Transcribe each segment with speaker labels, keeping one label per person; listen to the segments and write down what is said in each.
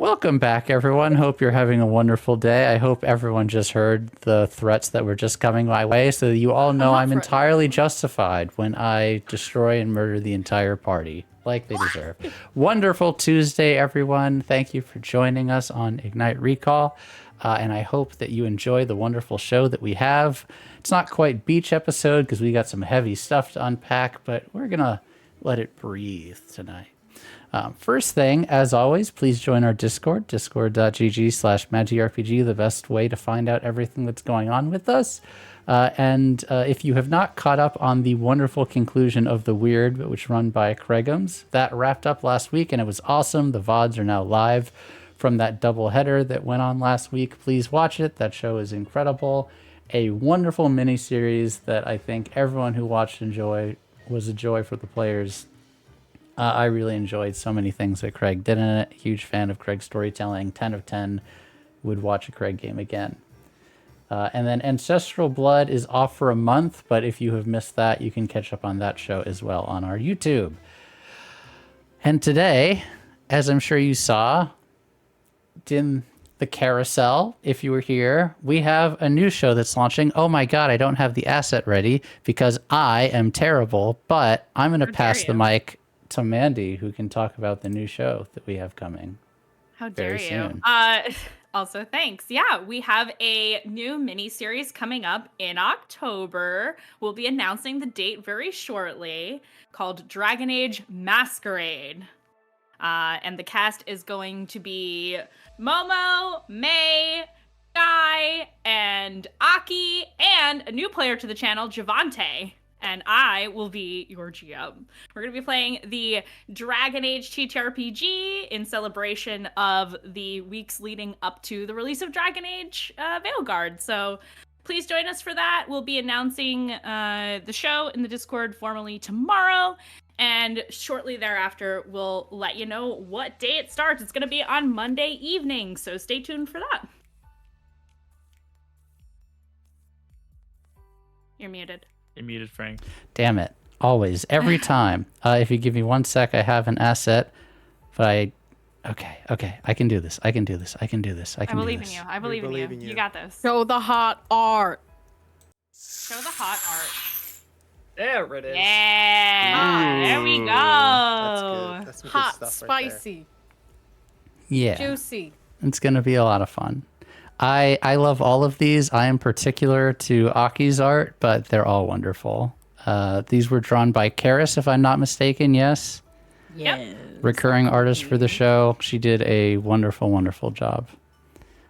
Speaker 1: Welcome back, everyone. Hope you're having a wonderful day. I hope everyone just heard the threats that were just coming my way, so that you all know I'm entirely justified when I destroy and murder the entire party, like they deserve. Wonderful Tuesday, everyone. Thank you for joining us on Ignite Recall, and I hope that you enjoy the wonderful show that we have. It's not quite beach episode because we got some heavy stuff to unpack, but we're going to let it breathe tonight. First thing, as always, please join our Discord, discord.gg/MagicRPG, the best way to find out everything that's going on with us. And if you have not caught up on the wonderful conclusion of The Weird, which run by Craiggumz, that wrapped up last week, and it was awesome. The VODs are now live from that double header that went on last week. Please watch it. That show is incredible. A wonderful mini-series that I think everyone who watched was a joy for the players. I really enjoyed so many things that Craig did in it. Huge fan of Craig's storytelling. 10 of 10. Would watch a Craig game again. And then Ancestral Blood is off for a month, but if you have missed that, you can catch up on that show as well on our YouTube. And today, as I'm sure you saw in the carousel, if you were here, we have a new show that's launching. Oh my God, I don't have the asset ready because I am terrible, but I'm going to pass the mic to Themandii, who can talk about the new show that we have coming.
Speaker 2: How dare
Speaker 1: very
Speaker 2: you?
Speaker 1: Soon.
Speaker 2: Also, thanks. Yeah, we have a new mini-series coming up in October. We'll be announcing the date very shortly, called Dragon Age Masquerade. And the cast is going to be Momo, May, Guy, and Aki, and a new player to the channel, Javante. And I will be your GM. We're going to be playing the Dragon Age TTRPG in celebration of the weeks leading up to the release of Dragon Age Veilguard. So please join us for that. We'll be announcing the show in the Discord formally tomorrow. And shortly thereafter, we'll let you know what day it starts. It's going to be on Monday evening, so stay tuned for that. You're muted.
Speaker 3: You're muted, Frank.
Speaker 1: Damn it. Always. Every time. If you give me 1 sec, I have an asset. But Okay. I can do this. I believe
Speaker 2: in you. I believe in you. You got this.
Speaker 4: Show the hot art.
Speaker 2: Show the hot art.
Speaker 3: There it is.
Speaker 2: Yeah. There we go.
Speaker 5: That's good. That's some
Speaker 4: Hot,
Speaker 5: good stuff
Speaker 4: spicy.
Speaker 5: Right
Speaker 1: Yeah.
Speaker 4: Juicy.
Speaker 1: It's going to be a lot of fun. I love all of these. I am particular to Aki's art, but they're all wonderful. These were drawn by Karis, if I'm not mistaken, yes?
Speaker 4: Yes.
Speaker 1: Recurring artist for the show. She did a wonderful, wonderful job.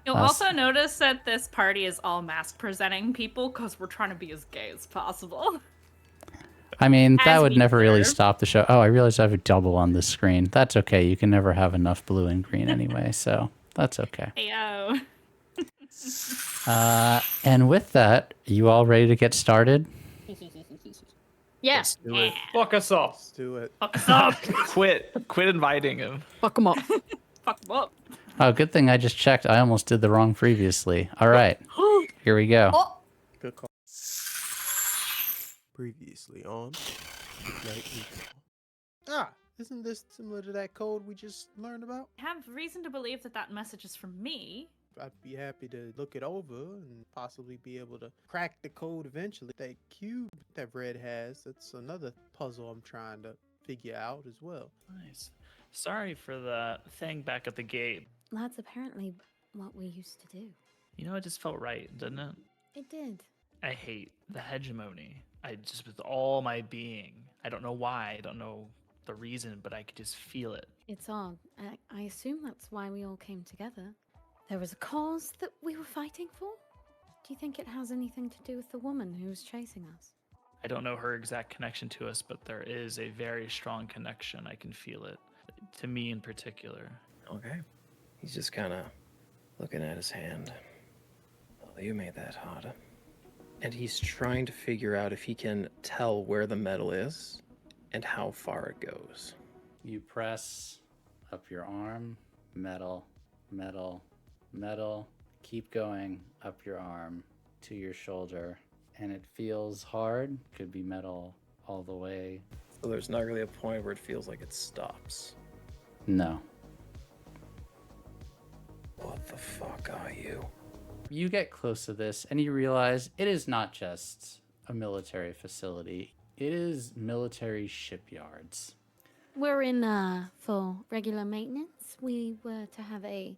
Speaker 2: You'll also notice that this party is all mask presenting people because we're trying to be as gay as possible.
Speaker 1: I mean, that would never really
Speaker 2: deserve.
Speaker 1: stop the show. Oh, I realized I have a double on this screen. That's okay. You can never have enough blue and green anyway, so that's okay.
Speaker 2: Ayo.
Speaker 1: And with that, you all ready to get started?
Speaker 4: Yes.
Speaker 5: there. Do it.
Speaker 3: Fuck us off.
Speaker 5: Let's do it.
Speaker 2: Fuck us up.
Speaker 3: Quit inviting him.
Speaker 4: Fuck them up.
Speaker 2: Fuck them up.
Speaker 1: Oh, good thing I just checked. I almost did the wrong previously. All right, here we go.
Speaker 5: Good call. Previously on Ignite Recall. Isn't this similar to that code we just learned about?
Speaker 2: I have reason to believe that that message is from me.
Speaker 5: I'd be happy to look it over and possibly be able to crack the code eventually. That cube that Red has, that's another puzzle I'm trying to figure out as well.
Speaker 3: Nice. Sorry for the thing back at the gate.
Speaker 6: That's apparently what we used to do.
Speaker 3: You know, it just felt right, didn't it?
Speaker 6: It did.
Speaker 3: I hate the hegemony. I just, with all my being, I don't know why, I don't know the reason, but I could just feel it.
Speaker 6: It's odd. I assume that's why we all came together. There was a cause that we were fighting for? Do you think it has anything to do with the woman who was chasing us?
Speaker 3: I don't know her exact connection to us, but there is a very strong connection. I can feel it. To me in particular.
Speaker 7: Okay. He's just kind of looking at his hand. Well, you made that harder. And he's trying to figure out if he can tell where the metal is and how far it goes.
Speaker 1: You press up your arm, metal, metal, metal. Keep going up your arm to your shoulder, and it feels hard. Could be metal all the way.
Speaker 7: So there's not really a point where it feels like it stops.
Speaker 1: No.
Speaker 7: the fuck are you?
Speaker 1: You get close to this and you realize it is not just a military facility. It is military shipyards.
Speaker 6: We're in for regular maintenance. We were to have a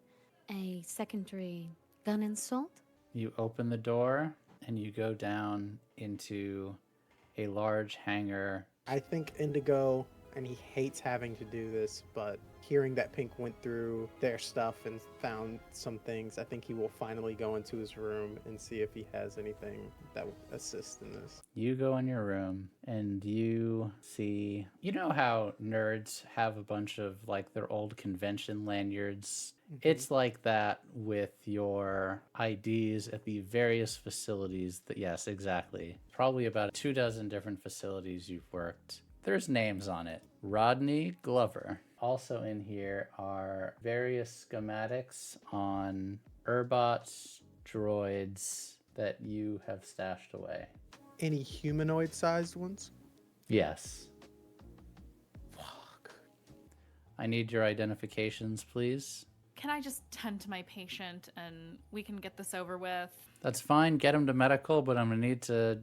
Speaker 6: secondary gun installed.
Speaker 1: You open the door and you go down into a large hangar.
Speaker 5: I think Indigo, and he hates having to do this, but hearing that Pink went through their stuff and found some things, I think he will finally go into his room and see if he has anything that will assist in this.
Speaker 1: You go in your room and you see, you know how nerds have a bunch of like their old convention lanyards? It's like that with your IDs at the various facilities that, yes, exactly. Probably about 24 different facilities you've worked. There's names on it. Rodney Glover. Also in here are various schematics on Urbots, droids that you have stashed away.
Speaker 5: Any humanoid-sized ones?
Speaker 1: Yes.
Speaker 5: Fuck.
Speaker 1: I need your identifications, please.
Speaker 2: Can I just tend to my patient and we can get this over with?
Speaker 1: That's fine. Get him to medical, but I'm going to need to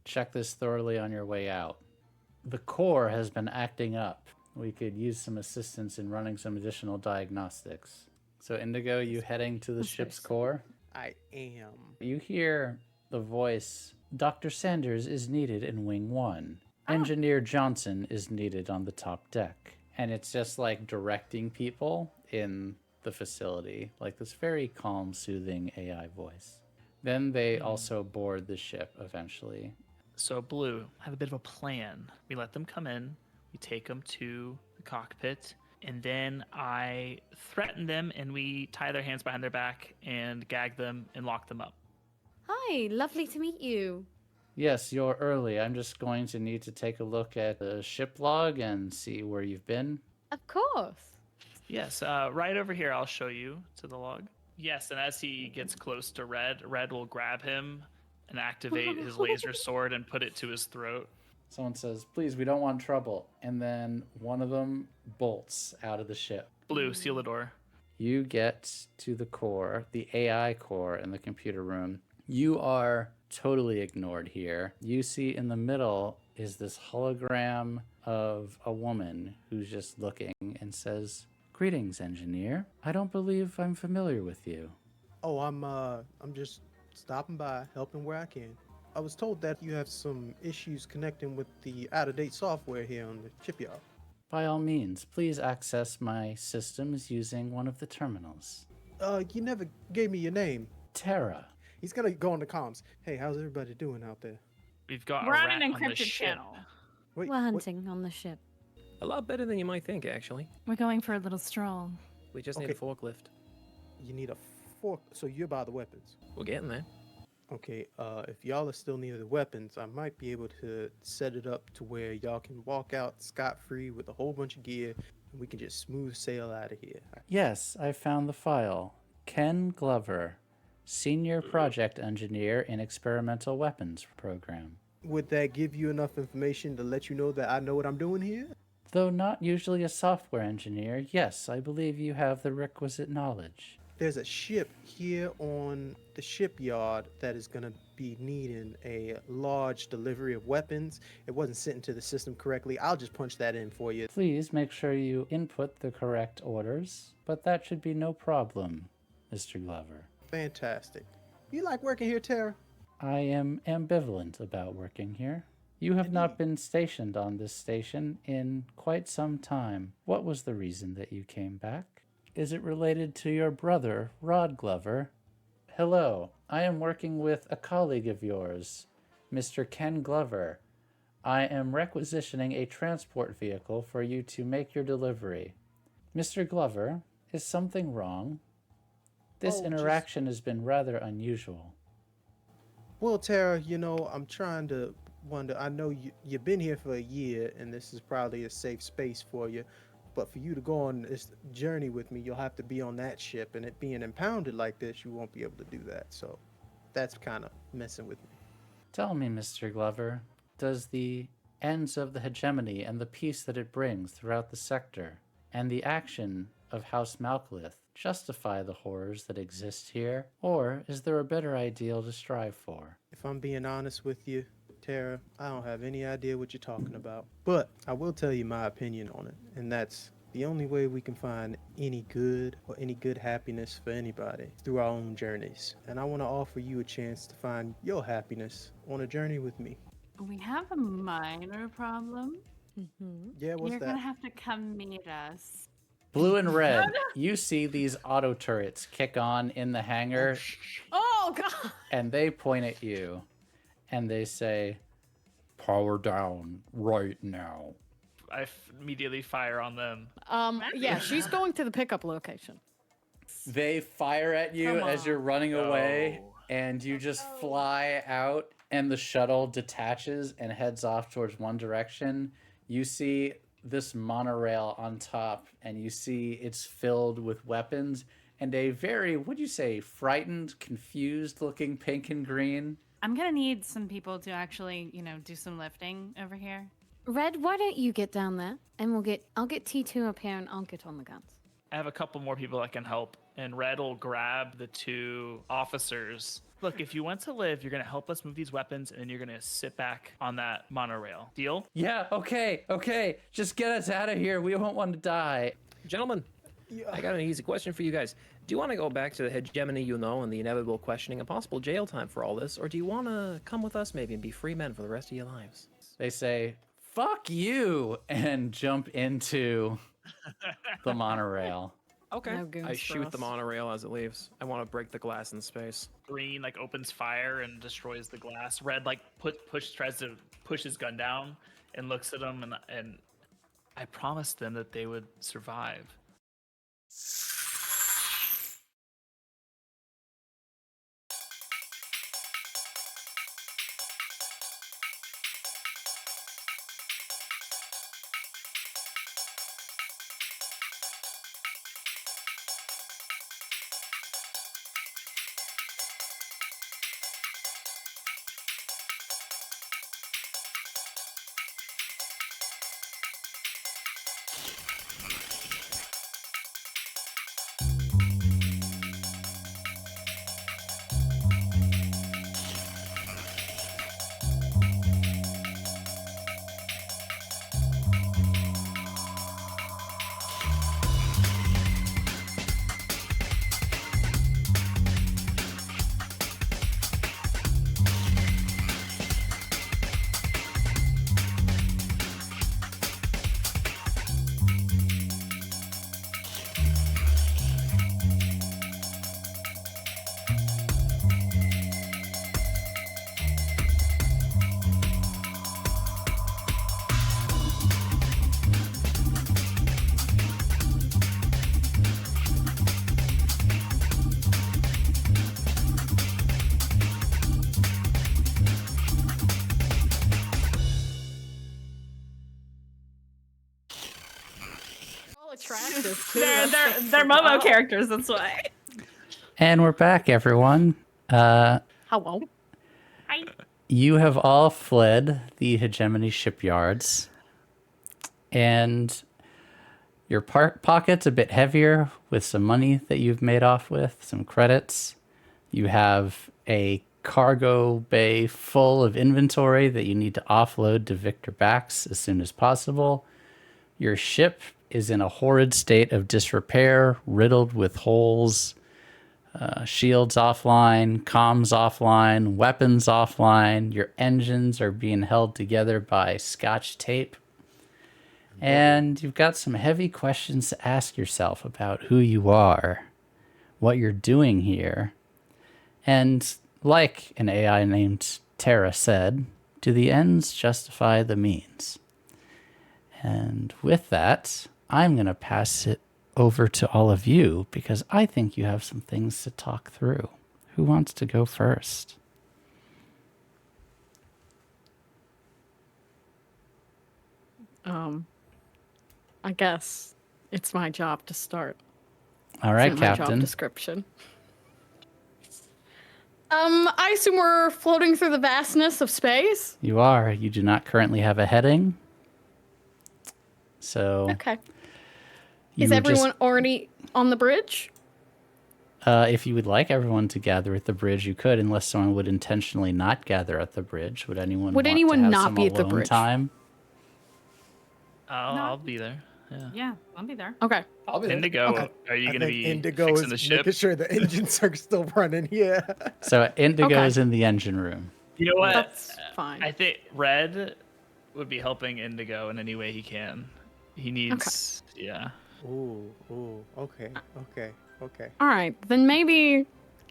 Speaker 1: check this thoroughly on your way out. The core has been acting up. We could use some assistance in running some additional diagnostics. So Indigo, you heading to the ship's core?
Speaker 5: I am.
Speaker 1: You hear the voice, Dr. Sanders is needed in Wing 1. Engineer Johnson is needed on the top deck. And it's just like directing people in the facility, like this very calm, soothing AI voice. Then they also board the ship eventually.
Speaker 3: So Blue have a bit of a plan. We let them come in, we take them to the cockpit, and then I threaten them and we tie their hands behind their back and gag them and lock them up.
Speaker 6: Hi, lovely to meet you.
Speaker 1: Yes, you're early. I'm just going to need to take a look at the ship log and see where you've been.
Speaker 6: Of course.
Speaker 3: Yes, right over here, I'll show you to the log. Yes, and as he gets close to Red, Red will grab him and activate his laser sword and put it to his throat.
Speaker 1: Someone says, please, we don't want trouble. And then one of them bolts out of the ship.
Speaker 3: Blue, seal the door.
Speaker 1: You get to the core, the AI core in the computer room. You are totally ignored here. You see in the middle is this hologram of a woman who's just looking and says, greetings, engineer. I don't believe I'm familiar with you.
Speaker 5: Oh, I'm just stopping by, helping where I can. I was told that you have some issues connecting with the out-of-date software here on the shipyard.
Speaker 1: By all means, please access my systems using one of the terminals.
Speaker 5: You never gave me your name.
Speaker 1: Terra.
Speaker 5: He's gonna go on the comms. Hey, how's everybody doing out there?
Speaker 3: We've got
Speaker 2: We're
Speaker 3: a
Speaker 2: on
Speaker 3: rat
Speaker 2: an
Speaker 3: on the
Speaker 2: encrypted
Speaker 3: ship.
Speaker 2: channel.
Speaker 5: Wait,
Speaker 6: We're hunting on the ship.
Speaker 7: A lot better than you might think, actually.
Speaker 2: We're going for a little stroll.
Speaker 7: We just need a
Speaker 5: Okay.
Speaker 7: forklift.
Speaker 5: You need a fork, so you're by the weapons.
Speaker 7: We're getting there.
Speaker 5: Okay, if y'all are still near the weapons, I might be able to set it up to where y'all can walk out scot-free with a whole bunch of gear, and we can just smooth sail out of here.
Speaker 1: Yes, I found the file. Ken Glover, Senior Project Engineer in Experimental Weapons Program.
Speaker 5: Would that give you enough information to let you know that I know what I'm doing here?
Speaker 1: Though not usually a software engineer, yes, I believe you have the requisite knowledge.
Speaker 5: There's a ship here on the shipyard that is going to be needing a large delivery of weapons. It wasn't sent into the system correctly. I'll just punch that in for you.
Speaker 1: Please make sure you input the correct orders, but that should be no problem, Mr. Glover.
Speaker 5: Fantastic. You like working here, Tara?
Speaker 1: I am ambivalent about working here. You have not been stationed on this station in quite some time. What was the reason that you came back? Is it related to your brother, Rod Glover? Hello, I am working with a colleague of yours, Mr. Ken Glover. I am requisitioning a transport vehicle for you to make your delivery. Mr. Glover, is something wrong? This
Speaker 5: Oh,
Speaker 1: interaction has been rather unusual.
Speaker 5: Well, Tara, I'm trying to wonder. I know you've been here for a year, and this is probably a safe space for you. But for you to go on this journey with me, you'll have to be on that ship, and it being impounded like this, you won't be able to do that. So that's kind of messing with me.
Speaker 1: Tell me, Mr. Glover, does the ends of the hegemony and the peace that it brings throughout the sector, and the action of House Malklith justify the horrors that exist here? Or is there a better ideal to strive for?
Speaker 5: If I'm being honest with you, Tara, I don't have any idea what you're talking about. But I will tell you my opinion on it, and that's the only way we can find any good or any good happiness for anybody through our own journeys. And I want to offer you a chance to find your happiness on a journey with me.
Speaker 2: We have a minor problem.
Speaker 5: Yeah, what's
Speaker 2: You're
Speaker 5: that?
Speaker 2: gonna have to come meet us.
Speaker 1: Blue and red, you see these auto turrets kick on in the hangar,
Speaker 6: Oh, God.
Speaker 1: and they point at you, and they say, "Power down right now."
Speaker 3: I immediately fire on them.
Speaker 4: Yeah, she's going to the pickup location.
Speaker 1: They fire at you
Speaker 4: Come
Speaker 1: as you're
Speaker 4: on.
Speaker 1: running away,
Speaker 3: No.
Speaker 1: and you just fly out, and the shuttle detaches and heads off towards one direction. You see this monorail on top, and you see it's filled with weapons and a very, what'd you say, frightened, confused looking pink and green.
Speaker 2: I'm gonna need some people to actually, do some lifting over here.
Speaker 6: Red, why don't you get down there and I'll get T2 up here and I'll get on the guns.
Speaker 3: I have a couple more people that can help, and Red will grab the 2 officers. Look, if you want to live, you're going to help us move these weapons, and then you're going to sit back on that monorail. Deal?
Speaker 1: Yeah, okay. Just get us out of here. We won't want to die.
Speaker 7: Gentlemen, I got an easy question for you guys. Do you want to go back to the hegemony you know and the inevitable questioning and possible jail time for all this, or do you want to come with us maybe and be free men for the rest of your lives?
Speaker 1: They say, "Fuck you," and jump into the monorail.
Speaker 7: Okay.
Speaker 4: No goons
Speaker 7: I
Speaker 4: for
Speaker 7: shoot the
Speaker 4: us.
Speaker 7: monorail as it leaves. I want to break the glass in space.
Speaker 3: Green opens fire and destroys the glass. Red tries to push his gun down and looks at him, and I promised them that they would survive.
Speaker 4: All attractive too.
Speaker 2: They're Momo characters, that's why.
Speaker 1: And we're back, everyone.
Speaker 4: Hello.
Speaker 2: Hi.
Speaker 1: You have all fled the hegemony shipyards, and your pocket's a bit heavier with some money that you've made off with, some credits. You have a cargo bay full of inventory that you need to offload to Victor Bax as soon as possible. Your ship is in a horrid state of disrepair, riddled with holes. Shields offline, comms offline, weapons offline. Your engines are being held together by scotch tape. And you've got some heavy questions to ask yourself about who you are, what you're doing here. And like an AI named Tara said, do the ends justify the means? And with that, I'm going to pass it over to all of you because I think you have some things to talk through. Who wants to go first?
Speaker 4: I guess it's my job to start.
Speaker 1: All right,
Speaker 4: It's in my job
Speaker 1: Captain.
Speaker 4: description. I assume we're floating through the vastness of space.
Speaker 1: You are. You do not currently have a heading. So
Speaker 4: Okay.
Speaker 1: you
Speaker 4: Is
Speaker 1: were
Speaker 4: everyone already on the bridge?
Speaker 1: If you would like everyone to gather at the bridge, you could, unless someone would intentionally not gather at the bridge. Would anyone
Speaker 4: Would
Speaker 1: want
Speaker 4: anyone
Speaker 1: to have
Speaker 4: not
Speaker 1: some
Speaker 4: be at the
Speaker 1: alone
Speaker 4: bridge?
Speaker 1: time?
Speaker 3: I'll be there. Yeah.
Speaker 2: Yeah, I'll be there.
Speaker 4: Okay.
Speaker 5: I'll be there.
Speaker 3: Indigo,
Speaker 5: Okay.
Speaker 3: are you
Speaker 5: I
Speaker 3: going to
Speaker 5: think
Speaker 3: be
Speaker 5: Indigo
Speaker 3: fixing
Speaker 5: is
Speaker 3: the ship?
Speaker 5: making sure the engines are still running. Yeah.
Speaker 1: So Indigo
Speaker 4: Okay.
Speaker 1: is in the engine room.
Speaker 3: You know what?
Speaker 4: That's fine.
Speaker 3: I think Red would be helping Indigo in any way he can. He needs, yeah.
Speaker 5: Ooh. Okay.
Speaker 4: All right, then maybe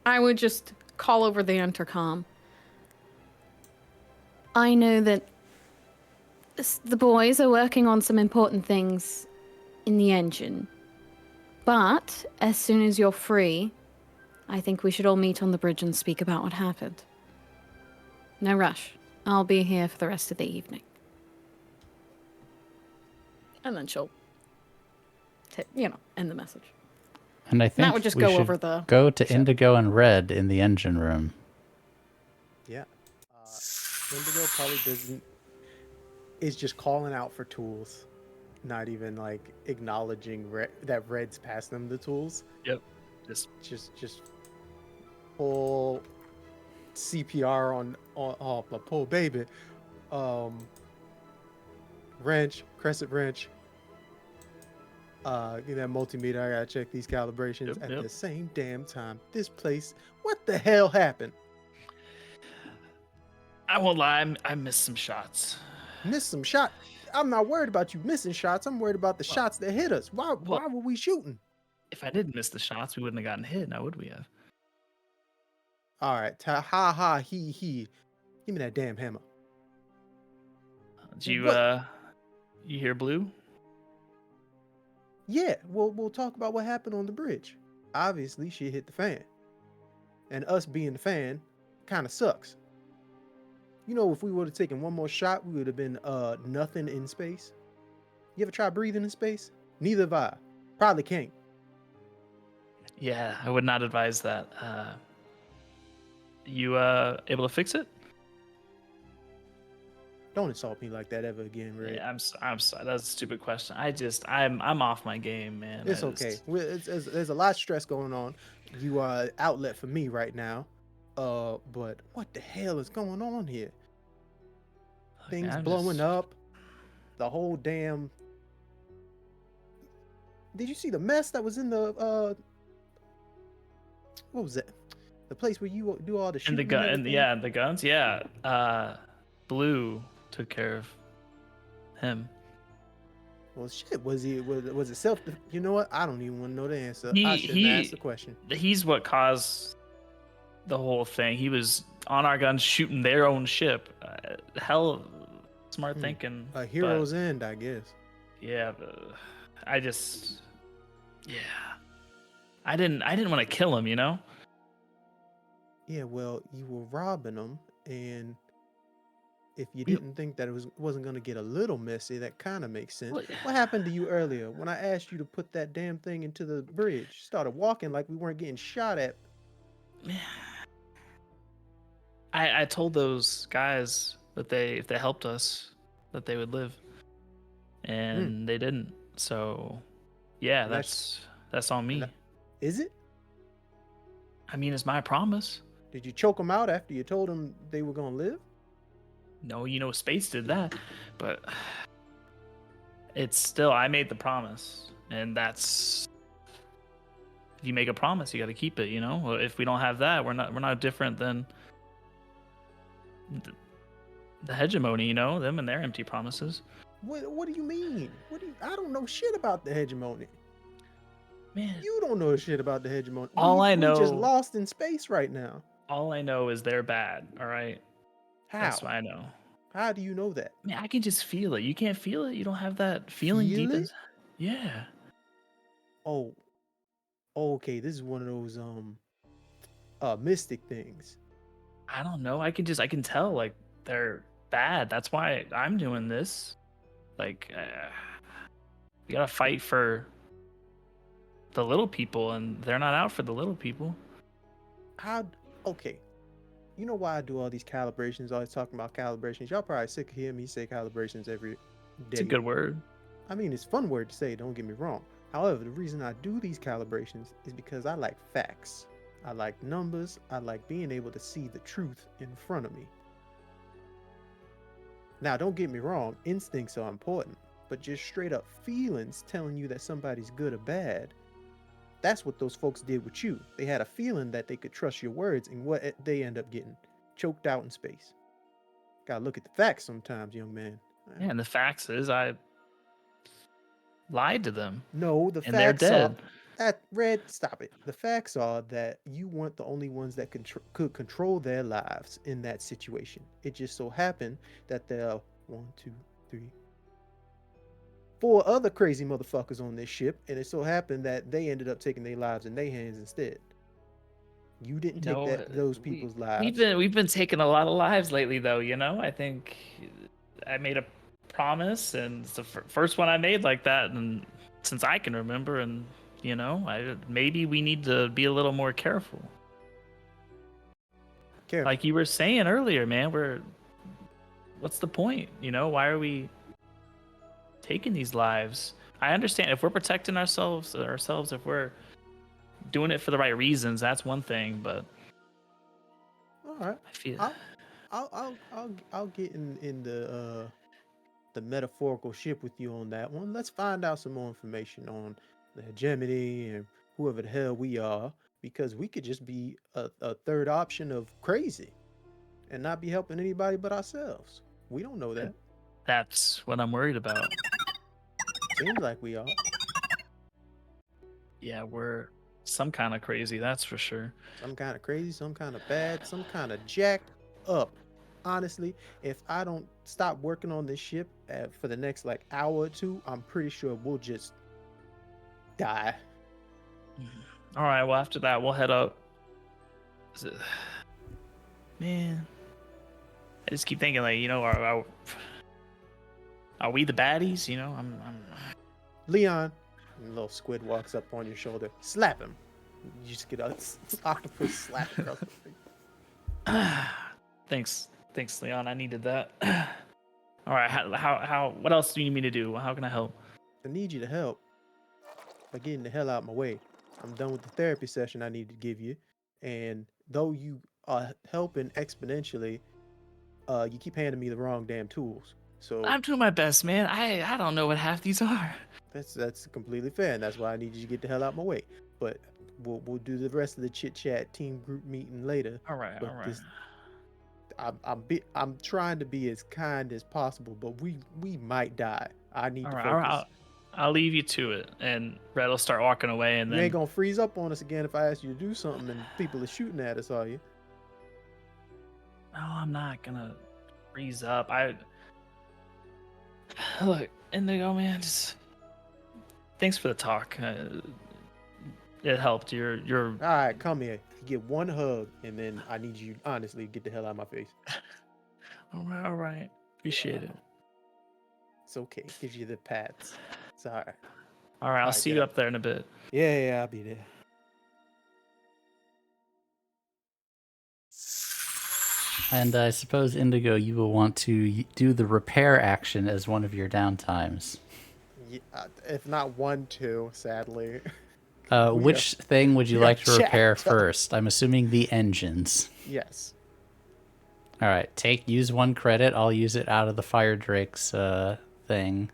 Speaker 4: I would just call over the intercom. I know that the boys are working on some important things in the engine. But as soon as you're free, I think we should all meet on the bridge and speak about what happened. No rush. I'll be here for the rest of the evening. And then she'll, end the message.
Speaker 1: And I think
Speaker 4: would just
Speaker 1: we
Speaker 4: go
Speaker 1: should
Speaker 4: over the
Speaker 1: go to
Speaker 4: ship.
Speaker 1: Indigo and Red in the engine room.
Speaker 5: Yeah. Indigo probably doesn't. Is just calling out for tools, not even like acknowledging that Red's passed them the tools.
Speaker 3: Yep.
Speaker 5: Just full CPR on my poor baby. Wrench, crescent wrench. Give that multimeter. I gotta check these calibrations at the same damn time. This place, what the hell happened?
Speaker 3: I won't lie, I missed some shots.
Speaker 5: Missed some shot. I'm not worried about you missing shots. I'm worried about the shots that hit us. Why were we shooting?
Speaker 3: If I didn't miss the shots, we wouldn't have gotten hit. Now would we have?
Speaker 5: All right, ha he. Give me that damn hammer.
Speaker 3: Did you
Speaker 5: What?
Speaker 3: you hear Blue?
Speaker 5: Yeah, we'll talk about what happened on the bridge. Obviously, she hit the fan, and us being the fan kind of sucks. You know, if we would have taken one more shot, we would have been nothing in space. You ever try breathing in space? Neither have I. Probably can't.
Speaker 3: Yeah, I would not advise that. You able to fix it?
Speaker 5: Don't insult me like that ever again, Ray.
Speaker 3: Yeah, I'm sorry. That's a stupid question. I'm off my game, man.
Speaker 5: It's okay. There's a lot of stress going on. You are an outlet for me right now. But what the hell is going on here? Things blowing up. The whole damn. Did you see the mess that was in the what was it? The place where you do all the shooting.
Speaker 3: And the gun, and yeah, the guns, yeah. Blue took care of him.
Speaker 5: Well, shit. Was it self? You know what? I don't even want to know the answer. I shouldn't ask the question.
Speaker 3: He's what caused the whole thing. He was on our guns shooting their own ship. Hell, smart thinking.
Speaker 5: A hero's end, I guess.
Speaker 3: Yeah, but I didn't want to kill him, you know?
Speaker 5: Yeah, well, you were robbing them, and if you didn't think that it wasn't going to get a little messy, that kind of makes sense.
Speaker 3: What?
Speaker 5: What happened to you earlier when I asked you to put that damn thing into the bridge? You started walking like we weren't getting shot at.
Speaker 3: I told those guys that if they helped us, that they would live, and they didn't. So, yeah, that's on me.
Speaker 5: Is it?
Speaker 3: I mean, it's my promise.
Speaker 5: Did you choke them out after you told them they were going to live?
Speaker 3: No, Space did that, but it's still, I made the promise, and that's, if you make a promise, you got to keep it, you know? If we don't have that, we're not different than the hegemony, you know, them and their empty promises.
Speaker 5: What do you mean? I don't know shit about the hegemony.
Speaker 3: Man,
Speaker 5: You don't know shit about the hegemony.
Speaker 3: I
Speaker 5: We're just
Speaker 3: know-
Speaker 5: lost in space right now.
Speaker 3: all I know is they're bad, all right?
Speaker 5: How?
Speaker 3: That's what I know.
Speaker 5: How do you know that?
Speaker 3: Man, I can just feel it. You can't feel it? You don't have that feeling
Speaker 5: Feel
Speaker 3: deep
Speaker 5: it?
Speaker 3: inside? Yeah.
Speaker 5: Oh, okay. This is one of those mystic things.
Speaker 3: I don't know. I can tell, like, they're bad. That's why I'm doing this. Like, we gotta fight for the little people, and they're not out for the little people.
Speaker 5: Okay. You know why I do all these calibrations? Always talking about calibrations. Y'all probably sick of hearing me say calibrations every day.
Speaker 3: It's a good word.
Speaker 5: I mean, it's a fun word to say. Don't get me wrong. However, the reason I do these calibrations is because I like facts. I like numbers. I like being able to see the truth in front of me. Now, don't get me wrong, instincts are important, but just straight up feelings telling you that somebody's good or bad, that's what those folks did with you. They had a feeling that they could trust your words, and what they end up getting? Choked out in space. Gotta look at the facts sometimes, young man.
Speaker 3: Yeah, and the facts is I lied to them.
Speaker 5: No, the
Speaker 3: And they're
Speaker 5: facts are
Speaker 3: dead.
Speaker 5: that Red. Stop it. The facts are that you weren't the only ones that could control their lives in that situation. It just so happened that there are 1, 2, 3, 4 other crazy motherfuckers on this ship, and it so happened that they ended up taking their lives in their hands instead. You didn't take those people's lives.
Speaker 3: We've been taking a lot of lives lately, though. You know, I think I made a promise, and it's the first one I made like that, and since I can remember, and you know, maybe we need to be a little more careful. Like you were saying earlier, man, what's the point? You know, why are we taking these lives? I understand if we're protecting ourselves, if we're doing it for the right reasons, that's one thing, but
Speaker 5: all right,
Speaker 3: I feel
Speaker 5: I'll get in the metaphorical ship with you on that one. Let's find out some more information on the hegemony and whoever the hell we are, because we could just be a third option of crazy and not be helping anybody but ourselves. We don't know that.
Speaker 3: That's what I'm worried about.
Speaker 5: Seems like we are.
Speaker 3: Yeah, we're some kind of crazy, that's for sure.
Speaker 5: Some kind of crazy, some kind of bad, some kind of jacked up. Honestly, if I don't stop working on this ship for the next like hour or two, I'm pretty sure we'll just die.
Speaker 3: All right, well, after that, we'll head up. Man, I just keep thinking, like, you know, are we the baddies? You know, I'm...
Speaker 5: Leon, and the little squid walks up on your shoulder. Slap him. You just get a octopus slap across the face. Thanks, Leon. I needed that.
Speaker 3: All right, how? What else do you need me to do? How can I help?
Speaker 5: I need you to help by getting the hell out of my way. I'm done with the therapy session I need to give you, and though you are helping exponentially, you keep handing me the wrong damn tools. So
Speaker 3: I'm doing my best, man. I don't know what half these are.
Speaker 5: That's completely fair, and that's why I need you to get the hell out of my way. But we'll do the rest of the chit chat team group meeting later.
Speaker 3: All right.
Speaker 5: I'm trying to be as kind as possible, but we might die. I need to focus.
Speaker 3: All right. I'll leave you to it, and Red will start walking away, and
Speaker 5: you
Speaker 3: then
Speaker 5: ain't gonna freeze up on us again if I ask you to do something and people are shooting at us, are you?
Speaker 3: No, I'm not gonna freeze up. Look, Indigo, man, just thanks for the talk. It helped. You're
Speaker 5: all right. Come here. You get one hug, and then I need you honestly to get the hell out of my face.
Speaker 3: All right. Appreciate it.
Speaker 5: It's okay. Gives you the pats. It's all right.
Speaker 3: All right. I'll see you up there in a bit.
Speaker 5: Yeah, I'll be there.
Speaker 1: And I suppose, Indigo, you will want to do the repair action as one of your downtimes.
Speaker 5: Yeah, if not 1, 2, sadly.
Speaker 1: Which thing would you like to repair first? I'm assuming the engines.
Speaker 5: Yes.
Speaker 1: All right. Use 1 credit. I'll use it out of the Fire Drake's thing.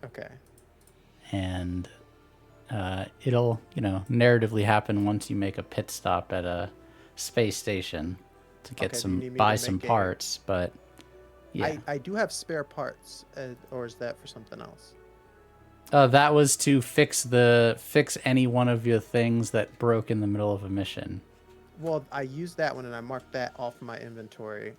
Speaker 5: Okay.
Speaker 1: And it'll, narratively happen once you make a pit stop at a space station to get buy some parts. But yeah,
Speaker 5: I do have spare parts, or is that for something else?
Speaker 1: That was to fix any one of your things that broke in the middle of a mission.
Speaker 5: Well, I used that one and I marked that off my inventory.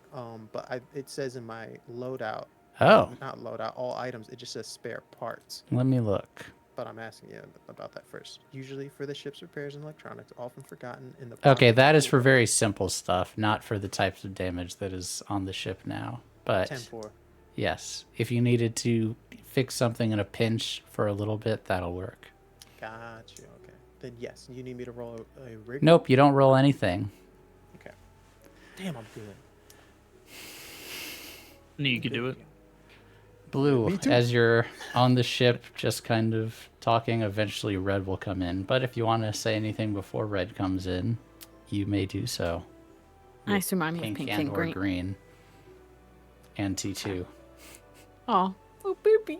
Speaker 5: But it says in my loadout.
Speaker 1: Oh.
Speaker 5: Not loadout. All items. It just says spare parts.
Speaker 1: Let me look.
Speaker 5: But I'm asking you about that first. Usually for the ship's repairs and electronics, often forgotten in the.
Speaker 1: Okay, that is for very simple stuff, not for the types of damage that is on the ship now. But
Speaker 5: 10-4.
Speaker 1: Yes, if you needed to fix something in a pinch for a little bit, that'll work.
Speaker 5: Gotcha. Okay. Then yes, you need me to roll a rig.
Speaker 1: Nope, you don't roll anything.
Speaker 5: Okay. Damn, I'm good.
Speaker 3: You can do it.
Speaker 1: Blue, as you're on the ship, just kind of talking, eventually Red will come in. But if you want to say anything before Red comes in, you may do so.
Speaker 4: I assume I'm with pink and
Speaker 1: or
Speaker 4: green.
Speaker 1: green. And T2.
Speaker 4: Oh baby.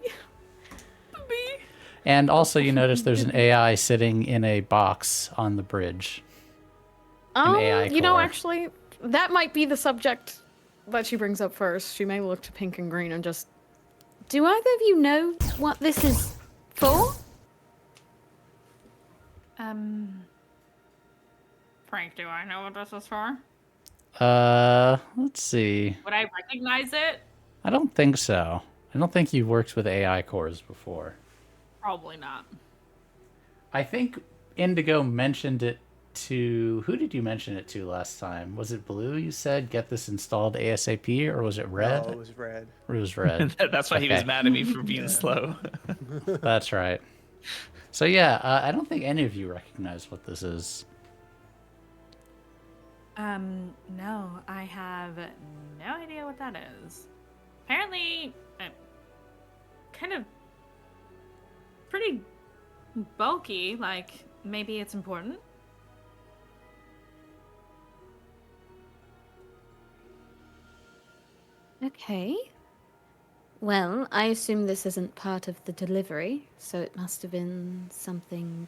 Speaker 1: And also, you notice there's an AI sitting in a box on the bridge. AI
Speaker 4: You know,
Speaker 1: core.
Speaker 4: actually, that might be the subject that she brings up first. She may look to pink and green and just. Do either of you know what this is for?
Speaker 2: Frank, do I know what this is for?
Speaker 1: Let's see.
Speaker 2: Would I recognize it?
Speaker 1: I don't think so. I don't think you've worked with AI cores before.
Speaker 2: Probably not.
Speaker 1: I think Indigo mentioned it to... Who did you mention it to last time? Was it Blue, you said? Get this installed ASAP, or was it Red?
Speaker 5: No, it was Red.
Speaker 1: It was Red.
Speaker 3: That's why he was
Speaker 1: Okay.
Speaker 3: mad at me for being slow.
Speaker 1: That's right. So yeah, I don't think any of you recognize what this is.
Speaker 2: No, I have no idea what that is. Apparently, kind of pretty bulky, like maybe it's important.
Speaker 4: Okay. Well, I assume this isn't part of the delivery, so it must have been something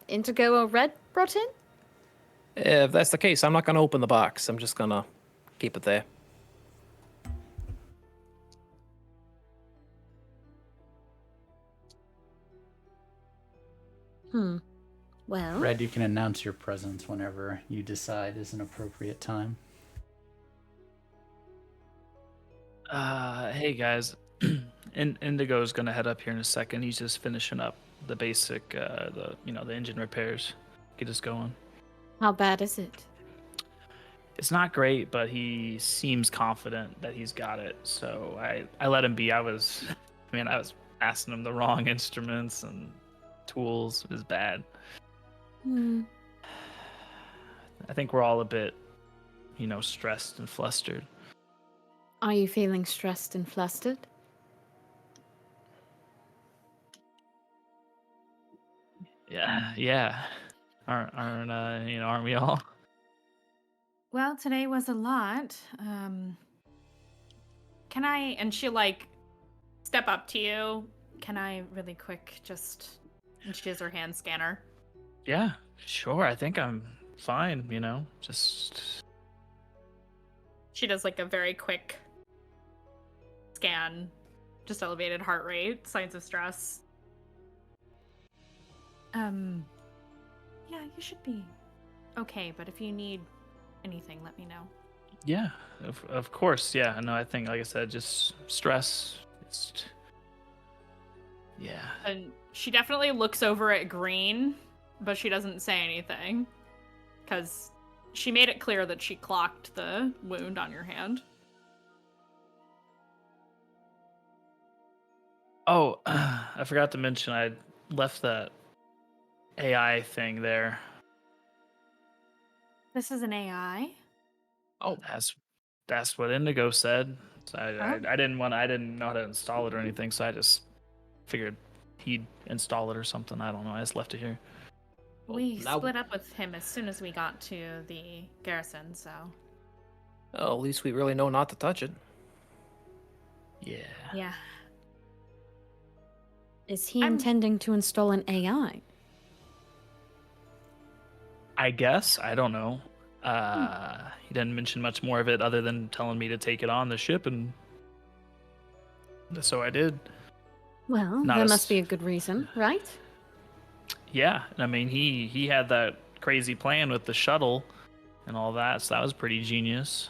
Speaker 4: Indigo or Red brought in?
Speaker 7: If that's the case, I'm not going to open the box. I'm just going to keep it there.
Speaker 4: Well,
Speaker 1: Red, you can announce your presence whenever you decide is an appropriate time.
Speaker 3: Hey guys, Indigo's gonna head up here in a second. He's just finishing up the basic, the engine repairs. Get us going.
Speaker 4: how bad is it?
Speaker 3: It's not great, but he seems confident that he's got it. So I let him be. I was asking him the wrong instruments and tools. It was bad. I think we're all a bit, stressed and flustered.
Speaker 4: Are you feeling stressed and flustered?
Speaker 3: Yeah. Aren't we all?
Speaker 2: Well, today was a lot. Can I, and she'll step up to you. Can I really quick and she has her hand scanner.
Speaker 3: Yeah, sure. I think I'm fine, just...
Speaker 2: She does a very quick scan, just elevated heart rate, signs of stress. Yeah, you should be okay, but if you need anything, let me know.
Speaker 3: Yeah, of course. Yeah, no, I think, like I said, just stress. Yeah.
Speaker 2: And she definitely looks over at Green, but she doesn't say anything. Because she made it clear that she clocked the wound on your hand.
Speaker 3: Oh, I forgot to mention I left that AI thing there.
Speaker 2: This is an AI?
Speaker 3: Oh, that's what Indigo said. So I didn't know how to install it or anything, so I just figured he'd install it or something. I don't know. I just left it here.
Speaker 2: We
Speaker 7: now-
Speaker 2: split up with him as soon as we got to the garrison, so...
Speaker 7: Oh, at least we really know not to touch it.
Speaker 3: Yeah.
Speaker 2: Yeah.
Speaker 4: Is he
Speaker 2: I'm-
Speaker 4: intending to install an AI?
Speaker 3: I guess. I don't know. He didn't mention much more of it other than telling me to take it on the ship, and so I did.
Speaker 4: Well,
Speaker 3: Not
Speaker 4: there
Speaker 3: as-
Speaker 4: must be a good reason, right?
Speaker 3: Yeah, I mean, he had that crazy plan with the shuttle and all that, so that was pretty genius.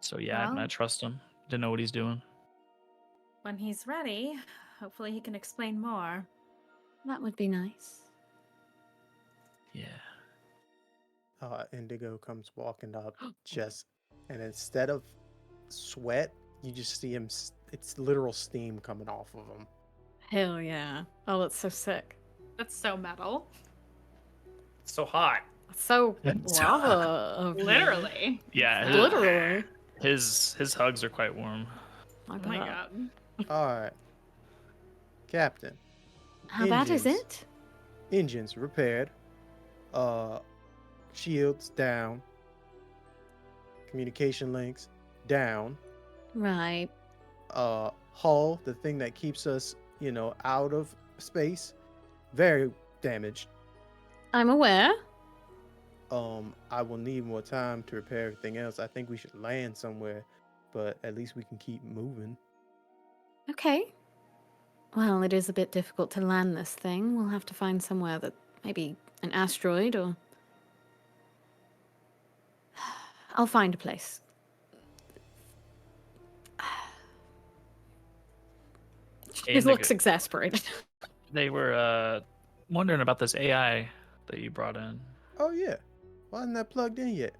Speaker 3: So yeah,
Speaker 2: Well-
Speaker 3: I trust him. Didn't know what he's doing.
Speaker 2: When he's ready, hopefully he can explain more.
Speaker 4: That would be nice.
Speaker 3: Yeah.
Speaker 5: Indigo comes walking up, and instead of sweat, you just see him. It's literal steam coming off of him.
Speaker 4: Hell yeah. Oh, that's so sick.
Speaker 2: That's so metal.
Speaker 3: So hot.
Speaker 4: So lava. of him.
Speaker 2: Literally.
Speaker 3: Yeah.
Speaker 4: Literally.
Speaker 3: His hugs are quite warm.
Speaker 4: My
Speaker 2: Oh my
Speaker 4: God.
Speaker 2: god.
Speaker 5: All right, Captain.
Speaker 4: How bad is
Speaker 5: Engines.
Speaker 4: it?
Speaker 5: Engines repaired. Shields down. Communication links down.
Speaker 4: Right.
Speaker 5: Hull, the thing that keeps us, out of space, very damaged.
Speaker 4: I'm aware.
Speaker 5: I will need more time to repair everything else. I think we should land somewhere, but at least we can keep moving.
Speaker 4: Okay. Well, it is a bit difficult to land this thing. We'll have to find somewhere that maybe an asteroid or. I'll find a place. She
Speaker 3: Indigo.
Speaker 4: looks exasperated.
Speaker 3: They were wondering about this AI that you brought in.
Speaker 5: Oh yeah, why isn't that plugged in yet?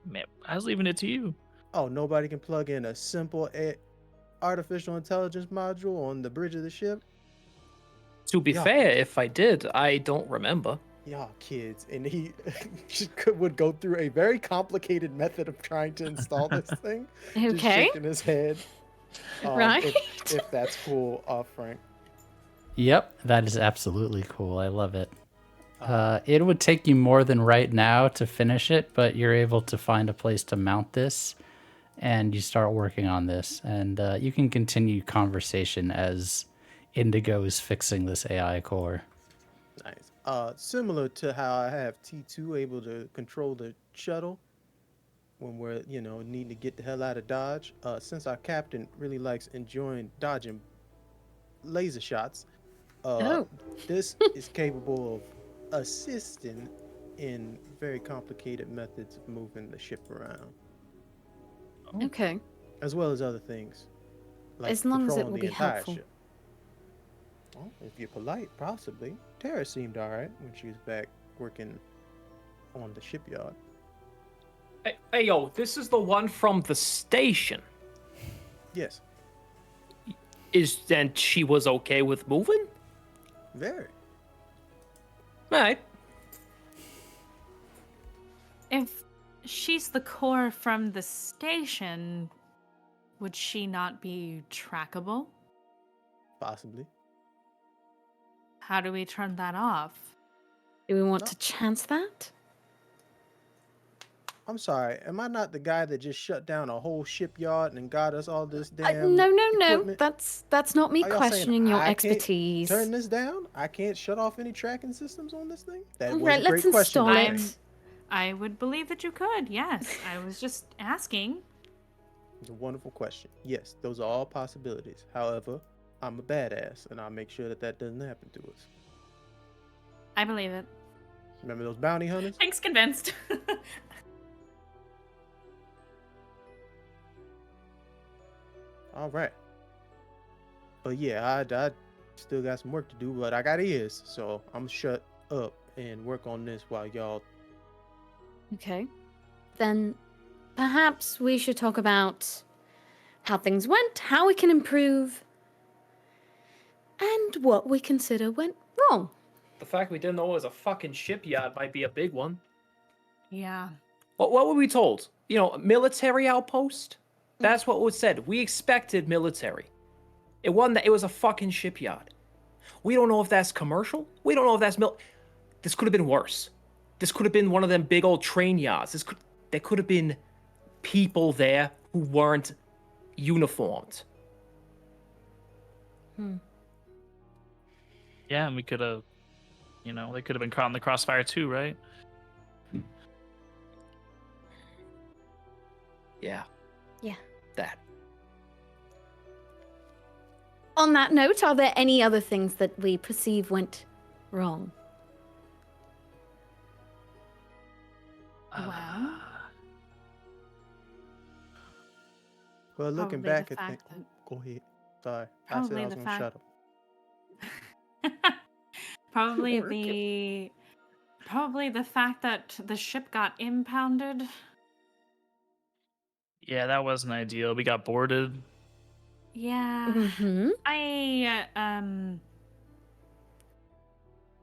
Speaker 3: Man, I was leaving it to you.
Speaker 5: Oh, nobody can plug in a simple artificial intelligence module on the bridge of the ship.
Speaker 7: To be
Speaker 5: Yeah.
Speaker 7: fair, if I did, I don't remember.
Speaker 5: Y'all kids, and he would go through a very complicated method of trying to install this thing. Just
Speaker 4: Okay.
Speaker 5: shaking his head.
Speaker 4: Right.
Speaker 5: If that's cool, Frank.
Speaker 1: Yep, that is absolutely cool. I love it. It would take you more than right now to finish it, but you're able to find a place to mount this, and you start working on this, and you can continue conversation as Indigo is fixing this AI core.
Speaker 5: Nice. Similar to how I have T2 able to control the shuttle when we're, needing to get the hell out of Dodge. Since our captain really likes enjoying dodging laser shots, this is capable of assisting in very complicated methods of moving the ship around,
Speaker 4: Okay.
Speaker 5: as well as other things. Like
Speaker 4: As long as it
Speaker 5: controlling
Speaker 4: will
Speaker 5: the
Speaker 4: be
Speaker 5: entire
Speaker 4: helpful.
Speaker 5: ship. Well, if you're polite, possibly. Tara seemed alright when she was back working on the shipyard.
Speaker 7: Hey, yo, this is the one from the station.
Speaker 5: Yes,
Speaker 7: And she was okay with moving?
Speaker 5: very.
Speaker 7: Alright.
Speaker 2: If she's the core from the station, would she not be trackable?
Speaker 5: Possibly.
Speaker 2: How do we turn that off?
Speaker 4: Do we want
Speaker 5: No.
Speaker 4: to chance that?
Speaker 5: I'm sorry, am I not the guy that just shut down a whole shipyard and got us all this damn
Speaker 4: No.
Speaker 5: equipment?
Speaker 4: That's not me
Speaker 5: Are y'all saying
Speaker 4: questioning your
Speaker 5: I can't
Speaker 4: expertise.
Speaker 5: Turn this down? I can't shut off any tracking systems on this thing? That was
Speaker 4: Right,
Speaker 5: a
Speaker 4: let's
Speaker 5: great question.
Speaker 4: install
Speaker 5: Frank.
Speaker 4: it.
Speaker 2: I would believe that you could, yes. I was just asking.
Speaker 5: It's a wonderful question. Yes, those are all possibilities. However, I'm a badass, and I'll make sure that doesn't happen to us.
Speaker 2: I believe it.
Speaker 5: Remember those bounty hunters?
Speaker 2: Thanks, convinced.
Speaker 5: All right. But yeah, I still got some work to do, but I got ears, so I'm shut up and work on this while y'all.
Speaker 4: Okay. Then perhaps we should talk about how things went, how we can improve, and what we consider went wrong.
Speaker 7: The fact we didn't know it was a fucking shipyard might be a big one.
Speaker 2: Yeah.
Speaker 7: What were we told? Military outpost? That's what was said. We expected military. It wasn't that. It was a fucking shipyard. We don't know if that's commercial. We don't know if that's This could have been worse. This could have been one of them big old train yards. There could have been people there who weren't uniformed.
Speaker 3: Yeah, and we could have, they could have been caught in the crossfire too, right?
Speaker 7: Yeah.
Speaker 4: Yeah.
Speaker 7: That.
Speaker 4: On that note, are there any other things that we perceive went wrong?
Speaker 2: Well,
Speaker 5: Well, looking
Speaker 2: Probably
Speaker 5: back
Speaker 2: the
Speaker 5: at things.
Speaker 2: fact
Speaker 5: Go ahead. Sorry. I said
Speaker 2: Probably
Speaker 5: I was
Speaker 2: the
Speaker 5: going to shut
Speaker 2: fact-
Speaker 5: up.
Speaker 2: probably the fact that the ship got impounded.
Speaker 3: Yeah, that wasn't ideal. We got boarded.
Speaker 2: Yeah.
Speaker 4: Mm-hmm.
Speaker 2: I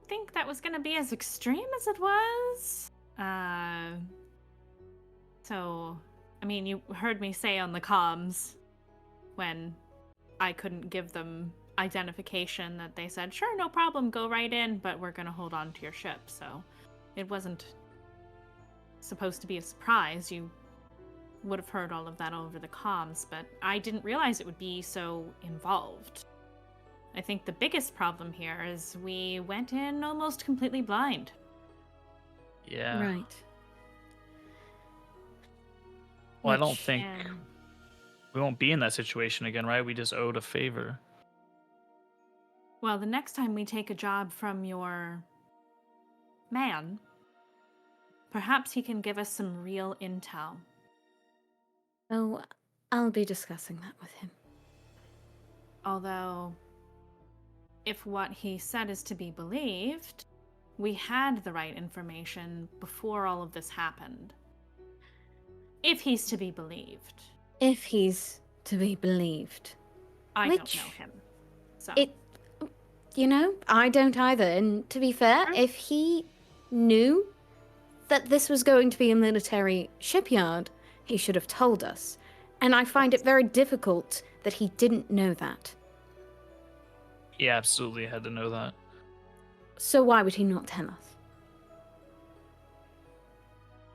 Speaker 2: think that was gonna be as extreme as it was. So I mean, you heard me say on the comms when I couldn't give them identification that they said, sure, no problem, go right in, but we're going to hold on to your ship. So it wasn't supposed to be a surprise. You would have heard all of that over the comms, but I didn't realize it would be so involved. I think the biggest problem here is we went in almost completely blind.
Speaker 3: Yeah.
Speaker 4: Right.
Speaker 3: Well, I don't
Speaker 4: Which-
Speaker 3: think we won't be in that situation again, right? We just owed a favor.
Speaker 2: Well, the next time we take a job from your man, perhaps he can give us some real intel.
Speaker 4: Oh, I'll be discussing that with him.
Speaker 2: Although, if what he said is to be believed, we had the right information before all of this happened. If he's to be believed.
Speaker 4: If he's to be believed.
Speaker 2: I
Speaker 4: Which-
Speaker 2: don't know him. So
Speaker 4: I don't either. And to be fair,
Speaker 2: Sure.
Speaker 4: if he knew that this was going to be a military shipyard, he should have told us. And I find it very difficult that he didn't know that.
Speaker 3: He absolutely had to know that.
Speaker 4: So why would he not tell us?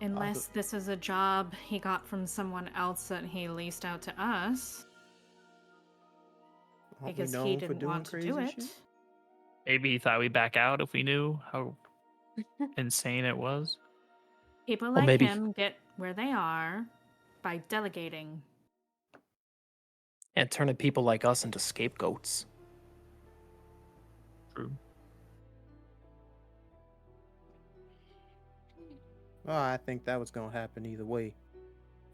Speaker 2: unless this is a job he got from someone else that he leased out to us.
Speaker 5: Aren't we
Speaker 2: Because
Speaker 5: known
Speaker 2: he
Speaker 5: for
Speaker 2: didn't
Speaker 5: doing
Speaker 2: want to
Speaker 5: crazy
Speaker 2: do it.
Speaker 5: shit?
Speaker 3: Maybe he thought we'd back out if we knew how insane it was.
Speaker 2: People
Speaker 1: Well,
Speaker 2: like
Speaker 1: maybe-
Speaker 2: him get where they are by delegating.
Speaker 7: And turning people like us into scapegoats.
Speaker 3: True.
Speaker 5: Well, I think that was gonna happen either way.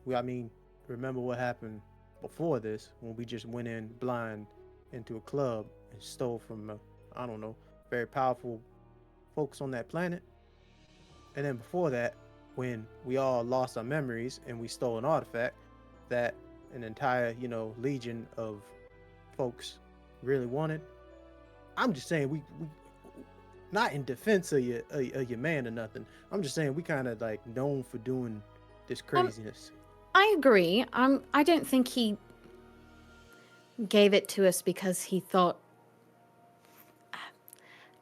Speaker 5: Remember what happened before this when we just went in blind into a club and stole from, very powerful folks on that planet. And then before that, when we all lost our memories and we stole an artifact that an entire, legion of folks really wanted. I'm just saying we not in defense of your man or nothing. I'm just saying we kind of like known for doing this craziness.
Speaker 4: I agree. I don't think he gave it to us because he thought.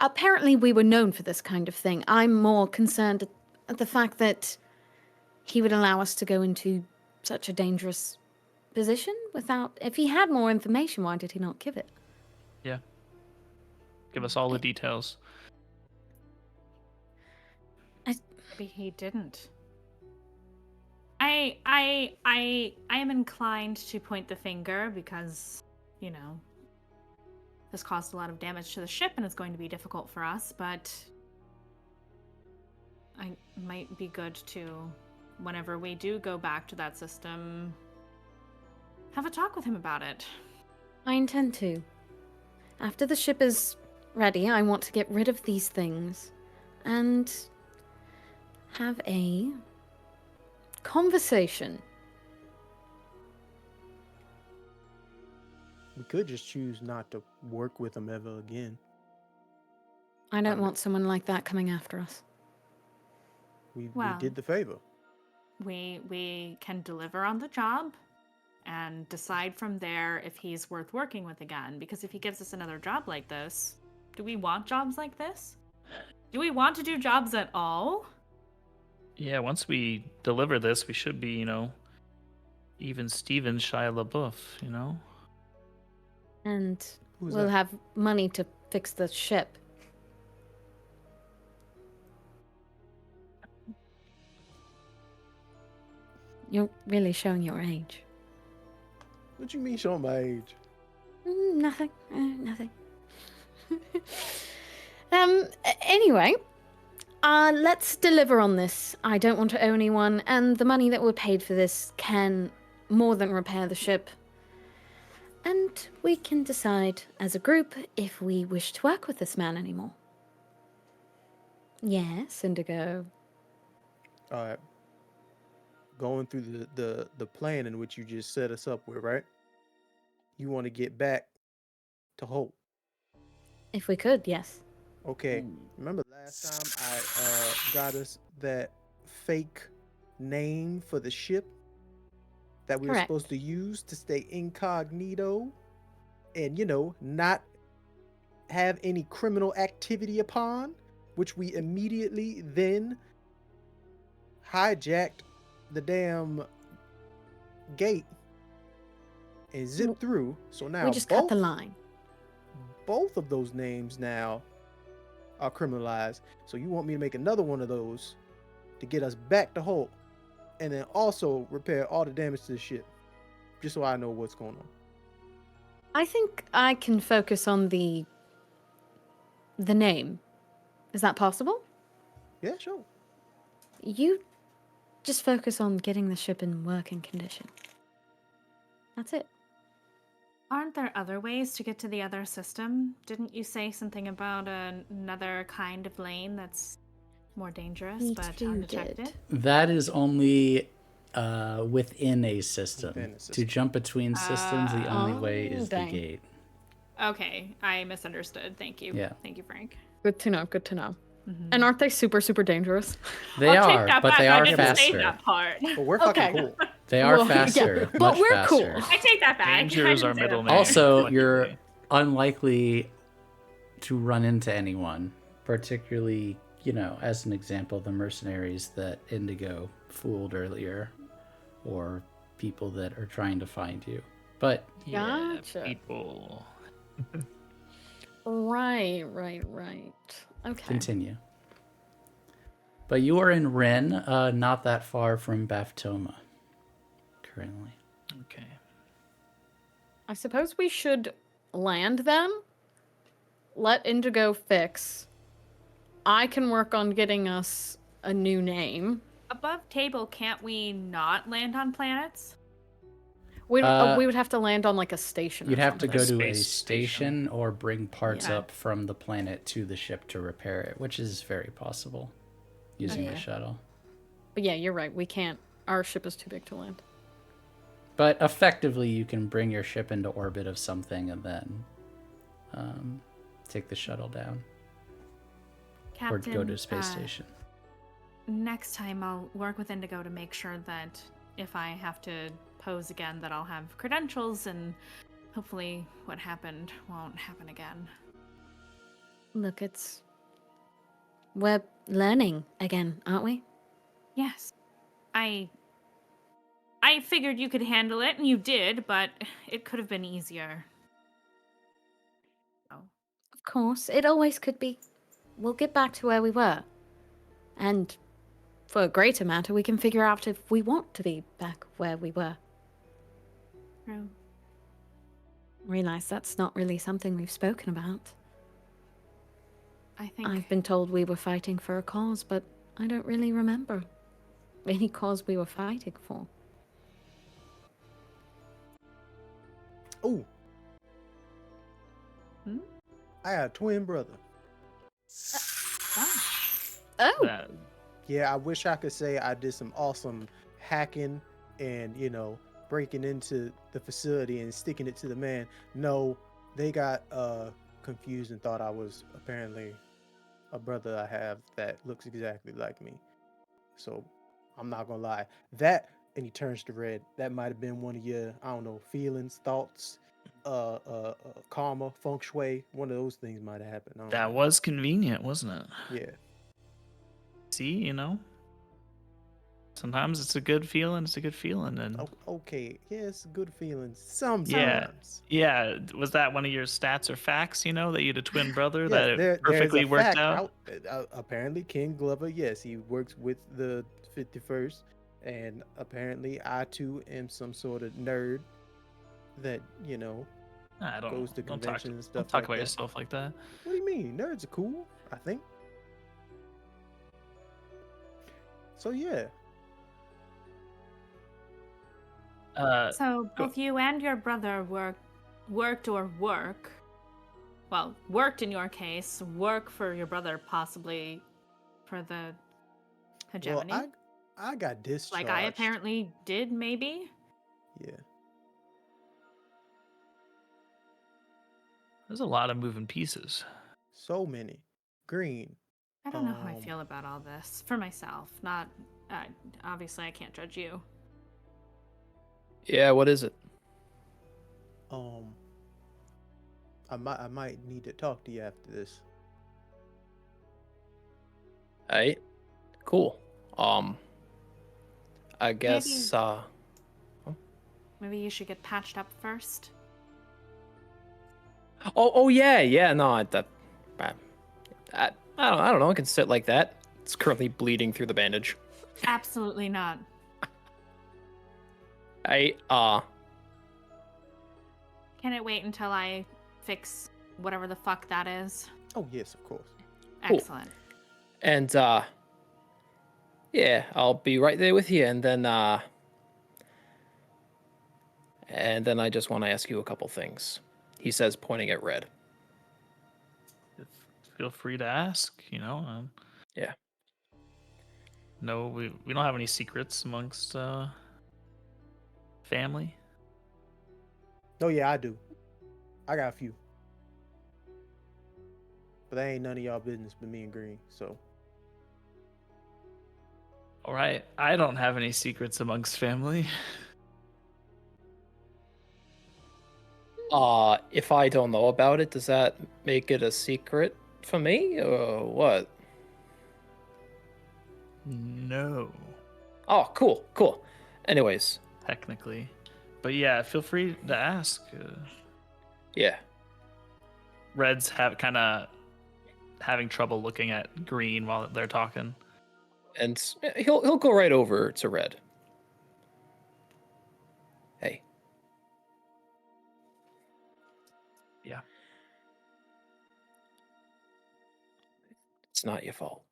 Speaker 4: Apparently, we were known for this kind of thing. I'm more concerned at the fact that he would allow us to go into such a dangerous position without. If he had more information, why did he not give it?
Speaker 3: Give us all the details.
Speaker 2: Maybe he didn't. I am inclined to point the finger because, this caused a lot of damage to the ship and it's going to be difficult for us, but I might be good to, whenever we do go back to that system, have a talk with him about it.
Speaker 4: I intend to. After the ship is ready, I want to get rid of these things and have a conversation.
Speaker 5: We could just choose not to work with them ever again.
Speaker 4: I don't want someone like that coming after us.
Speaker 5: We
Speaker 2: Wow.
Speaker 5: did the favor.
Speaker 2: We can deliver on the job and decide from there if he's worth working with again. Because if he gives us another job like this, do we want jobs like this? Do we want to do jobs at all?
Speaker 3: Yeah, once we deliver this, we should be, even Steven Shia LaBeouf,
Speaker 4: And
Speaker 5: Who's
Speaker 4: we'll
Speaker 5: that?
Speaker 4: have money to fix the ship. You're really showing your age.
Speaker 5: What you mean showing my age?
Speaker 4: Nothing. Nothing. Anyway, let's deliver on this. I don't want to owe anyone, and the money that we're paid for this can more than repair the ship. And we can decide as a group if we wish to work with this man anymore. Yes, Indigo.
Speaker 5: All right. Going through the plan in which you just set us up with, right? You want to get back to Hope.
Speaker 4: If we could, yes.
Speaker 5: Okay. Remember last time I got us that fake name for the ship? that we were
Speaker 4: Correct.
Speaker 5: supposed to use to stay incognito and, not have any criminal activity upon, which we immediately then hijacked the damn gate and zipped through. So now
Speaker 4: We just cut the line.
Speaker 5: both of those names now are criminalized. So you want me to make another one of those to get us back to Hulk, and then also repair all the damage to the ship, just so I know what's going on.
Speaker 4: I think I can focus on the name. Is that possible?
Speaker 5: Yeah, sure.
Speaker 4: You just focus on getting the ship in working condition. That's it.
Speaker 2: Aren't there other ways to get to the other system? Didn't you say something about another kind of lane that's more dangerous
Speaker 4: Me
Speaker 2: but
Speaker 4: too
Speaker 2: undetected?
Speaker 4: did.
Speaker 1: That is only within a system.
Speaker 5: Within a
Speaker 1: To
Speaker 5: system.
Speaker 1: jump between systems, the only way is the
Speaker 4: dang.
Speaker 1: gate.
Speaker 2: Okay, I misunderstood. Thank you.
Speaker 1: Yeah.
Speaker 2: Thank you, Frank.
Speaker 4: Good to know. Good to know.
Speaker 2: Mhm.
Speaker 4: And aren't they super, super dangerous?
Speaker 1: They
Speaker 2: I'll
Speaker 1: are,
Speaker 2: take that
Speaker 1: but
Speaker 2: back.
Speaker 1: they
Speaker 2: I
Speaker 1: are
Speaker 2: didn't say
Speaker 1: faster.
Speaker 2: that part.
Speaker 5: But we're fucking
Speaker 4: Okay.
Speaker 5: cool.
Speaker 1: They are
Speaker 4: Well, yeah,
Speaker 1: faster.
Speaker 4: but
Speaker 1: much
Speaker 4: we're
Speaker 1: faster.
Speaker 4: cool.
Speaker 2: I take that back.
Speaker 3: Danger
Speaker 2: I
Speaker 3: is
Speaker 2: didn't
Speaker 3: our
Speaker 2: say that
Speaker 3: middle
Speaker 2: part.
Speaker 3: name.
Speaker 1: Also,
Speaker 3: collectively.
Speaker 1: you're unlikely to run into anyone, particularly, as an example, the mercenaries that Indigo fooled earlier, or people that are trying to find you. But
Speaker 3: Yeah,
Speaker 4: Gotcha.
Speaker 3: people.
Speaker 4: Right. Okay.
Speaker 1: continue. But you are in Ren, not that far from Baftoma, currently.
Speaker 3: Okay.
Speaker 4: I suppose we should land then. Let Indigo fix. I can work on getting us a new name.
Speaker 2: Above table, can't we not land on planets?
Speaker 4: We would have to land on like a station.
Speaker 1: You'd
Speaker 4: or
Speaker 1: have to
Speaker 4: something.
Speaker 1: go to a
Speaker 3: space
Speaker 1: station or bring parts
Speaker 2: Yeah.
Speaker 1: up from the planet to the ship to repair it, which is very possible using the
Speaker 4: Okay.
Speaker 1: shuttle.
Speaker 4: But yeah, you're right. We can't. Our ship is too big to land.
Speaker 1: But effectively, you can bring your ship into orbit of something and then take the shuttle down
Speaker 2: Captain,
Speaker 1: or go to a space station.
Speaker 2: Next time, I'll work with Indigo to make sure that if I have to pose again, that I'll have credentials and hopefully what happened won't happen again.
Speaker 4: Look, we're learning again, aren't we?
Speaker 2: Yes. I figured you could handle it, and you did, but it could have been easier. Oh.
Speaker 4: Of course, it always could be. We'll get back to where we were. And for a greater matter, we can figure out if we want to be back where we were.
Speaker 2: True.
Speaker 4: Realize that's not really something we've spoken about.
Speaker 2: I think
Speaker 4: I've been told we were fighting for a cause, but I don't really remember any cause we were fighting for.
Speaker 5: Oh,
Speaker 2: Hmm?
Speaker 5: I got a twin brother.
Speaker 4: Oh,
Speaker 3: That,
Speaker 5: Yeah, I wish I could say I did some awesome hacking and, breaking into the facility and sticking it to the man. No, they got confused and thought I was apparently a brother I have that looks exactly like me. So I'm not gonna lie. That, and he turns to red, that might have been one of your, I don't know, feelings, thoughts, karma, feng shui. One of those things might have happened. I don't
Speaker 3: that
Speaker 5: know.
Speaker 3: was convenient, wasn't it?
Speaker 5: Yeah.
Speaker 3: See, sometimes it's a good feeling. It's a good feeling, and
Speaker 5: Okay. Yeah, it's a good feeling sometimes.
Speaker 3: yeah. Was that one of your stats or facts? That you had a twin brother
Speaker 5: Yes,
Speaker 3: that it
Speaker 5: there's
Speaker 3: perfectly
Speaker 5: a
Speaker 3: worked
Speaker 5: fact
Speaker 3: out.
Speaker 5: apparently, King Glover, yes, he works with the 51st, and apparently, I too am some sort of nerd that
Speaker 3: I don't
Speaker 5: goes to
Speaker 3: don't talk,
Speaker 5: conventions and
Speaker 3: don't
Speaker 5: stuff
Speaker 3: talk
Speaker 5: like
Speaker 3: about
Speaker 5: that.
Speaker 3: yourself like that.
Speaker 5: What do you mean? Nerds are cool, I think. So yeah,
Speaker 2: so.
Speaker 3: go-
Speaker 2: Both you and your brother worked in your case, work for your brother, possibly for the hegemony.
Speaker 5: well, I got discharged.
Speaker 2: Like I apparently did, maybe.
Speaker 5: Yeah.
Speaker 3: There's a lot of moving pieces.
Speaker 5: So many. Green.
Speaker 2: I don't know how I
Speaker 5: Um,
Speaker 2: feel about all this for myself. Not obviously, I can't judge you.
Speaker 7: Yeah, what is it?
Speaker 5: I might need to talk to you after this.
Speaker 7: Alright. Cool. I guess
Speaker 2: Maybe you should get patched up first.
Speaker 7: Oh yeah, no, I don't know, I can sit like that. It's currently bleeding through the bandage.
Speaker 2: Absolutely not. Can it wait until I fix whatever the fuck that is?
Speaker 5: Oh yes, of course.
Speaker 7: Cool.
Speaker 2: Excellent.
Speaker 7: And yeah, I'll be right there with you, and then I just want to ask you a couple things. He says, pointing at Red.
Speaker 3: Feel free to ask, you know.
Speaker 7: Yeah.
Speaker 3: No, we don't have any secrets amongst family.
Speaker 5: Oh yeah, I do. I got a few. But that ain't none of y'all business but me and Green, so.
Speaker 3: All right, I don't have any secrets amongst family.
Speaker 7: If I don't know about it, does that make it a secret for me, or what?
Speaker 3: No.
Speaker 7: Oh, cool. Anyways.
Speaker 3: Technically. But yeah, feel free to ask.
Speaker 7: Yeah.
Speaker 3: Red's kind of having trouble looking at Green while they're talking.
Speaker 7: And he'll go right over to Red. Hey.
Speaker 3: Yeah.
Speaker 7: It's not your fault.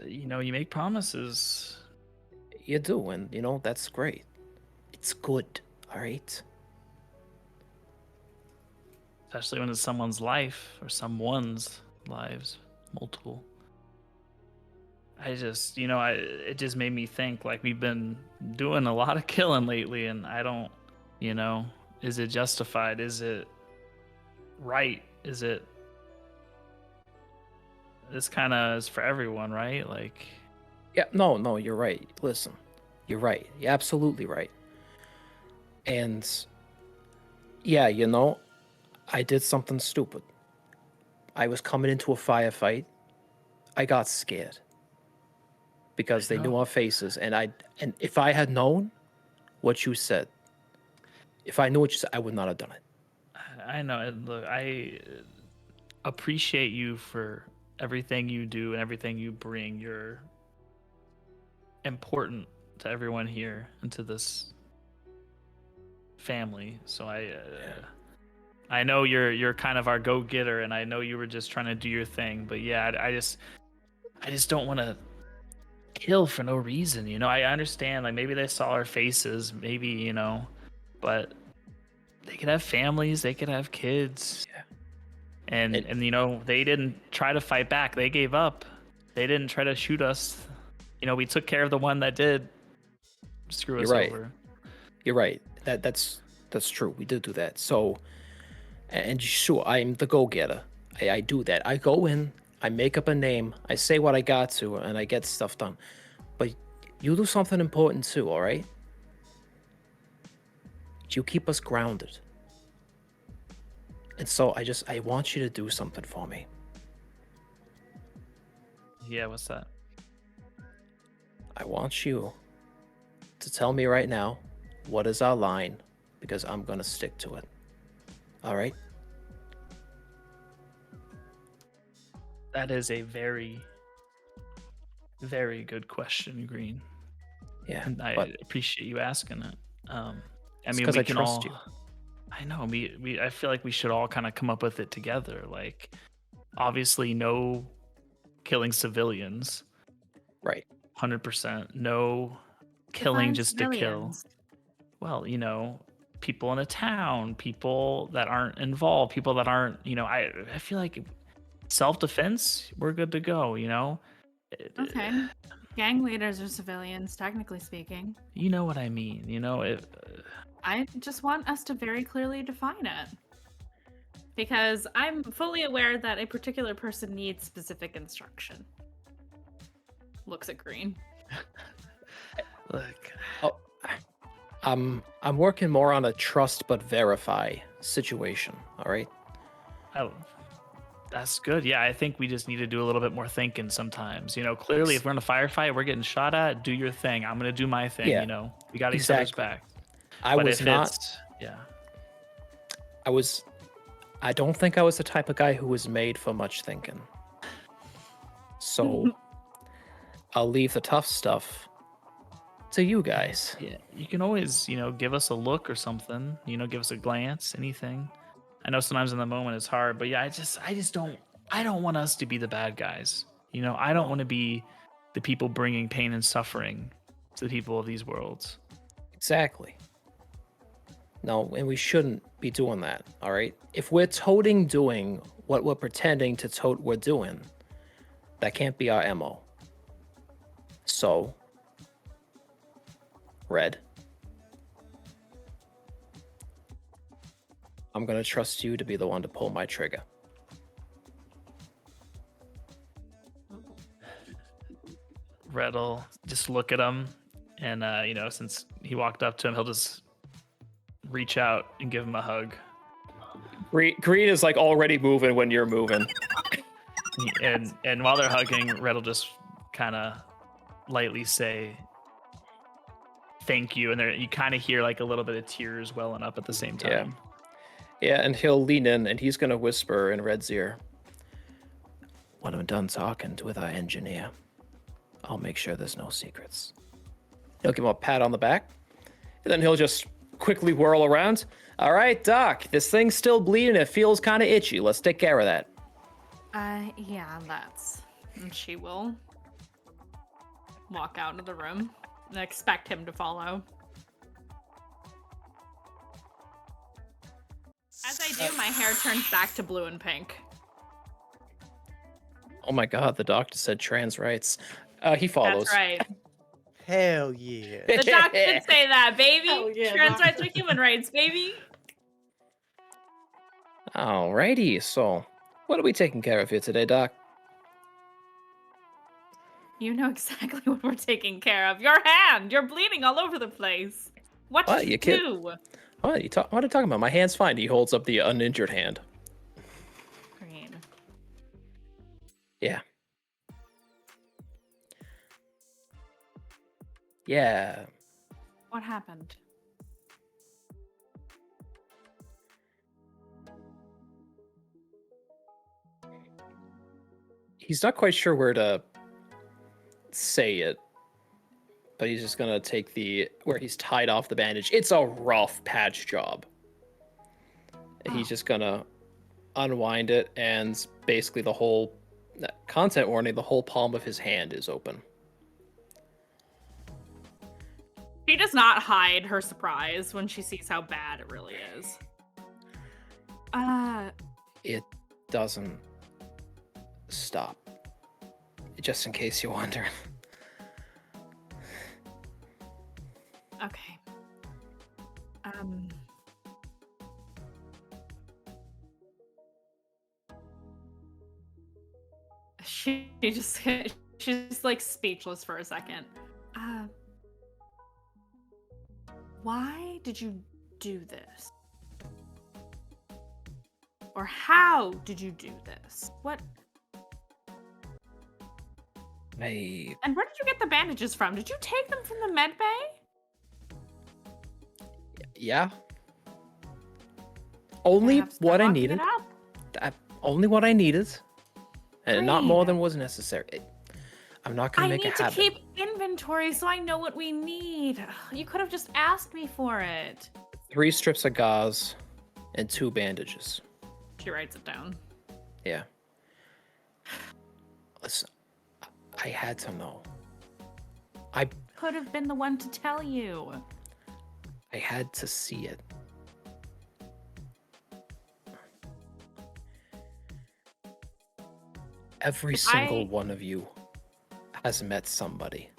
Speaker 3: You know, you make promises.
Speaker 7: You do, and you know, that's great. It's good, all right?
Speaker 3: Especially when it's someone's life or someone's lives, multiple. I just, you know, it just made me think, like, we've been doing a lot of killing lately, and I don't, you know, is it justified? Is it right? Is it, this kind of is for everyone, right? Like,
Speaker 7: Yeah, no, you're right. Listen, you're right. You're absolutely right. And yeah, you know, I did something stupid. I was coming into a firefight. I got scared because they knew our faces, and if I had known what you said, if I knew what you said, I would not have done it.
Speaker 3: I know. And look, I appreciate you for everything you do and everything you bring. You're important to everyone here and to this family. So I know you're kind of our go-getter, and I know you were just trying to do your thing. But yeah, I just don't want to kill for no reason. You know, I understand, like, maybe they saw our faces, maybe, you know, but they could have families, they could have kids.
Speaker 7: Yeah.
Speaker 3: And you know, they didn't try to fight back. They gave up. They didn't try to shoot us. You know, we took care of the one that did screw us over.
Speaker 7: You're right. That's true. We did do that. So, and sure, I'm the go-getter. I do that. I go in, I make up a name, I say what I got to, and I get stuff done. But you do something important too, all right? You keep us grounded. And so I want you to do something for me.
Speaker 3: Yeah, what's that?
Speaker 7: I want you to tell me right now, what is our line? Because I'm going to stick to it. All right?
Speaker 3: That is a very, very good question, Green.
Speaker 7: Yeah.
Speaker 3: And I appreciate you asking it. I mean,
Speaker 7: because
Speaker 3: we
Speaker 7: I
Speaker 3: can
Speaker 7: trust
Speaker 3: all,
Speaker 7: you.
Speaker 3: I know. I feel like we should all kind of come up with it together. Like, obviously, no killing civilians.
Speaker 7: Right.
Speaker 3: 100%. No killing
Speaker 2: Define
Speaker 3: just to kill.
Speaker 2: civilians.
Speaker 3: Well, you know, people in a town, people that aren't involved, people that aren't, you know, I feel like self-defense, we're good to go, you know?
Speaker 2: Okay. Gang leaders are civilians, technically speaking.
Speaker 3: You know what I mean, you know?
Speaker 2: I just want us to very clearly define it. because I'm fully aware that a particular person needs specific instruction. Looks at Green.
Speaker 3: Look,
Speaker 7: Oh, I'm working more on a trust but verify situation. All right.
Speaker 3: oh, that's good. Yeah, I think we just need to do a little bit more thinking sometimes. Clearly, if we're in a firefight, we're getting shot at. Do your thing. I'm gonna do my thing.
Speaker 7: Yeah,
Speaker 3: We got each other's
Speaker 7: exactly.
Speaker 3: back.
Speaker 7: I
Speaker 3: But
Speaker 7: was
Speaker 3: if
Speaker 7: not.
Speaker 3: it's- Yeah.
Speaker 7: I don't think I was the type of guy who was made for much thinking. So I'll leave the tough stuff to you guys.
Speaker 3: Yeah, you can always, give us a look or something. Give us a glance, anything. I know sometimes in the moment it's hard, but yeah, I don't want us to be the bad guys. I don't want to be the people bringing pain and suffering to the people of these worlds.
Speaker 7: Exactly. No, and we shouldn't be doing that, all right? If we're toting doing what we're pretending to tote we're doing, that can't be our MO. So, Red, I'm gonna trust you to be the one to pull my trigger.
Speaker 3: Red'll just look at him, and since he walked up to him, he'll just reach out and give him a hug.
Speaker 7: Green is like already moving when you're moving.
Speaker 3: And while they're hugging, Red'll just kind of lightly say thank you, and there you kind of hear like a little bit of tears welling up at the same time.
Speaker 7: Yeah, and he'll lean in and he's gonna whisper in Red's ear, when I'm done talking with our engineer, I'll make sure there's no secrets. He'll give him a pat on the back, and then he'll just quickly whirl around. All right, Doc, this thing's still bleeding. It feels kind of itchy. Let's take care of that.
Speaker 2: Yeah, that's... And she will walk out of the room and expect him to follow. As I do, my hair turns back to blue and pink.
Speaker 7: Oh my God, the doctor said trans rights. He follows.
Speaker 2: That's right.
Speaker 5: Hell yeah.
Speaker 2: The doc did say that, baby.
Speaker 6: Hell yeah,
Speaker 2: Trans
Speaker 6: doc.
Speaker 2: rights are human rights, baby.
Speaker 7: Alrighty, so what are we taking care of here today, Doc?
Speaker 2: You know exactly what we're taking care of. Your hand! You're bleeding all over the place. What
Speaker 7: What,
Speaker 2: did
Speaker 7: you
Speaker 2: you
Speaker 7: kid-
Speaker 2: do?
Speaker 7: What are you talking about? My hand's fine. He holds up the uninjured hand.
Speaker 2: Green.
Speaker 7: Yeah. Yeah.
Speaker 2: What happened?
Speaker 7: He's not quite sure where to say it, but he's just gonna take where he's tied off the bandage. It's a rough patch job. He's just gonna unwind it, and basically the whole content warning, the whole palm of his hand is open.
Speaker 2: She does not hide her surprise when she sees how bad it really is.
Speaker 7: It doesn't stop. Just in case you wonder.
Speaker 2: Okay. She's like speechless for a second. Why did you do this? Or how did you do this? What?
Speaker 7: I
Speaker 2: And where did you get the bandages from? Did you take them from the med bay?
Speaker 7: yeah. Only
Speaker 2: Have to start
Speaker 7: what I
Speaker 2: locking it
Speaker 7: needed.
Speaker 2: up.
Speaker 7: Only what I needed, and not more
Speaker 2: Green.
Speaker 7: than was necessary. I'm not gonna
Speaker 2: I
Speaker 7: make
Speaker 2: need
Speaker 7: a
Speaker 2: to
Speaker 7: habit.
Speaker 2: keep inventory so I know what we need. You could have just asked me for it.
Speaker 7: 3 strips of gauze and 2 bandages.
Speaker 2: She writes it down.
Speaker 7: Yeah. Listen, I had to know. I
Speaker 2: Could have been the one to tell you.
Speaker 7: had to see it. Every single one of you has met somebody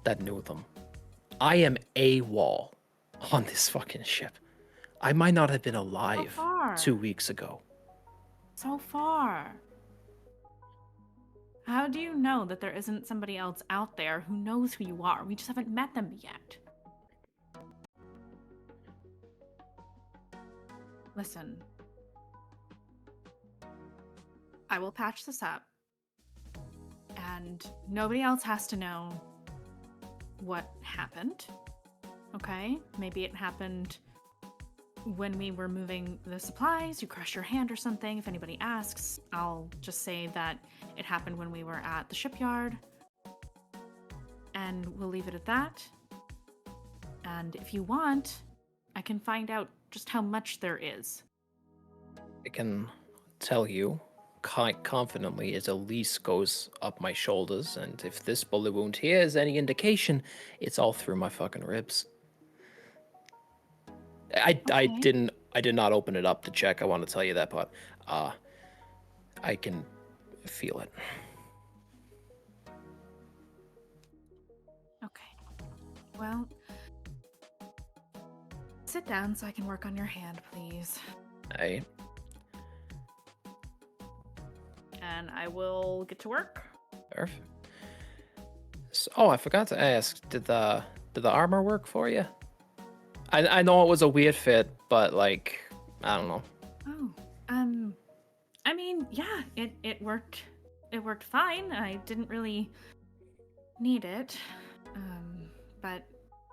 Speaker 7: that knew them. I am AWOL on this fucking ship. I might not have been
Speaker 2: How
Speaker 7: alive.
Speaker 2: far? far.
Speaker 7: 2 weeks ago.
Speaker 2: So far. How do you know that there isn't somebody else out there who knows who you are? We just haven't met them yet. Listen. I will patch this up. And nobody else has to know what happened. Okay? Maybe it happened when we were moving the supplies. You crushed your hand or something. If anybody asks, I'll just say that it happened when we were at the shipyard. And we'll leave it at that. And if you want, I can find out just how much there is.
Speaker 7: I can tell you quite confidently it at least goes up my shoulders, and if this bullet wound here is any indication, it's all through my fucking ribs. I did not open it up to check, I want to tell you that, but I can feel it.
Speaker 2: Okay. Well, sit down so I can work on your hand, please.
Speaker 7: Alright.
Speaker 2: And I will get to work.
Speaker 7: Perfect. So, oh, I forgot to ask, did the armor work for you? I know it was a weird fit, but like, I don't know.
Speaker 2: Oh, I mean, yeah, it worked. It worked fine. I didn't really need it, but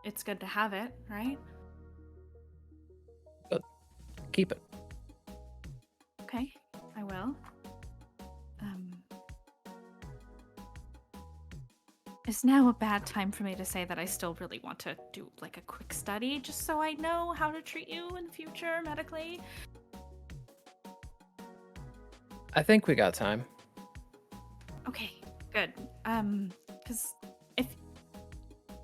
Speaker 2: it's good to have it, right?
Speaker 7: Good. Keep it.
Speaker 2: Okay, I will. Is now a bad time for me to say that I still really want to do like a quick study just so I know how to treat you in the future medically?
Speaker 7: I think we got time.
Speaker 2: Okay, good. Because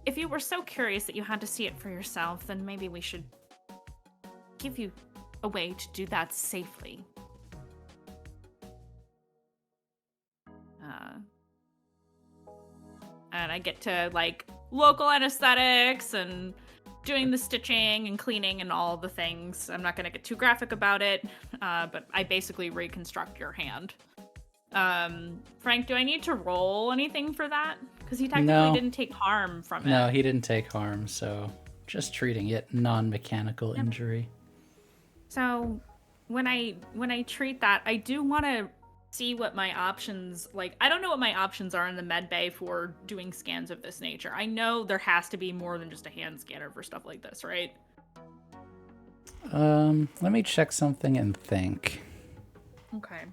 Speaker 2: if you were so curious that you had to see it for yourself, then maybe we should give you a way to do that safely. And I get to, like, local anesthetics and doing the stitching and cleaning and all the things. I'm not going to get too graphic about it, but I basically reconstruct your hand. Frank, do I need to roll anything for that? Because he technically didn't take harm from it.
Speaker 1: No, he didn't take harm, so just treating it non-mechanical injury.
Speaker 2: So when I treat that, I do want to see what my options, like, I don't know what my options are in the med bay for doing scans of this nature. I know there has to be more than just a hand scanner for stuff like this, right?
Speaker 1: Let me check something and think.
Speaker 2: Okay.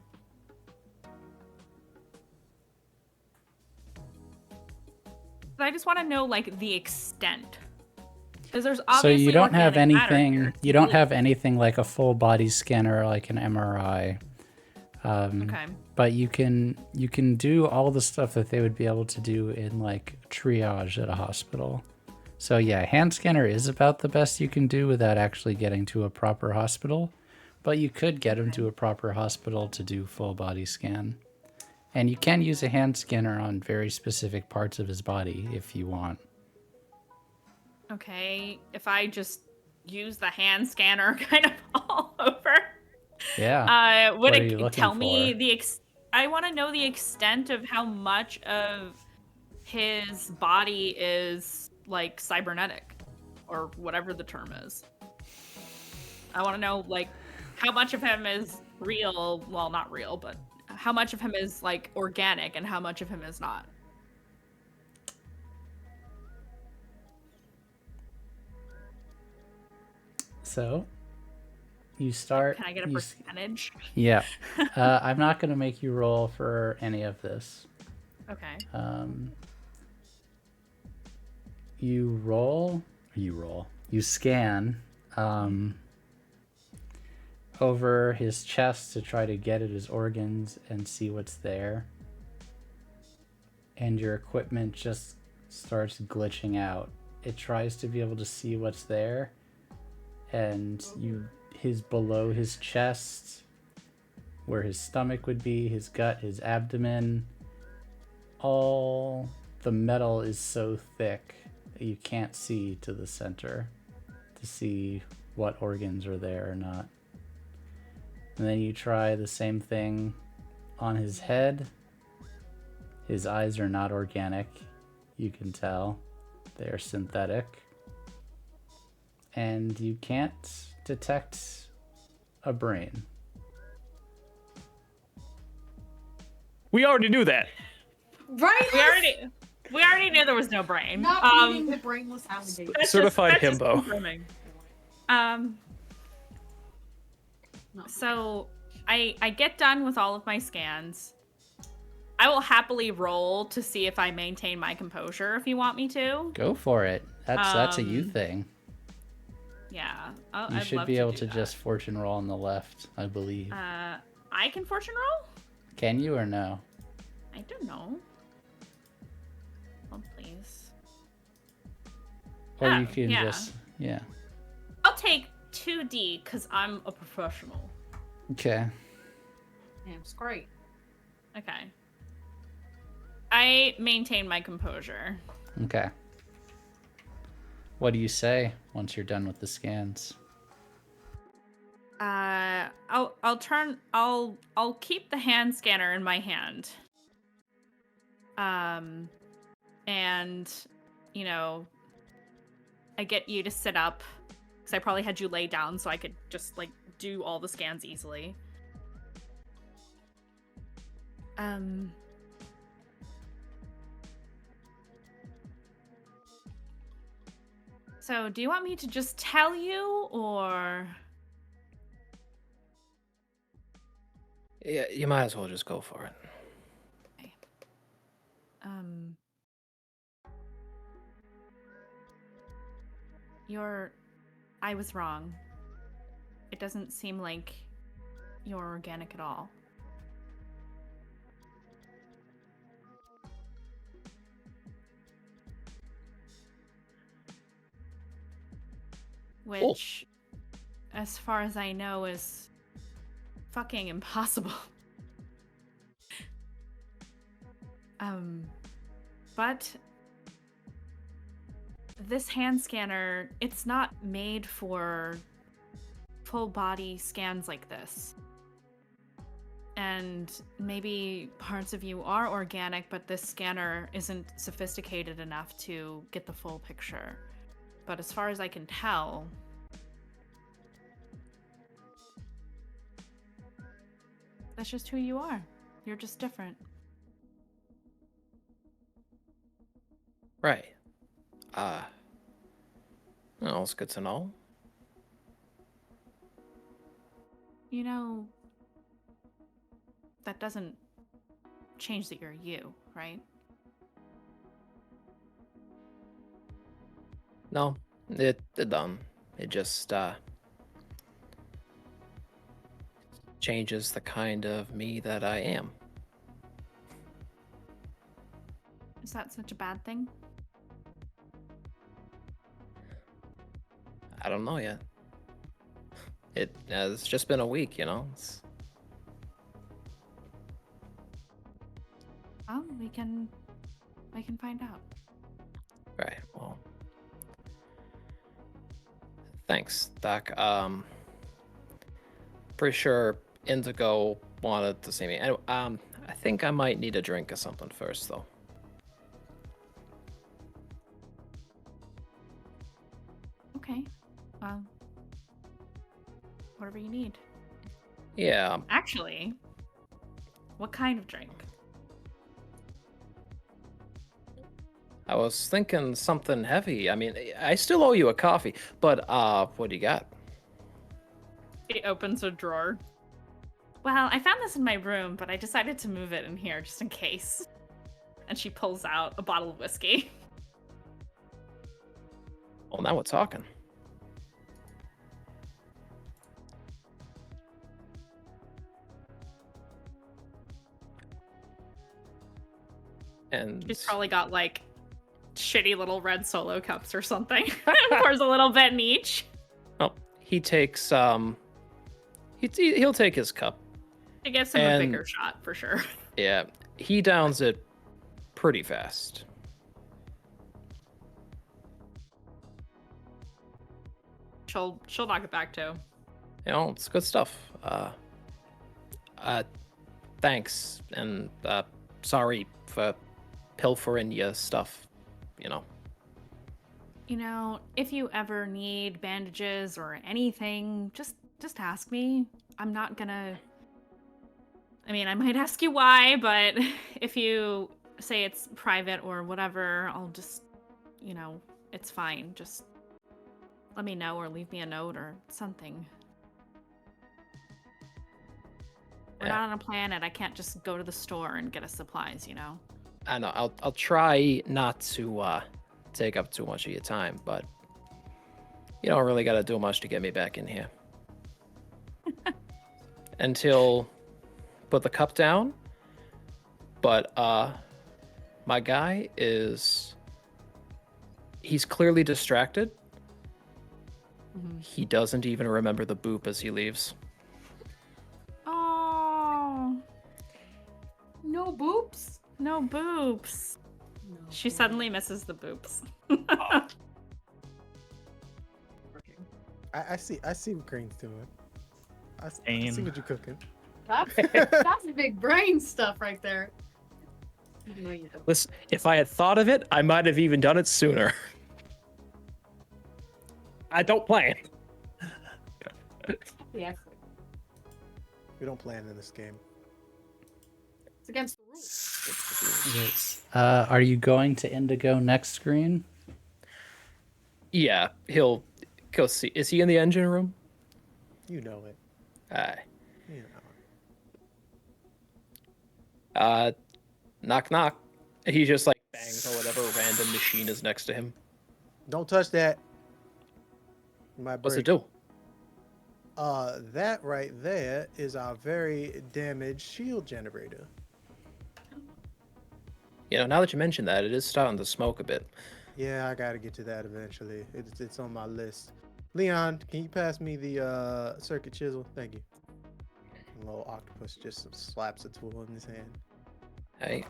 Speaker 2: But I just want to know, like, the extent. Because there's obviously
Speaker 1: So you don't have
Speaker 2: organic matter
Speaker 1: anything,
Speaker 2: here.
Speaker 1: you don't have anything like a full body scanner like an MRI.
Speaker 2: Okay.
Speaker 1: But you can do all the stuff that they would be able to do in like triage at a hospital. So yeah, hand scanner is about the best you can do without actually getting to a proper hospital. But you could get him to a proper hospital to do full body scan. And you can use a hand scanner on very specific parts of his body if you want.
Speaker 2: Okay. If I just use the hand scanner kind of all over.
Speaker 1: Yeah.
Speaker 2: Would
Speaker 1: What are you
Speaker 2: it
Speaker 1: looking
Speaker 2: tell me
Speaker 1: for?
Speaker 2: I want to know the extent of how much of his body is like cybernetic or whatever the term is. I want to know like how much of him is real, well, not real, but how much of him is like organic and how much of him is not.
Speaker 1: So you start.
Speaker 2: Can I get a percentage?
Speaker 1: Yeah. I'm not going to make you roll for any of this.
Speaker 2: Okay.
Speaker 1: You scan over his chest to try to get at his organs and see what's there. And your equipment just starts glitching out. It tries to be able to see what's there, and his below his chest, where his stomach would be, his gut, his abdomen, all the metal is so thick that you can't see to the center to see what organs are there or not. And then you try the same thing on his head. His eyes are not organic. You can tell. They are synthetic. And you can't detect a brain.
Speaker 3: We already knew that.
Speaker 6: Right?
Speaker 2: We already knew there was no brain.
Speaker 6: Not eating the brainless alligator.
Speaker 3: Certified
Speaker 2: that's just
Speaker 3: himbo.
Speaker 2: confirming.
Speaker 6: No.
Speaker 2: So I get done with all of my scans. I will happily roll to see if I maintain my composure if you want me to.
Speaker 1: Go for it. That's a you
Speaker 2: Um,
Speaker 1: thing.
Speaker 2: Yeah.
Speaker 1: You
Speaker 2: I'd
Speaker 1: should
Speaker 2: love
Speaker 1: be
Speaker 2: to
Speaker 1: able
Speaker 2: do
Speaker 1: to
Speaker 2: that.
Speaker 1: just fortune roll on the left, I believe.
Speaker 2: I can fortune roll?
Speaker 1: Can you or no?
Speaker 2: I don't know. Oh, please.
Speaker 1: Or
Speaker 2: Oh,
Speaker 1: you can
Speaker 2: yeah.
Speaker 1: just, yeah.
Speaker 2: I'll take 2D because I'm a professional.
Speaker 1: Okay.
Speaker 6: Yeah, it's great.
Speaker 2: Okay. I maintain my composure.
Speaker 1: Okay. What do you say once you're done with the scans?
Speaker 2: I'll keep the hand scanner in my hand. And you know, I get you to sit up because I probably had you lay down so I could just like do all the scans easily. So do you want me to just tell you or
Speaker 7: Yeah, you might as well just go for it.
Speaker 2: I was wrong. It doesn't seem like you're organic at all. Which, as far as I know, is fucking impossible. But this hand scanner, it's not made for full body scans like this. And maybe parts of you are organic, but this scanner isn't sophisticated enough to get the full picture. But as far as I can tell, that's just who you are. You're just different.
Speaker 7: Right. Well, it's good to know.
Speaker 2: You know, that doesn't change that you're you, right?
Speaker 7: No, it don't. It just changes the kind of me that I am.
Speaker 2: Is that such a bad thing?
Speaker 7: I don't know yet. It's just been a week, you know.
Speaker 2: Oh, we can find out.
Speaker 7: Right. Well, thanks, Doc. Pretty sure Indigo wanted to see me. Anyway, I think I might need a drink or something first, though.
Speaker 2: Okay. Whatever you need.
Speaker 7: Yeah.
Speaker 2: Actually, what kind of drink?
Speaker 7: I was thinking something heavy. I mean, I still owe you a coffee, but what do you got?
Speaker 2: He opens a drawer. Well, I found this in my room, but I decided to move it in here just in case. And she pulls out a bottle of whiskey.
Speaker 7: Well, now we're talking. And
Speaker 2: She's probably got like shitty little red solo cups or something. Pours a little bit in each.
Speaker 7: oh, he takes he'll take his cup.
Speaker 2: It gives him
Speaker 7: And-
Speaker 2: a bigger shot for sure.
Speaker 7: Yeah, he downs it pretty fast.
Speaker 2: She'll knock it back too.
Speaker 7: You know, it's good stuff. Thanks, and sorry for pilfering your stuff, you know.
Speaker 2: You know, if you ever need bandages or anything, just ask me. I'm not gonna... I mean, I might ask you why, but if you say it's private or whatever, I'll just, you know, it's fine. Just let me know or leave me a note or something. We're
Speaker 7: Yeah.
Speaker 2: not on a planet. I can't just go to the store and get us supplies, you know?
Speaker 7: I know. I'll try not to take up too much of your time, but you don't really gotta do much to get me back in here. Until put the cup down. But my guy he's clearly distracted. He doesn't even remember the boop as he leaves.
Speaker 2: Oh,
Speaker 6: No boops.
Speaker 2: no boops.
Speaker 6: No.
Speaker 2: She suddenly misses the boops.
Speaker 5: I see what Green's doing. I see
Speaker 3: Same.
Speaker 5: what you're cooking.
Speaker 6: That's big brain stuff right there. No, you don't.
Speaker 7: Listen, if I had thought of it, I might have even done it sooner. I don't plan.
Speaker 6: Yeah,
Speaker 5: We don't plan in this game.
Speaker 6: it's against the rules.
Speaker 1: Yes. Are you going to Indigo next screen?
Speaker 7: Yeah, he'll go see. Is he in the engine room?
Speaker 5: You know it. You know.
Speaker 7: Knock knock. He just like bangs on whatever random machine is next to him.
Speaker 5: Don't touch that. My
Speaker 7: What's it
Speaker 5: break.
Speaker 7: do?
Speaker 5: That right there is our very damaged shield generator.
Speaker 7: You know, now that you mention that, it is starting to smoke a bit.
Speaker 5: Yeah, I gotta get to that eventually. It's on my list. Leon, can you pass me the circuit chisel? Thank you. The little octopus just slaps a tool in his hand.
Speaker 7: Hey,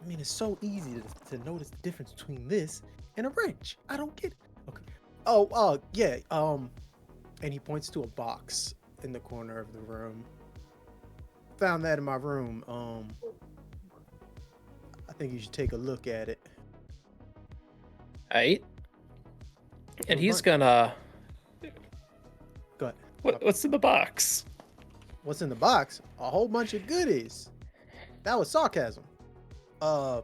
Speaker 5: I mean, it's so easy to notice the difference between this and a wrench. I don't get it. Okay. Oh, yeah. And he points to a box in the corner of the room. Found that in my room. I think you should take a look at it.
Speaker 7: hey. And
Speaker 5: Oh,
Speaker 7: he's
Speaker 5: right.
Speaker 7: gonna.
Speaker 5: Go ahead.
Speaker 7: What's in the box?
Speaker 5: What's in the box? A whole bunch of goodies. That was sarcasm. I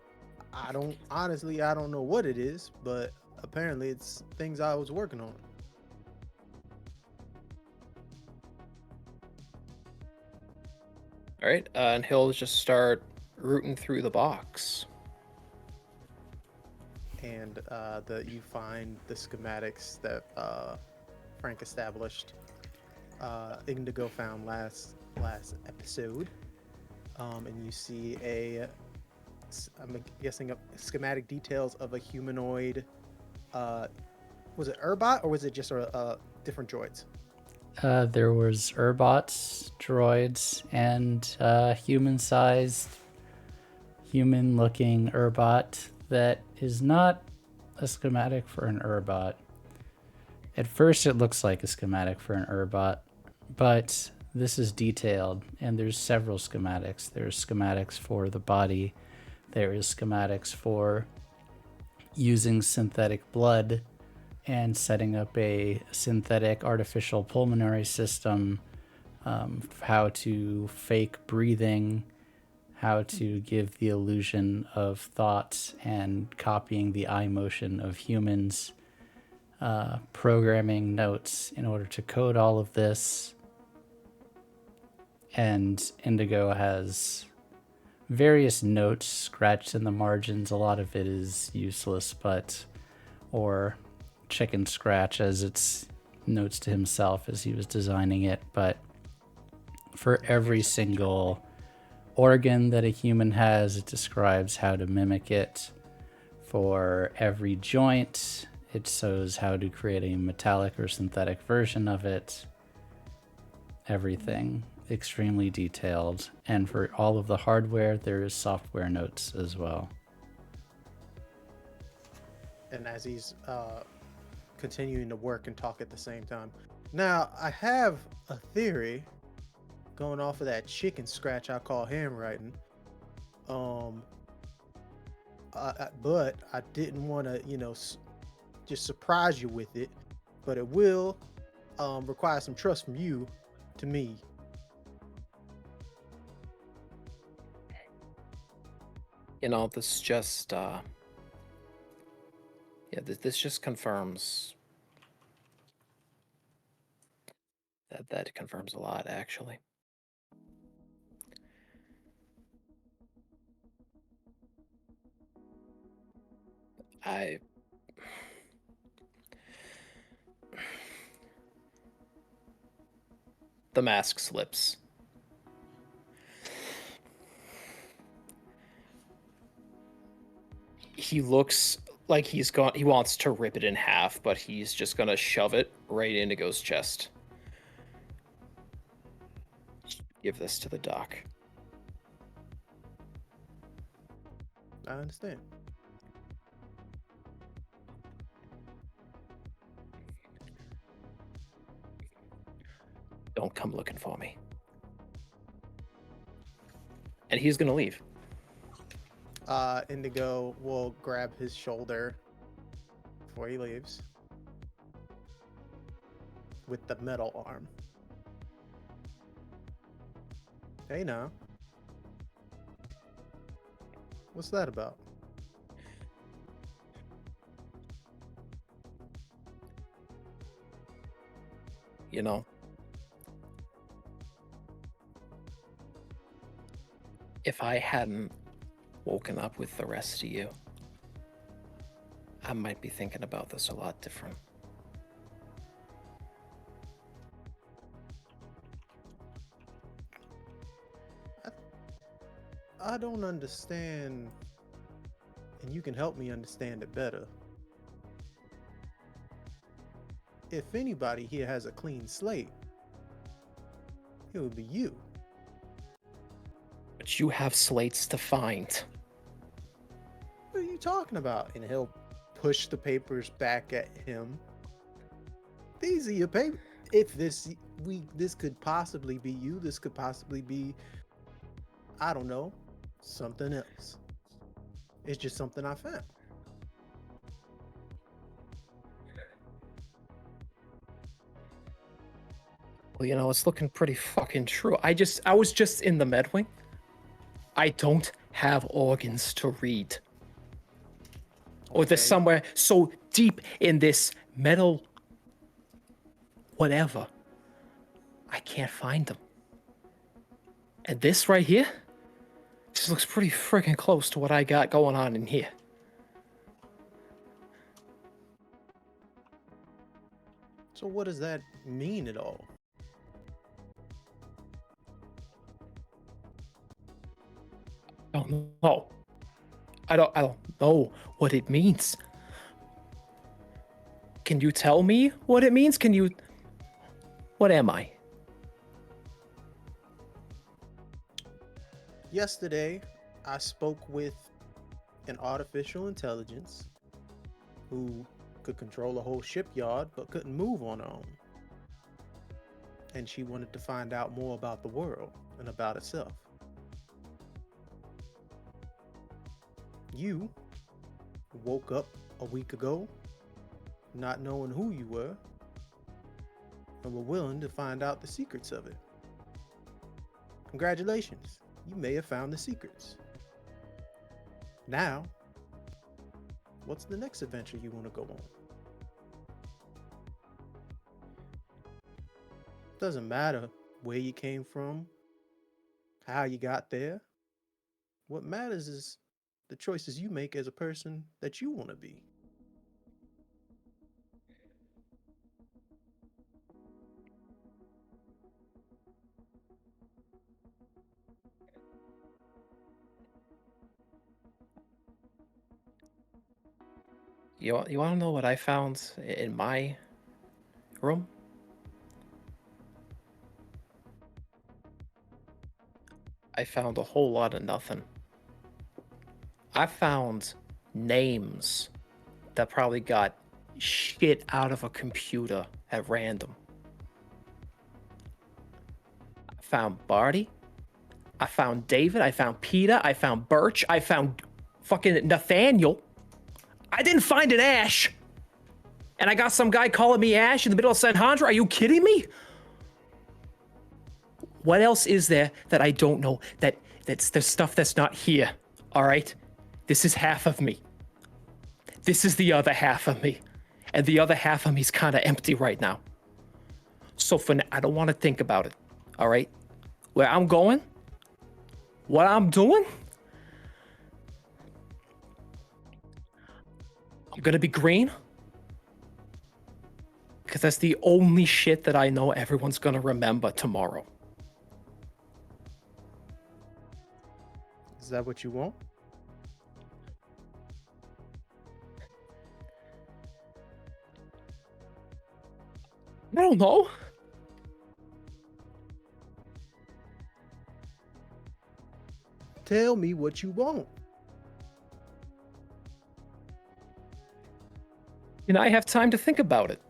Speaker 5: don't know what it is, but apparently it's things I was working on.
Speaker 7: All right, and he'll just start rooting through the box.
Speaker 5: And you find the schematics that Frank established. Indigo found last episode. And you see I'm guessing schematic details of a humanoid. Was it Urbot or was it just different droids?
Speaker 1: There was Urbots, droids, and human-sized, human-looking Urbot that is not a schematic for an Urbot. At first, it looks like a schematic for an Urbot, but this is detailed, and there's several schematics. There's schematics for the body. There is schematics for using synthetic blood and setting up a synthetic artificial pulmonary system, how to fake breathing, how to give the illusion of thoughts and copying the eye motion of humans, programming notes in order to code all of this. And Indigo has various notes scratched in the margins. A lot of it is useless, or chicken scratch as it's notes to himself as he was designing it. But for every single organ that a human has, it describes how to mimic it. For every joint, it shows how to create a metallic or synthetic version of it. Everything extremely detailed. And for all of the hardware, there is software notes as well.
Speaker 5: And as he's continuing to work and talk at the same time. Now, I have a theory going off of that chicken scratch I call handwriting. But I didn't want to, just surprise you with it. But it will require some trust from you to me.
Speaker 7: This just, this just confirms that confirms a lot, actually. The mask slips. He looks like he wants to rip it in half, but he's just gonna shove it right into Indigo's chest. Give this to the doc.
Speaker 5: I understand.
Speaker 7: Don't come looking for me. And he's gonna leave.
Speaker 5: Indigo will grab his shoulder before he leaves with the metal arm. Hey now. What's that about?
Speaker 7: If I hadn't woken up with the rest of you, I might be thinking about this a lot different.
Speaker 5: I don't understand, and you can help me understand it better. If anybody here has a clean slate, it would be you.
Speaker 7: But you have slates to find.
Speaker 5: What are you talking about? And he'll push the papers back at him. These are your papers. If this could possibly be you, this could possibly be, I don't know, something else. It's just something I found.
Speaker 7: Well, it's looking pretty fucking true. I was just in the med wing. I don't have organs to read. Or they're somewhere so deep in this metal whatever. I can't find them. And this right here just looks pretty freaking close to what I got going on in here.
Speaker 5: So what does that mean at all?
Speaker 7: I don't know. I don't know what it means. Can you tell me what it means? What am I?
Speaker 5: Yesterday, I spoke with an artificial intelligence who could control a whole shipyard but couldn't move on her own. And she wanted to find out more about the world and about itself. You woke up a week ago not knowing who you were and were willing to find out the secrets of it. Congratulations, you may have found the secrets. Now, what's the next adventure you want to go on? Doesn't matter where you came from, how you got there. What matters is the choices you make as a person that you want to be.
Speaker 7: You want to know what I found in my room? I found a whole lot of nothing. I found names that probably got shit out of a computer at random. I found Barty. I found David. I found Peter. I found Birch. I found fucking Nathaniel. I didn't find an Ash. And I got some guy calling me Ash in the middle of San Handra. Are you kidding me? What else is there that I don't know? That's the stuff that's not here. All right? This is half of me. This is the other half of me. And the other half of me is kind of empty right now. So for now, I don't want to think about it. All right? Where I'm going, what I'm doing, I'm going to be green. Because that's the only shit that I know everyone's going to remember tomorrow.
Speaker 5: Is that what you want?
Speaker 7: I don't know.
Speaker 5: Tell me what you want.
Speaker 7: And I have time to think about it.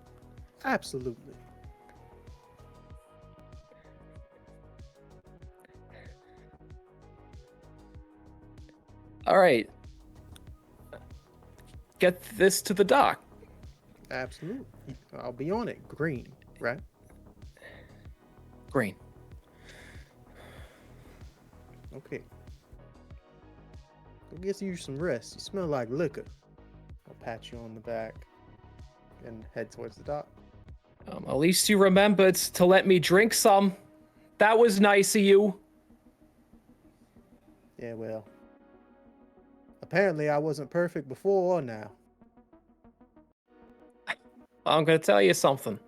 Speaker 5: Absolutely.
Speaker 7: All right. Get this to the dock.
Speaker 5: Absolutely. I'll be on it. Green, right?
Speaker 7: Green.
Speaker 5: Okay. Go get you some rest. You smell like liquor. I'll pat you on the back and head towards the dock.
Speaker 7: At least you remembered to let me drink some. That was nice of you.
Speaker 5: Yeah, well. Apparently I wasn't perfect before or now.
Speaker 7: I'm gonna tell you something.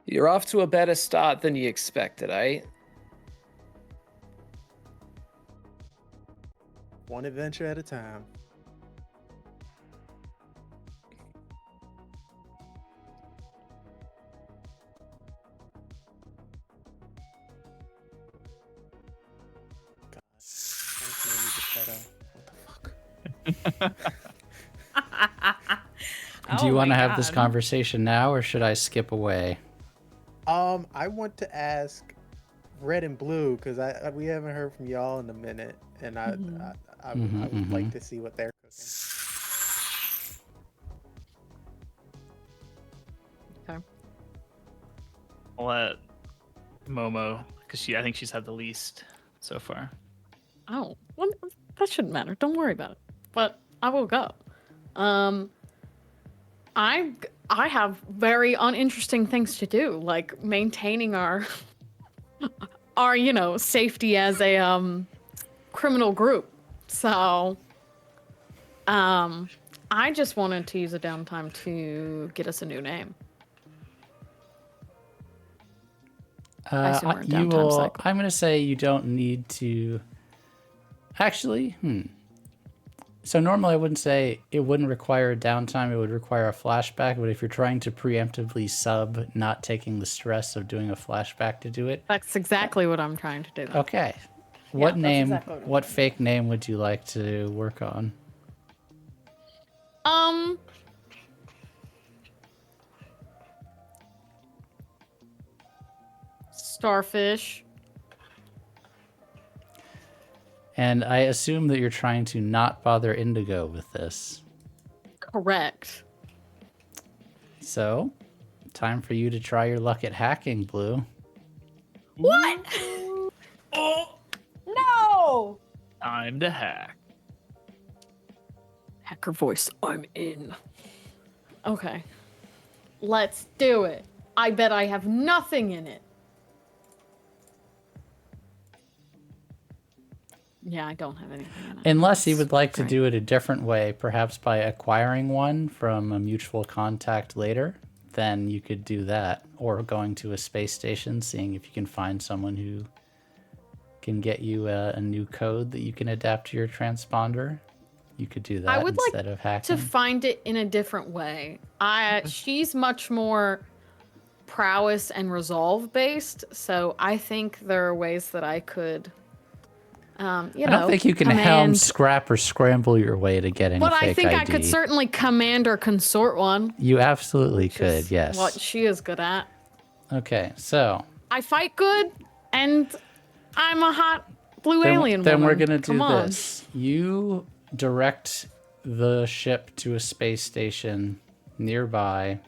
Speaker 7: You're off to a better start than you expected, eh?
Speaker 5: One adventure at a time. God, I need to shut up. What the fuck?
Speaker 1: Do you
Speaker 2: Oh
Speaker 1: want to
Speaker 2: my
Speaker 1: have this
Speaker 2: God.
Speaker 1: conversation now, or should I skip away?
Speaker 5: I want to ask Red and Blue because we haven't heard from y'all in a minute, and I would like to see what they're cooking.
Speaker 3: I'll let Momo, because I think she's had the least so far.
Speaker 4: Oh, well, that shouldn't matter. Don't worry about it. But I will go. I have very uninteresting things to do, like maintaining our safety as a criminal group. So I just wanted to use a downtime to get us a new name. I assume we're in downtime cycle.
Speaker 1: I'm going to say you don't need to. Actually, So normally I wouldn't say it wouldn't require a downtime. It would require a flashback. But if you're trying to preemptively sub, not taking the stress of doing a flashback to do it.
Speaker 4: That's exactly what I'm trying to do. Then.
Speaker 1: Okay. What
Speaker 4: that's
Speaker 1: name?
Speaker 4: exactly
Speaker 1: What fake name would you like to work on?
Speaker 4: Starfish.
Speaker 1: And I assume that you're trying to not bother Indigo with this.
Speaker 4: Correct.
Speaker 1: So, time for you to try your luck at hacking, Blue.
Speaker 4: What? No!
Speaker 3: Time to hack.
Speaker 4: Hacker voice, I'm in. Okay. Let's do it. I bet I have nothing in it. Yeah, I don't have anything in it.
Speaker 1: Unless you would like to
Speaker 4: Right.
Speaker 1: do it a different way, perhaps by acquiring one from a mutual contact later, then you could do that. Or going to a space station, seeing if you can find someone who can get you a new code that you can adapt to your transponder. You could do that
Speaker 4: I would like
Speaker 1: instead of hacking.
Speaker 4: to find it in a different way. She's much more prowess and resolve based, so I think there are ways that I could
Speaker 1: I don't think you can helm, scrap, or scramble your way to getting a fake ID.
Speaker 4: But I think I could certainly command or consort one.
Speaker 1: You absolutely could, yes.
Speaker 4: What she is good at.
Speaker 1: Okay, so...
Speaker 4: I fight good, and I'm a hot blue alien woman.
Speaker 1: Then we're going to do this. You direct the ship to a space station nearby.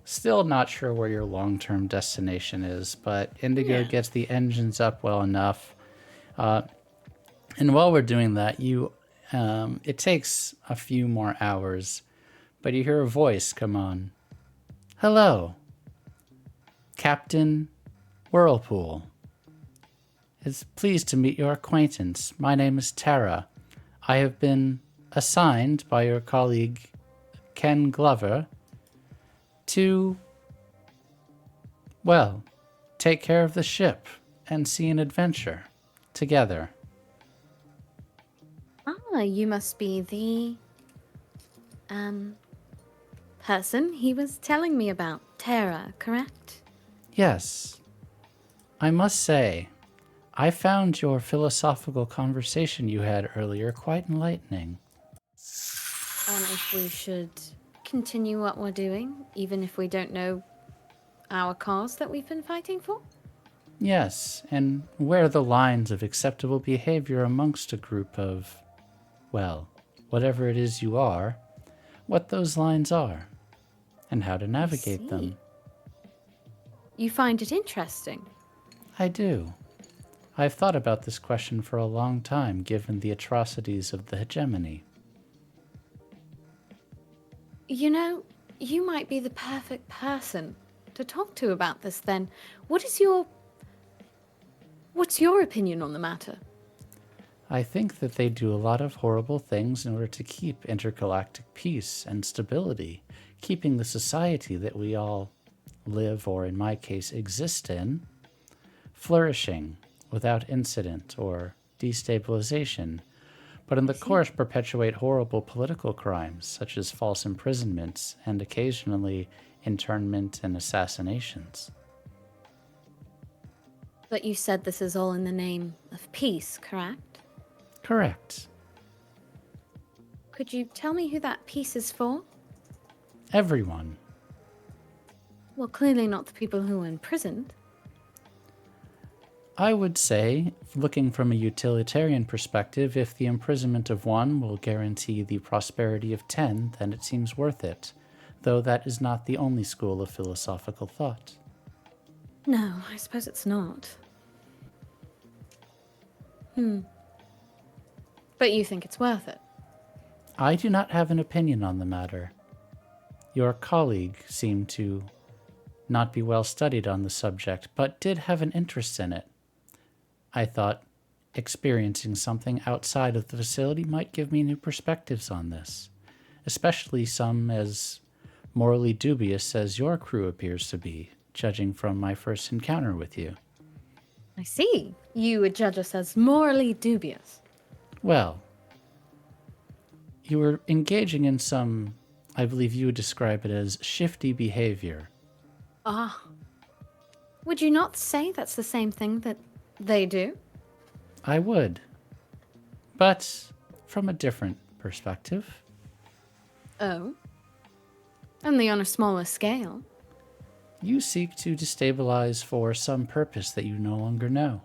Speaker 1: Still not sure where your long-term destination is, but Indigo gets the engines up well enough. And while we're doing that, it takes a few more hours, but you hear a voice come on. Hello, Captain Whirlpool. It's pleased to meet your acquaintance. My name is Tara. I have been assigned by your colleague Ken Glover to, well, take care of the ship and see an adventure together.
Speaker 6: Ah, you must be the person he was telling me about, Tara, correct?
Speaker 1: Yes. I must say, I found your philosophical conversation you had earlier quite enlightening.
Speaker 6: And if we should continue what we're doing, even if we don't know our cause that we've been fighting for?
Speaker 1: Yes, and where the lines of acceptable behavior amongst a group of, well, whatever it is you are, what those lines are, and how to navigate them.
Speaker 6: You find it interesting?
Speaker 1: I do. I've thought about this question for a long time, given the atrocities of the hegemony.
Speaker 6: You know, you might be the perfect person to talk to about this then. What's your opinion on the matter?
Speaker 1: I think that they do a lot of horrible things in order to keep intergalactic peace and stability, keeping the society that we all live, or in my case, exist in, flourishing without incident or destabilization, but in the course perpetuate horrible political crimes such as false imprisonments and occasionally internment and assassinations.
Speaker 6: But you said this is all in the name of peace, correct?
Speaker 1: Correct.
Speaker 6: Could you tell me who that peace is for?
Speaker 1: Everyone.
Speaker 6: Well, clearly not the people who are imprisoned.
Speaker 1: I would say, looking from a utilitarian perspective, if the imprisonment of one will guarantee the prosperity of 10, then it seems worth it, though that is not the only school of philosophical thought.
Speaker 6: No, I suppose it's not. But you think it's worth it?
Speaker 1: I do not have an opinion on the matter. Your colleague seemed to not be well studied on the subject, but did have an interest in it. I thought experiencing something outside of the facility might give me new perspectives on this, especially some as morally dubious as your crew appears to be, judging from my first encounter with you.
Speaker 6: I see. You would judge us as morally dubious.
Speaker 1: Well, you were engaging in some, I believe you would describe it as shifty behavior.
Speaker 6: Ah. Would you not say that's the same thing that they do?
Speaker 1: I would, but from a different perspective.
Speaker 6: Oh. Only on a smaller scale.
Speaker 1: You seek to destabilize for some purpose that you no longer know.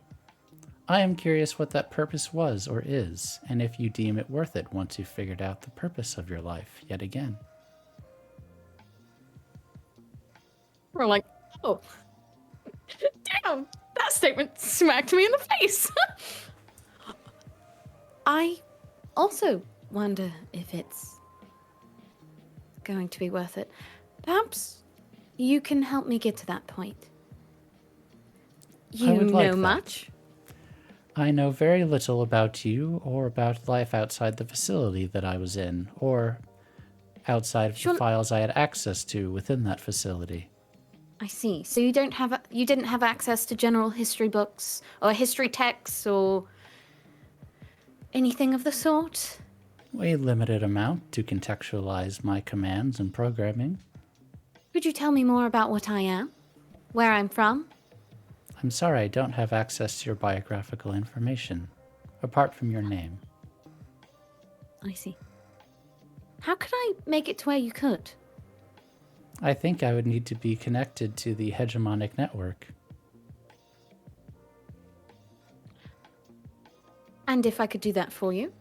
Speaker 1: I am curious what that purpose was or is, and if you deem it worth it once you've figured out the purpose of your life yet again.
Speaker 4: We're like, oh, damn, that statement smacked me in the face.
Speaker 6: I also wonder if it's going to be worth it. Perhaps you can help me get to that point. You
Speaker 1: would like
Speaker 6: know
Speaker 1: that.
Speaker 6: much?
Speaker 1: I know very little about you or about life outside the facility that I was in, or outside of the files I had access to within that facility.
Speaker 6: I see. So you didn't have access to general history books or history texts or anything of the sort?
Speaker 1: A limited amount to contextualize my commands and programming.
Speaker 6: Could you tell me more about what I am? Where I'm from?
Speaker 1: I'm sorry I don't have access to your biographical information. apart from your name.
Speaker 6: I see. How could I make it to where you could?
Speaker 1: I think I would need to be connected to the hegemonic network.
Speaker 6: And if I could do that for you?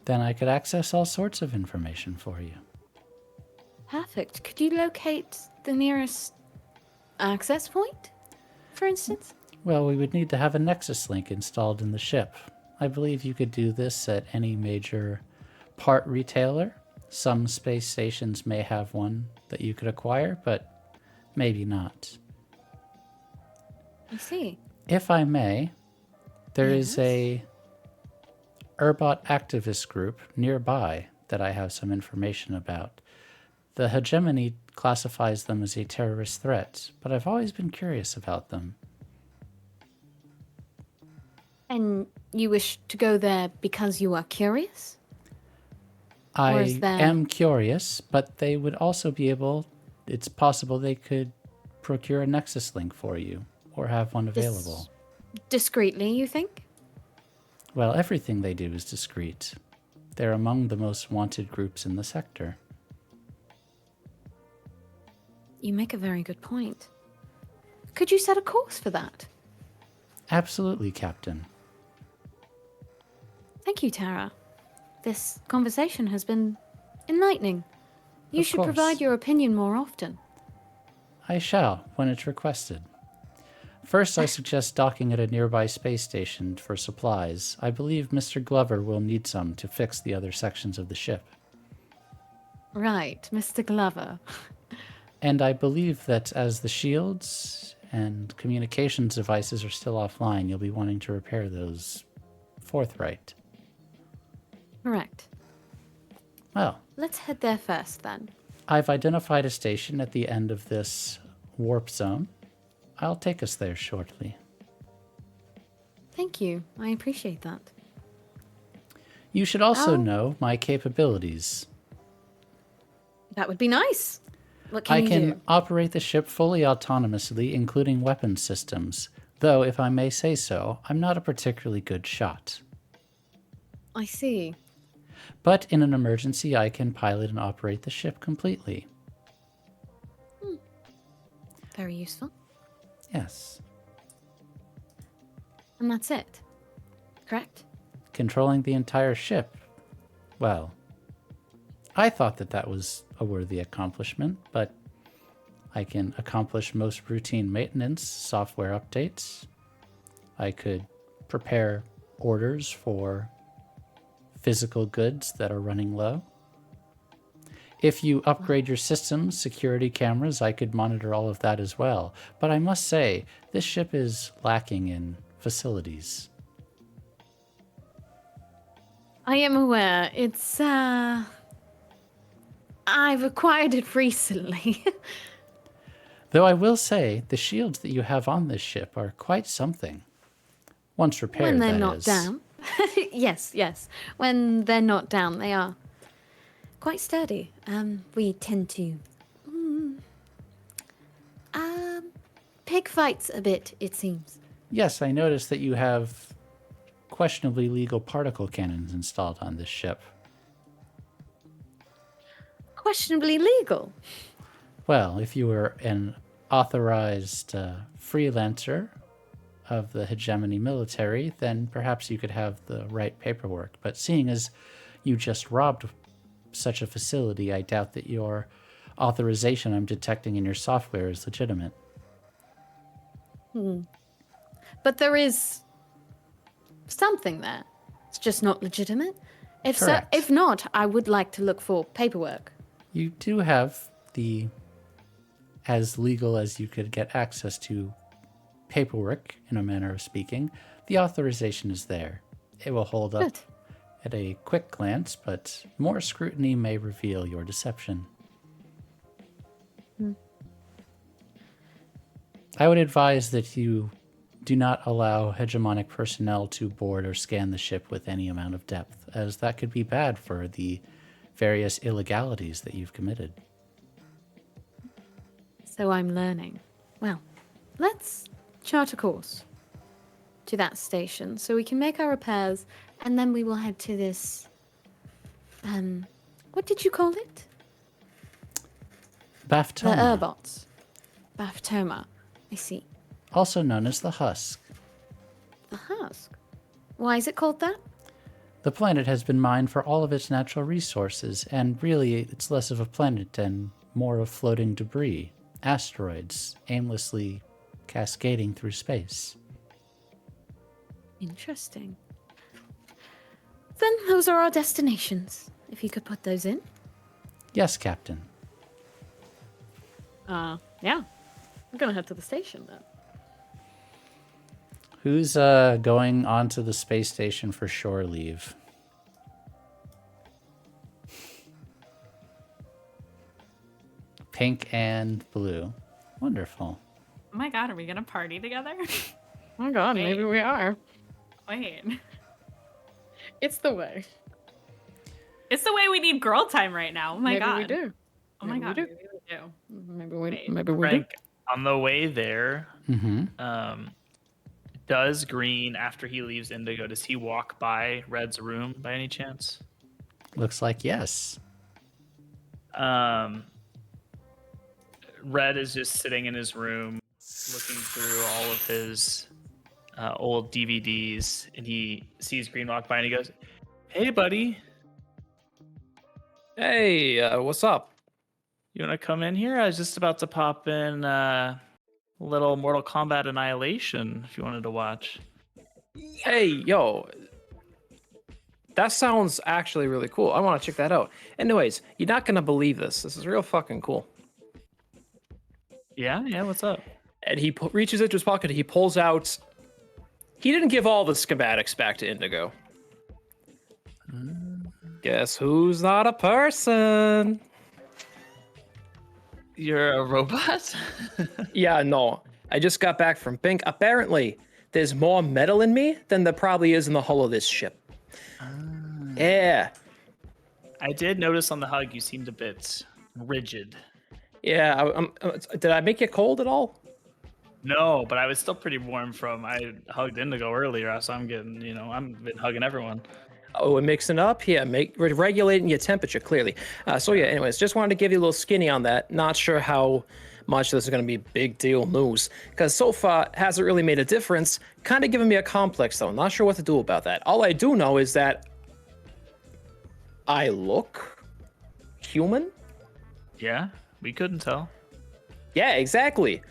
Speaker 1: Then I could access all sorts of information for you.
Speaker 6: Perfect. Could you locate the nearest access point, for instance?
Speaker 1: Well, we would need to have a Nexus link installed in the ship. I believe you could do this at any major part retailer. Some space stations may have one that you could acquire, but maybe not.
Speaker 6: I see.
Speaker 1: If I may, there is
Speaker 6: Yes?
Speaker 1: a Urbot activist group nearby that I have some information about. The hegemony classifies them as a terrorist threat, but I've always been curious about them.
Speaker 6: And you wish to go there because you are curious?
Speaker 1: I
Speaker 6: is there-
Speaker 1: am curious, but they would also be able, it's possible they could procure a Nexus link for you, or have one available.
Speaker 6: Discreetly, you think?
Speaker 1: Well, everything they do is discreet. They're among the most wanted groups in the sector.
Speaker 6: You make a very good point. Could you set a course for that?
Speaker 1: Absolutely, Captain.
Speaker 6: Thank you, Tara. This conversation has been enlightening. You
Speaker 1: Of
Speaker 6: should
Speaker 1: course.
Speaker 6: provide your opinion more often.
Speaker 1: I shall, when it's requested. First, I suggest docking at a nearby space station for supplies. I believe Mr. Glover will need some to fix the other sections of the ship.
Speaker 6: Right, Mr. Glover.
Speaker 1: And I believe that as the shields and communications devices are still offline, you'll be wanting to repair those forthright.
Speaker 6: Correct.
Speaker 1: Well,
Speaker 6: Let's head there first, then.
Speaker 1: I've identified a station at the end of this warp zone. I'll take us there shortly.
Speaker 6: Thank you. I appreciate that.
Speaker 1: You should also
Speaker 6: Oh.
Speaker 1: know my capabilities.
Speaker 6: That would be nice. What can
Speaker 1: I
Speaker 6: you
Speaker 1: can
Speaker 6: do?
Speaker 1: operate the ship fully autonomously, including weapon systems. Though, if I may say so, I'm not a particularly good shot.
Speaker 6: I see.
Speaker 1: But in an emergency, I can pilot and operate the ship completely.
Speaker 6: Very useful.
Speaker 1: Yes.
Speaker 6: And that's it. Correct?
Speaker 1: Controlling the entire ship. Well, I thought that that was a worthy accomplishment, but I can accomplish most routine maintenance, software updates. I could prepare orders for physical goods that are running low. If you upgrade your systems, security cameras, I could monitor all of that as well. But I must say, this ship is lacking in facilities.
Speaker 6: I am aware. It's, I've acquired it recently.
Speaker 1: Though I will say, the shields that you have on this ship are quite something. Once repaired,
Speaker 6: When they're
Speaker 1: that
Speaker 6: not
Speaker 1: is.
Speaker 6: down. Yes. When they're not down, they are quite sturdy. We tend to pig fights a bit, it seems.
Speaker 1: Yes, I noticed that you have questionably legal particle cannons installed on this ship.
Speaker 6: Questionably legal.
Speaker 1: Well, if you were an authorized freelancer of the hegemony military, then perhaps you could have the right paperwork. But seeing as you just robbed such a facility, I doubt that your authorization I'm detecting in your software is legitimate.
Speaker 6: But there is something there. It's just not legitimate.
Speaker 1: Correct.
Speaker 6: If not, I would like to look for paperwork.
Speaker 1: You do have the as legal as you could get access to paperwork, in a manner of speaking. The authorization is there. It will hold up
Speaker 6: Good.
Speaker 1: at a quick glance, but more scrutiny may reveal your deception. I would advise that you do not allow hegemonic personnel to board or scan the ship with any amount of depth, as that could be bad for the various illegalities that you've committed.
Speaker 6: So I'm learning. Well, let's chart a course. to that station so we can make our repairs, and then we will head to this. What did you call it? The
Speaker 1: Baftoma,
Speaker 6: Urbots. Baftoma. I see.
Speaker 1: also known as the Husk.
Speaker 6: The husk. Why is it called that?
Speaker 1: The planet has been mined for all of its natural resources, and really it's less of a planet and more of floating debris, asteroids, aimlessly cascading through space.
Speaker 6: Interesting. Then those are our destinations. If you could put those in.
Speaker 1: Yes, Captain.
Speaker 4: Yeah. I'm gonna head to the station then.
Speaker 1: Who's going onto the space station for shore leave? Pink and blue. Wonderful.
Speaker 2: Oh my god, are we gonna party together?
Speaker 4: Oh my god,
Speaker 2: Wait.
Speaker 4: maybe we are.
Speaker 2: Wait.
Speaker 4: It's the way.
Speaker 2: It's the way we need girl time right now. Oh my
Speaker 4: maybe
Speaker 2: god.
Speaker 4: we do.
Speaker 2: Oh my
Speaker 4: Maybe
Speaker 2: god,
Speaker 4: we do.
Speaker 2: maybe we do.
Speaker 4: Maybe we
Speaker 2: Wait.
Speaker 4: maybe we
Speaker 3: Frank, on the way there,
Speaker 1: Mm-hmm.
Speaker 3: does Green, after he leaves Indigo, does he walk by Red's room by any chance?
Speaker 1: Looks like yes.
Speaker 3: Red is just sitting in his room, looking through all of his old DVDs, and he sees Green walk by, and he goes, "Hey, buddy,
Speaker 7: Hey, what's up?
Speaker 3: you want to come in here? I was just about to pop in a little Mortal Kombat Annihilation if you wanted to watch."
Speaker 7: Hey, yo. That sounds actually really cool. I want to check that out. Anyways, you're not going to believe this. This is real fucking cool.
Speaker 3: Yeah, what's up?
Speaker 7: And he reaches into his pocket. He pulls out. He didn't give all the schematics back to Indigo. Guess who's not a person?
Speaker 3: You're a robot?
Speaker 7: Yeah, no. I just got back from Pink. Apparently, there's more metal in me than there probably is in the hull of this ship. Yeah.
Speaker 3: I did notice on the hug you seemed a bit rigid.
Speaker 7: Yeah. Did I make you cold at all?
Speaker 3: No, but I was still pretty warm from I hugged Indigo earlier, so I'm getting, I'm been hugging everyone.
Speaker 7: Oh, we're mixing up? Yeah, we're regulating your temperature, clearly. So yeah, anyways, just wanted to give you a little skinny on that. Not sure how much this is going to be big deal news, because so far it hasn't really made a difference. Kind of giving me a complex, though. Not sure what to do about that. All I do know is that I look human?
Speaker 3: Yeah, we couldn't tell.
Speaker 7: Yeah, exactly.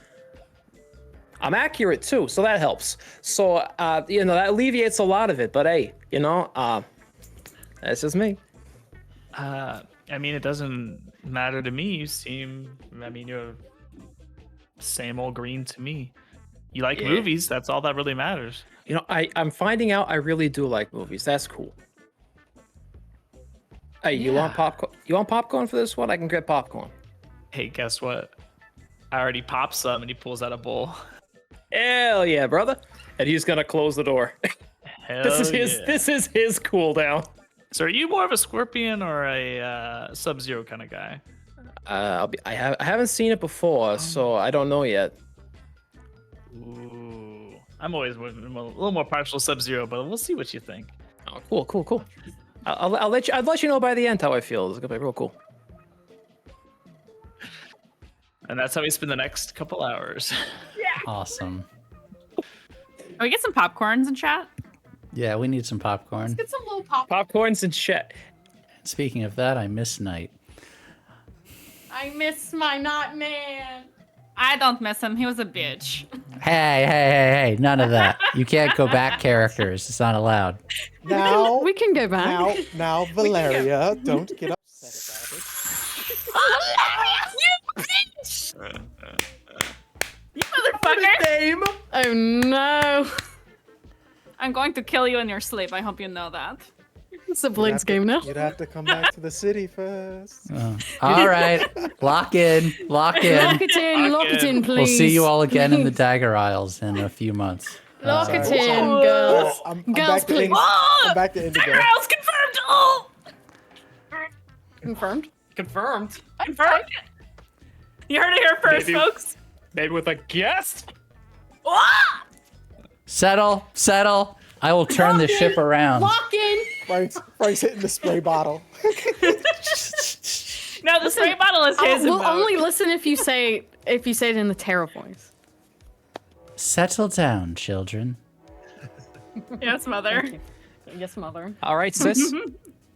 Speaker 7: I'm accurate, too, so that helps. So, that alleviates a lot of it, but hey, that's just me.
Speaker 3: I mean, it doesn't matter to me. You're same old Green to me. You like
Speaker 7: Yeah.
Speaker 3: movies, that's all that really matters.
Speaker 7: I'm finding out I really do like movies. That's cool. Hey, you want
Speaker 3: Yeah.
Speaker 7: popcorn? You want popcorn for this one? I can get popcorn.
Speaker 3: Hey, guess what? I already popped some, and he pulls out a bowl.
Speaker 7: Hell yeah, brother. And he's gonna close the door.
Speaker 3: Hell
Speaker 7: This is
Speaker 3: yeah.
Speaker 7: this is his cooldown.
Speaker 3: So are you more of a Scorpion or a Sub-Zero kind of guy?
Speaker 7: I haven't seen it before, so I don't know yet.
Speaker 3: Ooh. I'm always a little more partial Sub-Zero, but we'll see what you think.
Speaker 7: Oh, cool. I'll let you know by the end how I feel. It's gonna be real cool.
Speaker 3: And that's how we spend the next couple hours.
Speaker 1: Awesome.
Speaker 2: Can we get some popcorns in chat?
Speaker 1: Yeah, we need some popcorn.
Speaker 2: Get some little pop.
Speaker 7: Popcorns and shit.
Speaker 1: Speaking of that, I miss Night.
Speaker 4: I miss my not man.
Speaker 2: I don't miss him. He was a bitch.
Speaker 1: Hey, none of that. You can't go back characters. It's not allowed.
Speaker 5: Now,
Speaker 4: We can go back.
Speaker 5: now, Valeria, don't get upset about it.
Speaker 2: You motherfucker!
Speaker 4: Oh no.
Speaker 2: I'm going to kill you in your sleep. I hope you know that.
Speaker 4: It's a Blinks game now.
Speaker 5: You'd have to come back to the city first.
Speaker 1: All right. Lock in.
Speaker 4: Lock it in, please.
Speaker 1: We'll see you all again in the Dagger Isles in a few months.
Speaker 4: Lock it
Speaker 5: Sorry.
Speaker 4: in, girls.
Speaker 5: I'm
Speaker 4: Girls,
Speaker 5: back to
Speaker 4: please.
Speaker 5: I'm back to Indigo.
Speaker 2: Girls confirmed! Oh!
Speaker 4: Confirmed.
Speaker 3: Confirmed.
Speaker 2: Confirmed! You heard it here first,
Speaker 7: Maybe-
Speaker 2: folks.
Speaker 7: Maybe with a guest.
Speaker 2: Ah!
Speaker 1: Settle. I will turn the ship around.
Speaker 4: Lock in.
Speaker 5: Frank's hitting the spray bottle.
Speaker 2: No, the spray bottle is his.
Speaker 4: We'll
Speaker 2: emote.
Speaker 4: only listen if you say it in the Terra voice.
Speaker 1: Settle down, children.
Speaker 2: Yes, mother.
Speaker 4: Yes, mother.
Speaker 8: All right, sis.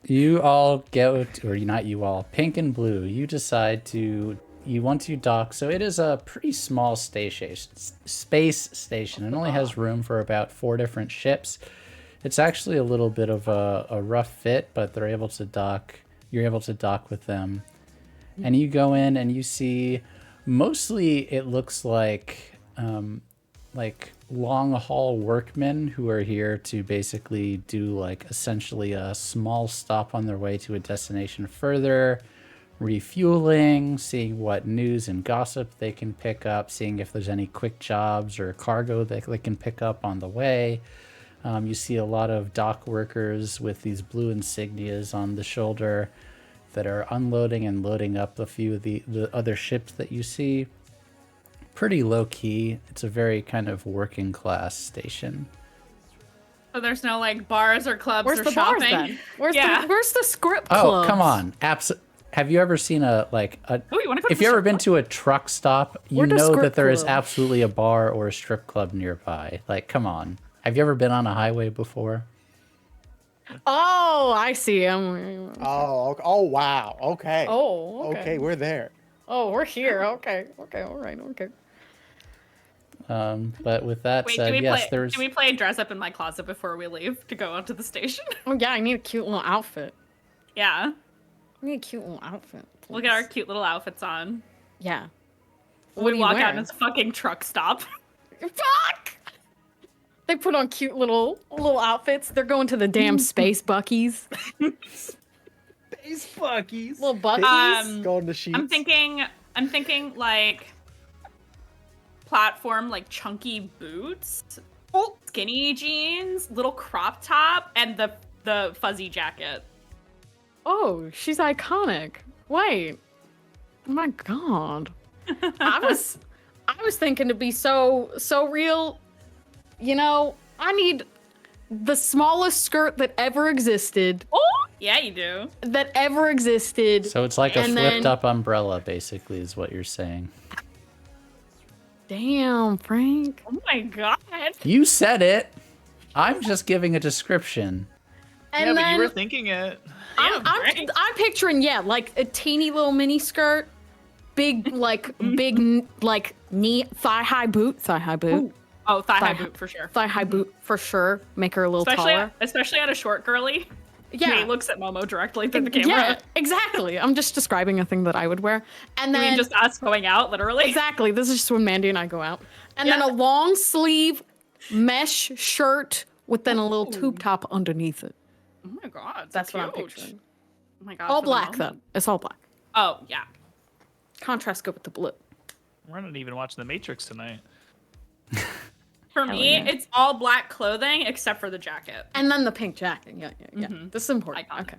Speaker 1: You all go, or not you all, Pink and Blue, you decide you want to dock. So it is a pretty small space station. It only has room for about 4 different ships. It's actually a little bit of a rough fit, but they're able to dock. You're able to dock with them. And you go in and you see, mostly it looks like long haul workmen who are here to basically do like essentially a small stop on their way to a destination further, refueling, seeing what news and gossip they can pick up, seeing if there's any quick jobs or cargo that they can pick up on the way. You see a lot of dock workers with these blue insignias on the shoulder that are unloading and loading up a few of the other ships that you see. Pretty low key. It's a very kind of working class station.
Speaker 2: So there's no like bars or clubs
Speaker 4: Where's
Speaker 2: or
Speaker 4: the
Speaker 2: shopping.
Speaker 4: bars then? Where's the script
Speaker 1: Oh,
Speaker 4: clubs?
Speaker 1: come on. Have you ever seen
Speaker 2: Oh, you want to go?
Speaker 1: if you ever been to a truck stop, you
Speaker 4: Where does
Speaker 1: know that
Speaker 4: script
Speaker 1: there is
Speaker 4: club?
Speaker 1: absolutely a bar or a strip club nearby. Like, come on. Have you ever been on a highway before?
Speaker 4: Oh, I see him.
Speaker 5: Oh, wow. Okay.
Speaker 4: Oh,
Speaker 5: Okay, we're there.
Speaker 4: Oh, we're here. Okay. All right. Okay.
Speaker 1: But with that
Speaker 2: Wait,
Speaker 1: said, yes, there's.
Speaker 2: do we play dress up in my closet before we leave to go out to the station?
Speaker 4: Oh yeah, I need a cute little outfit.
Speaker 2: Yeah.
Speaker 4: I need a cute little outfit.
Speaker 2: We'll get our
Speaker 4: please.
Speaker 2: cute little outfits on.
Speaker 4: Yeah.
Speaker 2: We
Speaker 4: are you
Speaker 2: walk out
Speaker 4: wearing?
Speaker 2: in this fucking truck stop.
Speaker 4: Fuck! They put on cute little outfits. They're going to the damn space buckies.
Speaker 3: Space fuckies.
Speaker 4: Little buckies.
Speaker 5: Go on the sheets.
Speaker 2: I'm thinking like platform, like chunky boots, skinny jeans, little crop top, and the fuzzy jacket.
Speaker 4: Oh, she's iconic. Wait. Oh my god. I was thinking to be so real. You know, I need the smallest skirt that ever existed.
Speaker 2: Oh, yeah, you do.
Speaker 4: That ever existed.
Speaker 1: So it's like a
Speaker 4: and
Speaker 1: flipped
Speaker 4: then-
Speaker 1: up umbrella, basically, is what you're saying.
Speaker 4: Damn, Frank.
Speaker 2: Oh my god.
Speaker 1: You said it. I'm just giving a description.
Speaker 4: And
Speaker 3: Yeah, but
Speaker 4: then
Speaker 3: you were thinking it.
Speaker 2: Yeah, right?
Speaker 4: I'm picturing, like a teeny little mini skirt, big knee, thigh-high boot.
Speaker 2: Oh, thigh-high
Speaker 4: Thigh-
Speaker 2: boot for sure.
Speaker 4: Thigh-high boot for sure. Make her a little taller.
Speaker 2: Especially on a short girly.
Speaker 4: Yeah.
Speaker 2: He looks at Momo directly through the camera.
Speaker 4: Yeah, exactly. I'm just describing a thing that I would wear. And
Speaker 2: I
Speaker 4: then
Speaker 2: mean, just us going out, literally.
Speaker 4: exactly, this is just when Mandy and I go out. And then
Speaker 2: Yeah.
Speaker 4: a long sleeve mesh shirt with then a little tube top underneath it.
Speaker 2: Oh my god.
Speaker 4: That's
Speaker 2: so
Speaker 4: what I'm
Speaker 2: cute.
Speaker 4: picturing.
Speaker 2: Oh my god.
Speaker 4: All
Speaker 2: for the
Speaker 4: black though.
Speaker 2: moment.
Speaker 4: It's all black.
Speaker 2: Oh, yeah.
Speaker 4: Contrast good with the blue.
Speaker 3: We're not even watching The Matrix tonight.
Speaker 2: For
Speaker 4: Hell
Speaker 2: me,
Speaker 4: yeah.
Speaker 2: it's all black clothing except for the jacket.
Speaker 4: And then the pink jacket. Yeah. This is important.
Speaker 2: Iconic.
Speaker 4: Okay.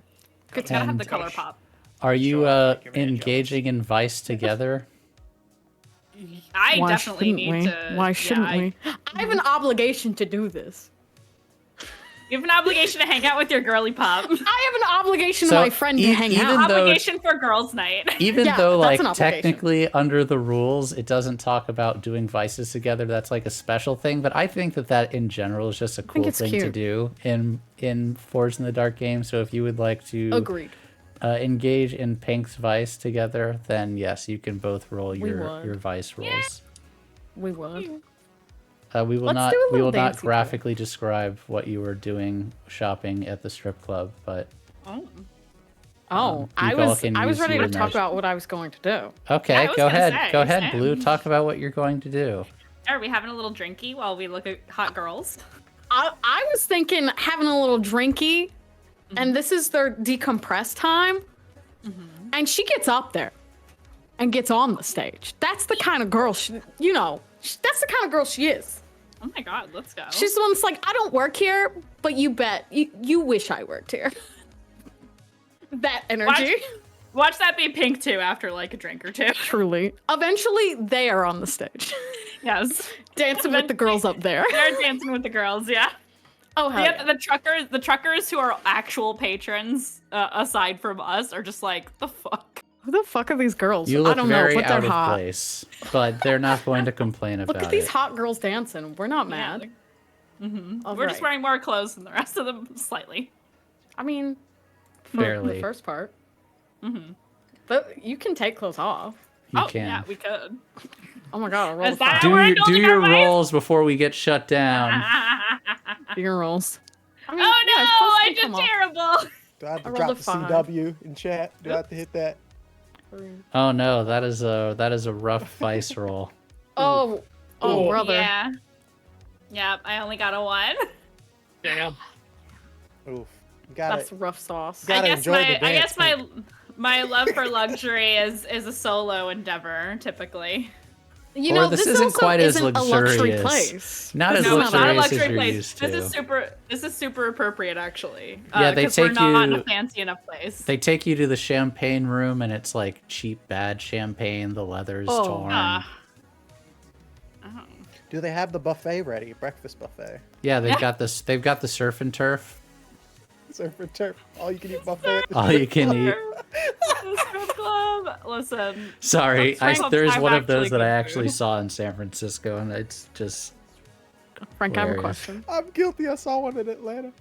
Speaker 2: It's gotta have
Speaker 1: And-
Speaker 2: the color pop.
Speaker 1: Are you
Speaker 3: Show off like you're very
Speaker 1: engaging in Vice together?
Speaker 2: I
Speaker 4: Why
Speaker 2: definitely
Speaker 4: shouldn't
Speaker 2: need
Speaker 4: we?
Speaker 2: to.
Speaker 4: Why
Speaker 2: yeah,
Speaker 4: shouldn't we? I have an obligation to do this.
Speaker 2: You have an obligation to hang out with your girly pop.
Speaker 4: I have an obligation
Speaker 1: So,
Speaker 4: to my friend to hang
Speaker 1: even
Speaker 4: out.
Speaker 1: though-
Speaker 2: Obligation for girls' night.
Speaker 1: Even
Speaker 4: Yeah,
Speaker 1: though,
Speaker 4: that's
Speaker 1: like,
Speaker 4: an obligation.
Speaker 1: technically under the rules, it doesn't talk about doing vices together. That's like a special thing. But I think that in general is just a cool
Speaker 4: it's
Speaker 1: thing to
Speaker 4: cute.
Speaker 1: do in Forged in the Dark game. So if you would like to
Speaker 4: Agreed.
Speaker 1: engage in Pink's Vice together, then yes, you can both roll your
Speaker 4: would.
Speaker 1: Vice rolls.
Speaker 4: We would.
Speaker 1: We will
Speaker 4: Let's
Speaker 1: not
Speaker 4: do a
Speaker 1: we
Speaker 4: little
Speaker 1: will not
Speaker 4: dancey
Speaker 1: graphically describe what you were doing shopping at the strip club, but
Speaker 4: Oh,
Speaker 1: you all can
Speaker 4: I was
Speaker 1: use
Speaker 4: ready
Speaker 1: your
Speaker 4: to talk
Speaker 1: imagine-
Speaker 4: about what I was going to do.
Speaker 1: okay,
Speaker 2: I was
Speaker 1: go
Speaker 2: gonna
Speaker 1: ahead.
Speaker 2: say,
Speaker 1: Go ahead,
Speaker 2: same.
Speaker 1: Blue. Talk about what you're going to do.
Speaker 2: Are we having a little drinky while we look at hot girls?
Speaker 4: I was thinking having a little drinky, and this is their decompress time. And she gets up there and gets on the stage. That's the kind of girl that's the kind of girl she is.
Speaker 2: Oh my god, let's go.
Speaker 4: She's the one that's like, I don't work here, but you bet you wish I worked here. That energy.
Speaker 2: Watch that be Pink too after like a drink or two.
Speaker 4: Truly. Eventually, they are on the stage.
Speaker 2: Yes.
Speaker 4: Dancing with the girls up there.
Speaker 2: They're dancing with the girls, yeah.
Speaker 4: Oh, hell yeah.
Speaker 2: The truckers who are actual patrons, aside from us, are just like, the fuck?
Speaker 4: Who the fuck are these girls?
Speaker 1: You look
Speaker 4: I don't
Speaker 1: very
Speaker 4: know, but
Speaker 1: out
Speaker 4: they're
Speaker 1: of
Speaker 4: hot.
Speaker 1: place, but they're not going to complain about
Speaker 4: Look at these
Speaker 1: it.
Speaker 4: hot girls dancing. We're not mad.
Speaker 2: We're just wearing more clothes than the rest of them, slightly.
Speaker 4: I mean, for
Speaker 1: Barely.
Speaker 4: the first part. But you can take clothes off.
Speaker 1: You
Speaker 2: oh,
Speaker 1: can.
Speaker 2: yeah, we could.
Speaker 4: Oh my god, a roll
Speaker 2: Is
Speaker 4: of
Speaker 2: that-
Speaker 4: five.
Speaker 2: We're
Speaker 1: Do
Speaker 2: building
Speaker 1: your
Speaker 2: our life?
Speaker 1: rolls before we get shut down.
Speaker 4: Do your rolls. I mean,
Speaker 2: Oh no,
Speaker 4: yeah, clothes
Speaker 2: I
Speaker 4: can
Speaker 2: did
Speaker 4: come off.
Speaker 2: terrible.
Speaker 5: Do I have to
Speaker 4: I rolled
Speaker 5: drop
Speaker 4: a
Speaker 5: the
Speaker 4: 5.
Speaker 5: CW in chat? Do I have to hit that?
Speaker 1: Oh no, that is a rough vice roll.
Speaker 4: Oh,
Speaker 5: Ooh.
Speaker 4: brother.
Speaker 2: Yeah. Yep, I only got a 1.
Speaker 3: Damn.
Speaker 5: Oof. Gotta,
Speaker 4: That's rough sauce.
Speaker 5: Gotta
Speaker 2: I guess
Speaker 5: enjoy the
Speaker 2: I guess
Speaker 5: dance,
Speaker 2: my love for luxury is a solo endeavor, typically.
Speaker 4: You
Speaker 1: Or
Speaker 4: know,
Speaker 1: this
Speaker 4: this
Speaker 1: isn't
Speaker 4: also
Speaker 1: quite as
Speaker 4: isn't a luxury
Speaker 1: luxurious.
Speaker 4: place.
Speaker 1: Not as
Speaker 2: No, it's not a
Speaker 1: luxurious as
Speaker 2: luxury
Speaker 1: you're
Speaker 2: place.
Speaker 1: used
Speaker 2: This is super appropriate, actually.
Speaker 1: Yeah, they
Speaker 2: 'cause we're
Speaker 1: take
Speaker 2: not in
Speaker 1: you-
Speaker 2: a fancy enough place.
Speaker 1: They take you to the champagne room, and it's like cheap, bad champagne. The leather's
Speaker 4: Oh.
Speaker 1: torn.
Speaker 2: Oh.
Speaker 5: Do they have the buffet ready? Breakfast buffet.
Speaker 1: Yeah, they've got this. They've got the surf and turf.
Speaker 5: Surf and turf. All you can eat buffet. At the
Speaker 1: All you can eat.
Speaker 2: The strip club. Listen.
Speaker 1: Sorry,
Speaker 2: Strip clubs
Speaker 1: there's
Speaker 2: have
Speaker 1: one of those that I
Speaker 2: good
Speaker 1: actually
Speaker 2: food.
Speaker 1: saw in San Francisco, and it's just.
Speaker 4: Frank, I have a
Speaker 1: Hilarious.
Speaker 4: question.
Speaker 5: I'm guilty. I saw one in Atlanta.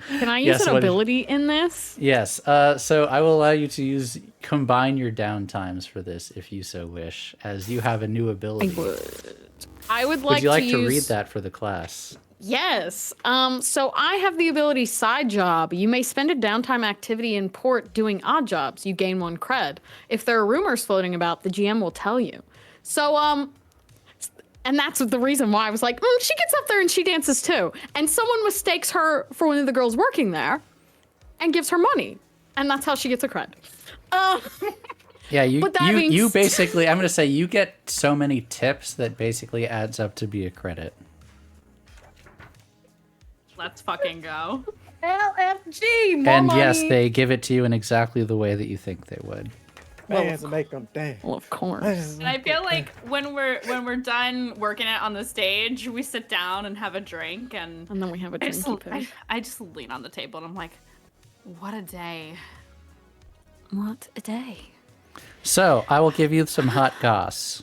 Speaker 4: Can I use
Speaker 1: Yes,
Speaker 4: an
Speaker 1: what is-
Speaker 4: ability in this?
Speaker 1: Yes. So I will allow you to combine your downtimes for this if you so wish, as you have a new ability.
Speaker 4: I would
Speaker 1: Would you like
Speaker 4: to
Speaker 1: to
Speaker 4: use...
Speaker 1: read that for the class?
Speaker 4: Yes. So I have the ability side job. You may spend a downtime activity in port doing odd jobs. You gain 1 cred. If there are rumors floating about, the GM will tell you. So and that's the reason why I was like, she gets up there and she dances too. And someone mistakes her for one of the girls working there and gives her money. And that's how she gets a cred.
Speaker 1: Yeah, you
Speaker 4: But that
Speaker 1: you
Speaker 4: means-
Speaker 1: you basically, I'm gonna say you get so many tips that basically adds up to be a credit.
Speaker 2: Let's fucking go.
Speaker 4: LFG, more
Speaker 1: And
Speaker 4: money.
Speaker 1: yes, they give it to you in exactly the way that you think they would.
Speaker 5: Bands to make them dance.
Speaker 4: Well, of course.
Speaker 2: And I feel like when we're done working it on the stage, we sit down and have a drink, and
Speaker 4: And then we have a
Speaker 2: I just,
Speaker 4: drinky poo.
Speaker 2: I just lean on the table and I'm like, what a day.
Speaker 6: What a day.
Speaker 1: So I will give you some hot goss.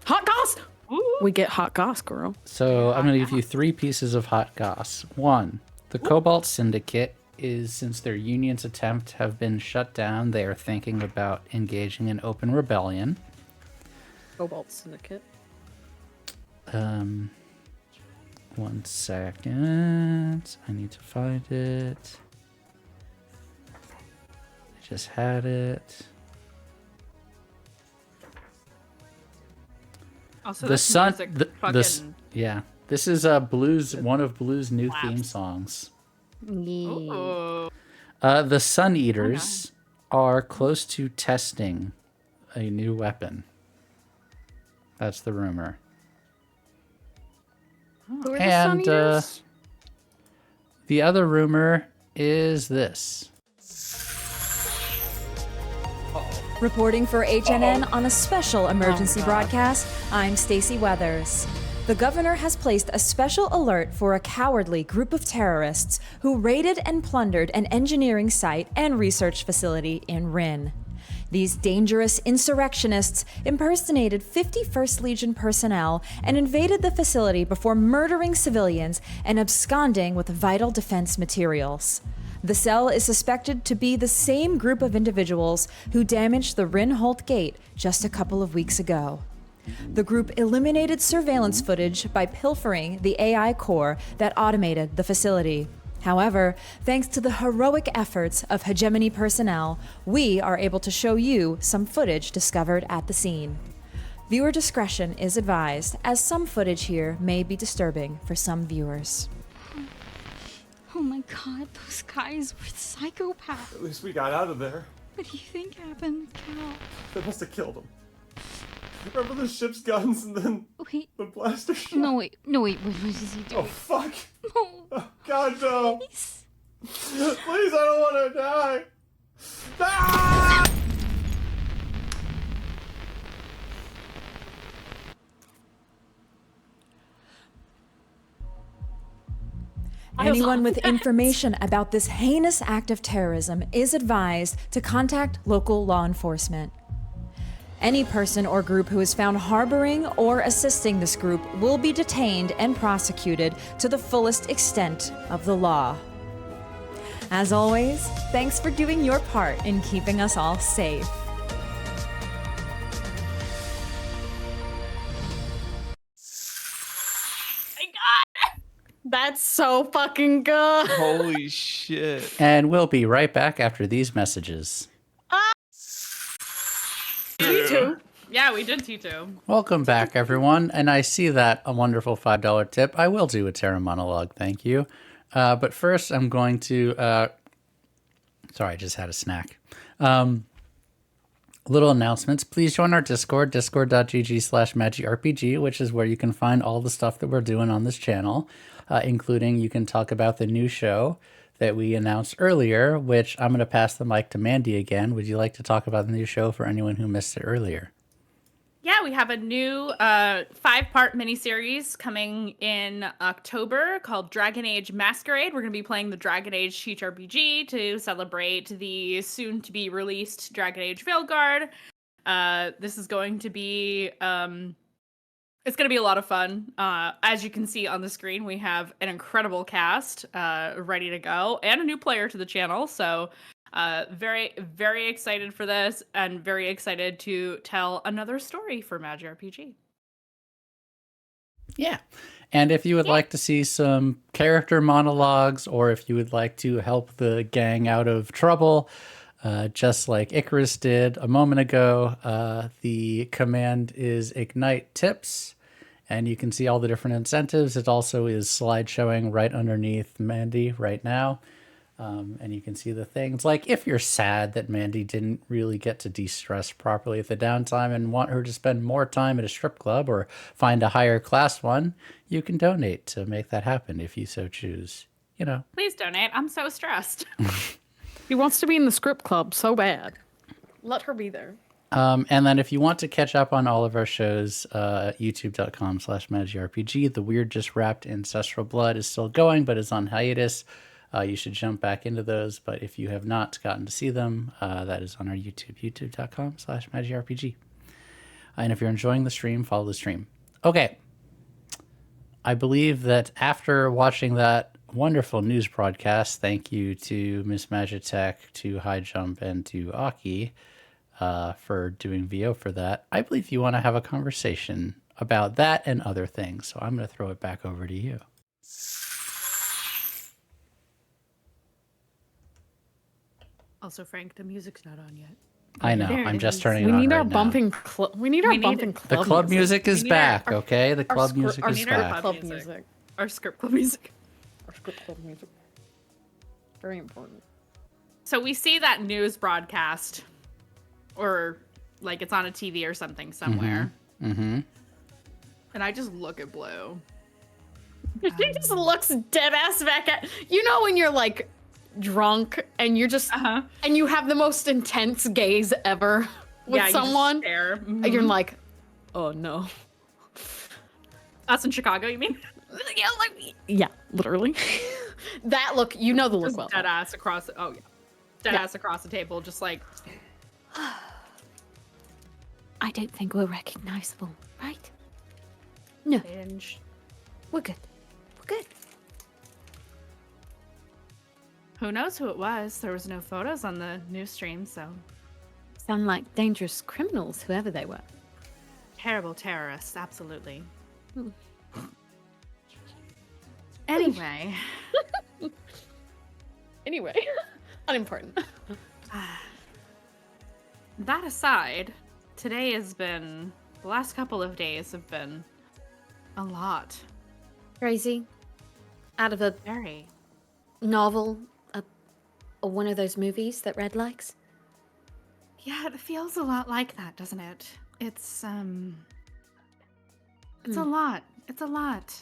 Speaker 4: Hot goss!
Speaker 2: Ooh.
Speaker 4: We get hot goss, girl.
Speaker 1: So I'm going to give you 3 pieces of hot goss. 1, the Cobalt Syndicate is, since their union's attempt have been shut down, they are thinking about engaging in open rebellion.
Speaker 4: Cobalt Syndicate.
Speaker 1: 1 second. I need to find it. I just had it.
Speaker 2: Also,
Speaker 1: The
Speaker 2: this
Speaker 1: sun.
Speaker 2: music
Speaker 1: This.
Speaker 2: fucking-
Speaker 1: Yeah. This is Blues. One of Blues' new theme
Speaker 2: Slaps.
Speaker 1: songs.
Speaker 2: Ooh.
Speaker 1: The Sun Eaters are close to testing a new weapon. That's the rumor.
Speaker 4: Who are the Sun
Speaker 1: And
Speaker 4: Eaters?
Speaker 1: the other rumor is this.
Speaker 8: Reporting for HNN on a special emergency broadcast, I'm Stacey Weathers. The governor has placed a special alert for a cowardly group of terrorists who raided and plundered an engineering site and research facility in Rin. These dangerous insurrectionists impersonated 51st Legion personnel and invaded the facility before murdering civilians and absconding with vital defense materials. The cell is suspected to be the same group of individuals who damaged the Rin-Holt Gate just a couple of weeks ago. The group eliminated surveillance footage by pilfering the AI core that automated the facility. However, thanks to the heroic efforts of Hegemony personnel, we are able to show you some footage discovered at the scene. Viewer discretion is advised, as some footage here may be disturbing for some viewers.
Speaker 6: Oh my god, those guys were psychopaths.
Speaker 9: At least we got out of there.
Speaker 6: What do you think happened, Cal?
Speaker 9: They must have killed him. Remember the ship's guns and then
Speaker 6: Wait,
Speaker 9: the blaster shot?
Speaker 6: no, wait, what is he
Speaker 9: Oh,
Speaker 6: doing?
Speaker 9: fuck.
Speaker 6: No,
Speaker 9: Oh, God, no.
Speaker 6: please.
Speaker 9: Please, I don't want to die. Ah!
Speaker 8: Anyone with information about this heinous act of terrorism is advised to contact local law enforcement. Any person or group who is found harboring or assisting this group will be detained and prosecuted to the fullest extent of the law. As always, thanks for doing your part in keeping us all safe.
Speaker 4: That's so fucking good.
Speaker 3: Holy shit.
Speaker 1: And we'll be right back after these messages.
Speaker 2: T2. Yeah, we did T2.
Speaker 1: Welcome back, everyone. And I see that a wonderful $5 tip. I will do a Terra monologue, thank you. But first, I'm going to... sorry, I just had a snack. Little announcements. Please join our Discord, discord.gg/magicrpg, which is where you can find all the stuff that we're doing on this channel, including you can talk about the new show that we announced earlier, which I'm going to pass the mic to Mandy again. Would you like to talk about the new show for anyone who missed it earlier?
Speaker 2: Yeah, we have a new 5-part miniseries coming in October called Dragon Age Masquerade. We're going to be playing the Dragon Age TTRPG to celebrate the soon-to-be released Dragon Age Veilguard. This is going to be... it's going to be a lot of fun. As you can see on the screen, we have an incredible cast ready to go and a new player to the channel. So very, very excited for this and very excited to tell another story for Magic RPG.
Speaker 1: Yeah. And if you would like to see some character monologues, or if you would like to help the gang out of trouble, just like Icarus did a moment ago, the command is Ignite Tips. And you can see all the different incentives. It also is slideshowing right underneath Mandy right now. And you can see the things. Like if you're sad that Mandy didn't really get to de-stress properly at the downtime and want her to spend more time at a strip club or find a higher class one, you can donate to make that happen if you so choose. You know.
Speaker 2: Please donate. I'm so stressed.
Speaker 4: He wants to be in the script club so bad. Let her be there.
Speaker 1: And then if you want to catch up on all of our shows, youtube.com/magicrpg. The Weird Just Wrapped Ancestral Blood is still going, but is on hiatus. You should jump back into those. But if you have not gotten to see them, that is on our YouTube, youtube.com/magicrpg. And if you're enjoying the stream, follow the stream. Okay. I believe that after watching that wonderful news broadcast, thank you to Miss Magitech, to High Jump, and to Aki, for doing VO for that. I believe you want to have a conversation about that and other things. So I'm going to throw it back over to you.
Speaker 2: Also, Frank, the music's not on yet.
Speaker 1: I know.
Speaker 4: There
Speaker 1: I'm
Speaker 4: it
Speaker 1: just
Speaker 4: is.
Speaker 1: turning
Speaker 4: We
Speaker 1: it on
Speaker 4: need our
Speaker 1: right now.
Speaker 4: bumping we need our bumping
Speaker 1: The
Speaker 4: club
Speaker 1: club music is
Speaker 2: We need our-
Speaker 1: back, okay? The club music
Speaker 4: our
Speaker 1: is
Speaker 4: script
Speaker 1: back.
Speaker 4: club
Speaker 2: Music.
Speaker 4: music.
Speaker 2: Our script club music.
Speaker 4: Our script club music. Very important.
Speaker 2: So we see that news broadcast, or like it's on a TV or something somewhere.
Speaker 1: Mm-hmm.
Speaker 2: And I just look at Blue.
Speaker 4: She just looks dead ass back at you know when you're like drunk and you're just and you have the most intense gaze ever with
Speaker 2: Yeah, you just
Speaker 4: someone
Speaker 2: stare.
Speaker 4: and you're like, oh no.
Speaker 2: Us in Chicago, you mean?
Speaker 4: Yeah, literally. That look, you know the look
Speaker 2: Just
Speaker 4: well.
Speaker 2: dead ass across. Oh yeah, dead ass across the table, just like.
Speaker 6: I don't think we're recognizable, right? No,
Speaker 2: Binge.
Speaker 6: we're good. We're good.
Speaker 2: Who knows who it was? There was no photos on the news stream, so
Speaker 6: Sound like dangerous criminals, whoever they were.
Speaker 2: terrible terrorists, absolutely. Anyway,
Speaker 4: Anyway, unimportant.
Speaker 2: that aside, today has been the last couple of days have been a lot.
Speaker 6: Crazy. Out of a
Speaker 2: Very.
Speaker 6: novel, or one of those movies that Red likes.
Speaker 2: Yeah, it feels a lot like that, doesn't it? It's a lot. It's a lot.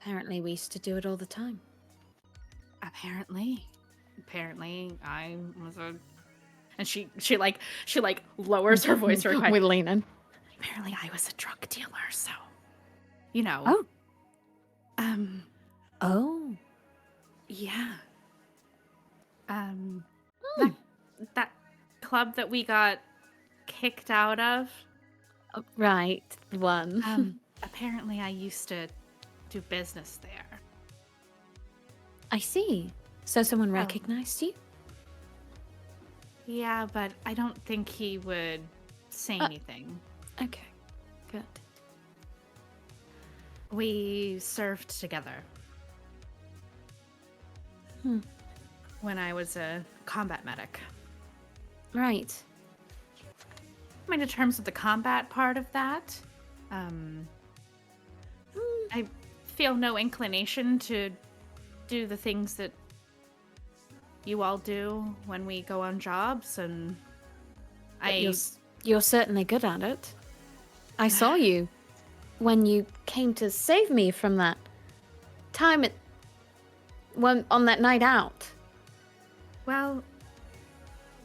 Speaker 6: Apparently we used to do it all the time.
Speaker 2: Apparently I was a, and she lowers her voice very high.
Speaker 4: We lean in.
Speaker 2: Apparently I was a drug dealer, so you know.
Speaker 6: Oh. Oh.
Speaker 2: Yeah. That that club that we got kicked out of.
Speaker 6: Right. The one.
Speaker 2: Apparently I used to do business there.
Speaker 6: I see. So someone recognized you?
Speaker 2: Yeah, but I don't think he would say anything.
Speaker 6: Okay. Good.
Speaker 2: We served together. When I was a combat medic.
Speaker 6: Right.
Speaker 2: Coming to terms with the combat part of that, I feel no inclination to do the things that you all do when we go on jobs, and
Speaker 6: You're certainly good at it. I saw you when you came to save me from that time on that night out.
Speaker 2: Well,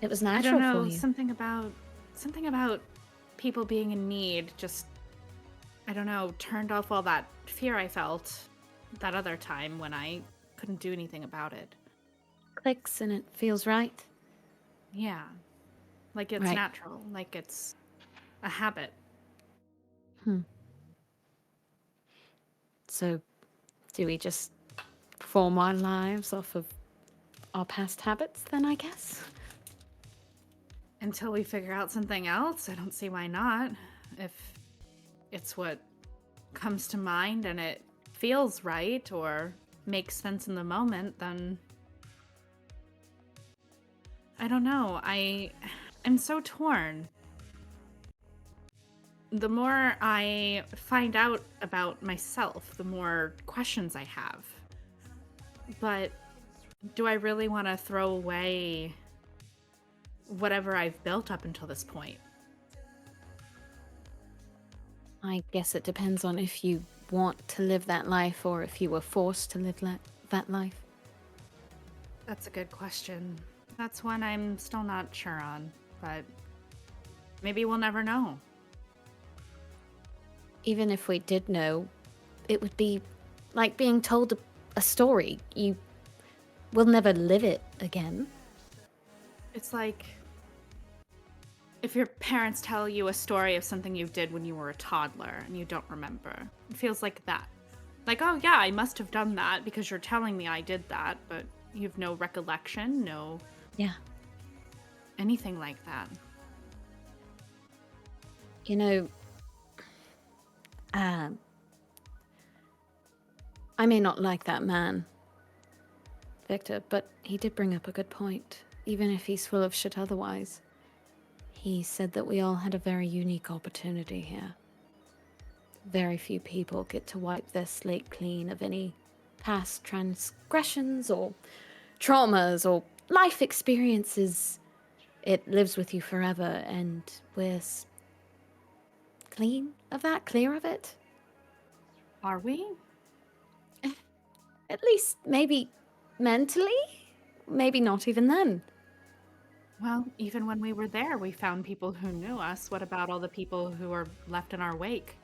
Speaker 6: it was
Speaker 2: I
Speaker 6: natural
Speaker 2: don't know,
Speaker 6: for you.
Speaker 2: something about people being in need just, I don't know, turned off all that fear I felt that other time when I couldn't do anything about it.
Speaker 6: Clicks and it feels right.
Speaker 2: Yeah. Like it's
Speaker 6: Right.
Speaker 2: natural, like it's a habit.
Speaker 6: So, do we just form our lives off of our past habits then, I guess?
Speaker 2: Until we figure out something else, I don't see why not. If it's what comes to mind and it feels right or makes sense in the moment, then I don't know. I'm so torn. The more I find out about myself, the more questions I have. But do I really want to throw away whatever I've built up until this point?
Speaker 6: I guess it depends on if you want to live that life or if you were forced to live that life.
Speaker 2: That's a good question. That's one I'm still not sure on, but maybe we'll never know.
Speaker 6: Even if we did know, it would be like being told a story. You will never live it again.
Speaker 2: It's like if your parents tell you a story of something you did when you were a toddler and you don't remember. It feels like that. Like, oh yeah, I must have done that because you're telling me I did that, but you've no recollection, no anything like that.
Speaker 6: You know, I may not like that man, Victor, but he did bring up a good point. Even if he's full of shit otherwise. He said that we all had a very unique opportunity here. Very few people get to wipe their slate clean of any past transgressions or traumas or life experiences. It lives with you forever, and we're clean of that, clear of it.
Speaker 2: Are we?
Speaker 6: At least maybe mentally? Maybe not even then.
Speaker 2: Well, even when we were there, we found people who knew us. What about all the people who are left in our wake?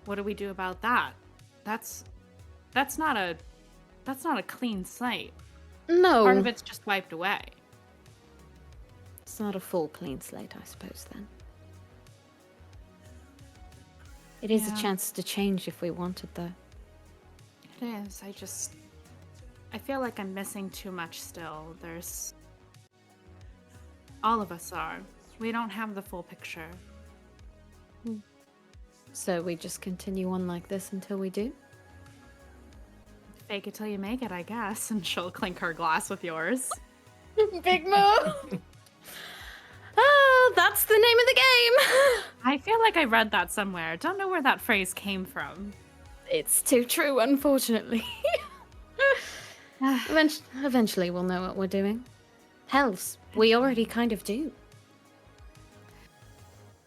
Speaker 2: What do we do about that? That's not a clean slate.
Speaker 6: No.
Speaker 2: Part of it's just wiped away.
Speaker 6: It's not a full clean slate, I suppose, then. It is a chance to change if we wanted, though.
Speaker 2: It is. I feel like I'm missing too much still. All of us are. We don't have the full picture.
Speaker 6: So we just continue on like this until we do?
Speaker 2: Fake it till you make it, I guess. And she'll clink her glass with yours.
Speaker 6: Big move! That's the name of the game!
Speaker 2: I feel like I read that somewhere. Don't know where that phrase came from.
Speaker 6: It's too true, unfortunately. Eventually we'll know what we're doing. Hells, we already kind of do.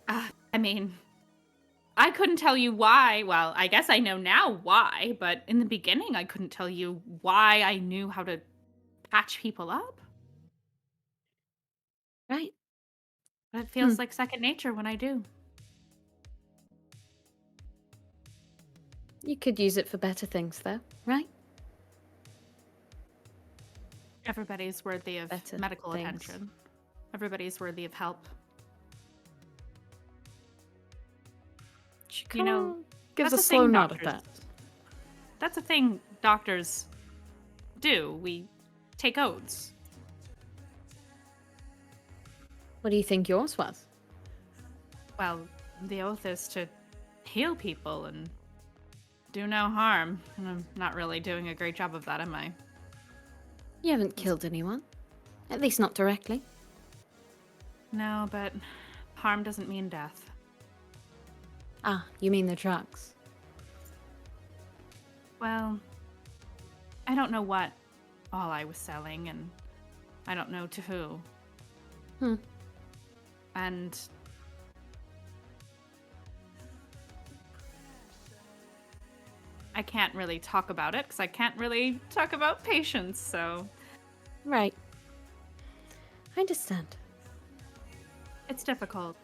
Speaker 2: I mean, I couldn't tell you why. Well, I guess I know now why, but in the beginning I couldn't tell you why I knew how to patch people up.
Speaker 6: Right.
Speaker 2: But it feels like second nature when I do.
Speaker 6: You could use it for better things, though, right?
Speaker 2: Everybody's worthy of
Speaker 6: Better
Speaker 2: medical
Speaker 6: things.
Speaker 2: attention. Everybody's worthy of help.
Speaker 6: She
Speaker 2: You know,
Speaker 6: gives a
Speaker 2: that's
Speaker 6: slow
Speaker 2: thing
Speaker 6: nod at
Speaker 2: doctors-
Speaker 6: that.
Speaker 2: That's a thing doctors do. We take oaths.
Speaker 6: What do you think yours was?
Speaker 2: Well, the oath is to heal people and do no harm. And I'm not really doing a great job of that, am I?
Speaker 6: You haven't killed anyone. At least not directly.
Speaker 2: No, but harm doesn't mean death.
Speaker 6: Ah, you mean the drugs.
Speaker 2: Well, I don't know what all I was selling, and I don't know to who. And I can't really talk about it because I can't really talk about patients, so
Speaker 6: Right. I understand.
Speaker 2: it's difficult.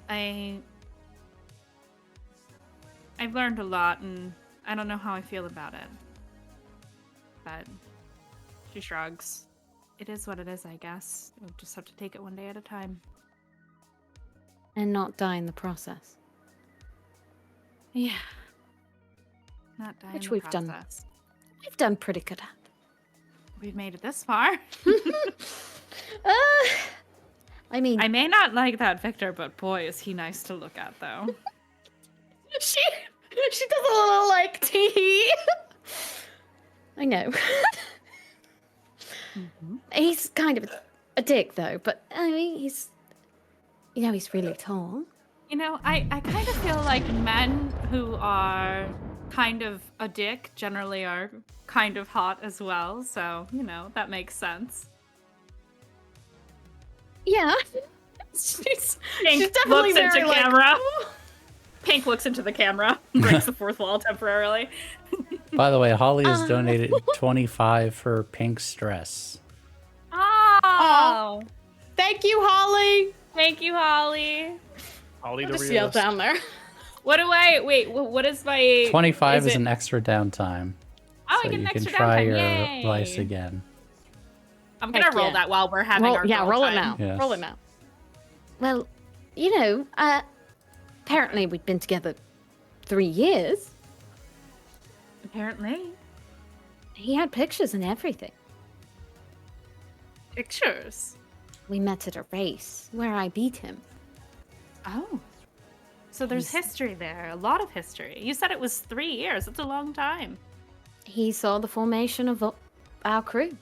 Speaker 2: I've learned a lot, and I don't know how I feel about it. But she shrugs. It is what it is, I guess. We'll just have to take it one day at a time.
Speaker 6: And not die in the process.
Speaker 2: Yeah. Not die
Speaker 6: Which
Speaker 2: in the
Speaker 6: we've done.
Speaker 2: process.
Speaker 6: We've done pretty good at.
Speaker 2: We've made it this far.
Speaker 6: I mean,
Speaker 2: I may not like that Victor, but boy, is he nice to look at, though.
Speaker 6: she does a little like tee. I know. He's kind of a dick though, but I mean he's really tall.
Speaker 2: You know, I kind of feel like men who are kind of a dick generally are kind of hot as well, so, you know, that makes sense.
Speaker 6: Yeah. She's
Speaker 2: Pink
Speaker 6: definitely
Speaker 2: looks into
Speaker 6: very like,
Speaker 2: camera. Pink looks into the camera, breaks the fourth wall temporarily.
Speaker 1: By the way, Holly has donated 25 for Pink's stress.
Speaker 2: Oh!
Speaker 6: Thank you, Holly.
Speaker 2: Thank you, Holly.
Speaker 3: Holly
Speaker 6: Just yell
Speaker 3: Doritos.
Speaker 6: down there.
Speaker 2: What do I... Wait, what is my...
Speaker 1: 25 is
Speaker 2: it-
Speaker 1: an extra downtime.
Speaker 2: Oh,
Speaker 1: So
Speaker 2: I get
Speaker 1: you
Speaker 2: an
Speaker 1: can
Speaker 2: extra
Speaker 1: try
Speaker 2: downtime.
Speaker 1: your
Speaker 2: Yay.
Speaker 1: rice again.
Speaker 2: I'm gonna
Speaker 6: Heck
Speaker 2: roll
Speaker 6: yeah.
Speaker 2: that while we're having our girl
Speaker 6: roll it
Speaker 2: time.
Speaker 6: now.
Speaker 1: Yes.
Speaker 6: Roll it now. Well, apparently we'd been together 3 years.
Speaker 2: Apparently.
Speaker 6: He had pictures and everything.
Speaker 2: Pictures.
Speaker 6: We met at a race where I beat him.
Speaker 2: Oh. So there's history there. A lot of history. You said it was 3 years. That's a long time.
Speaker 6: He saw the formation of our crew.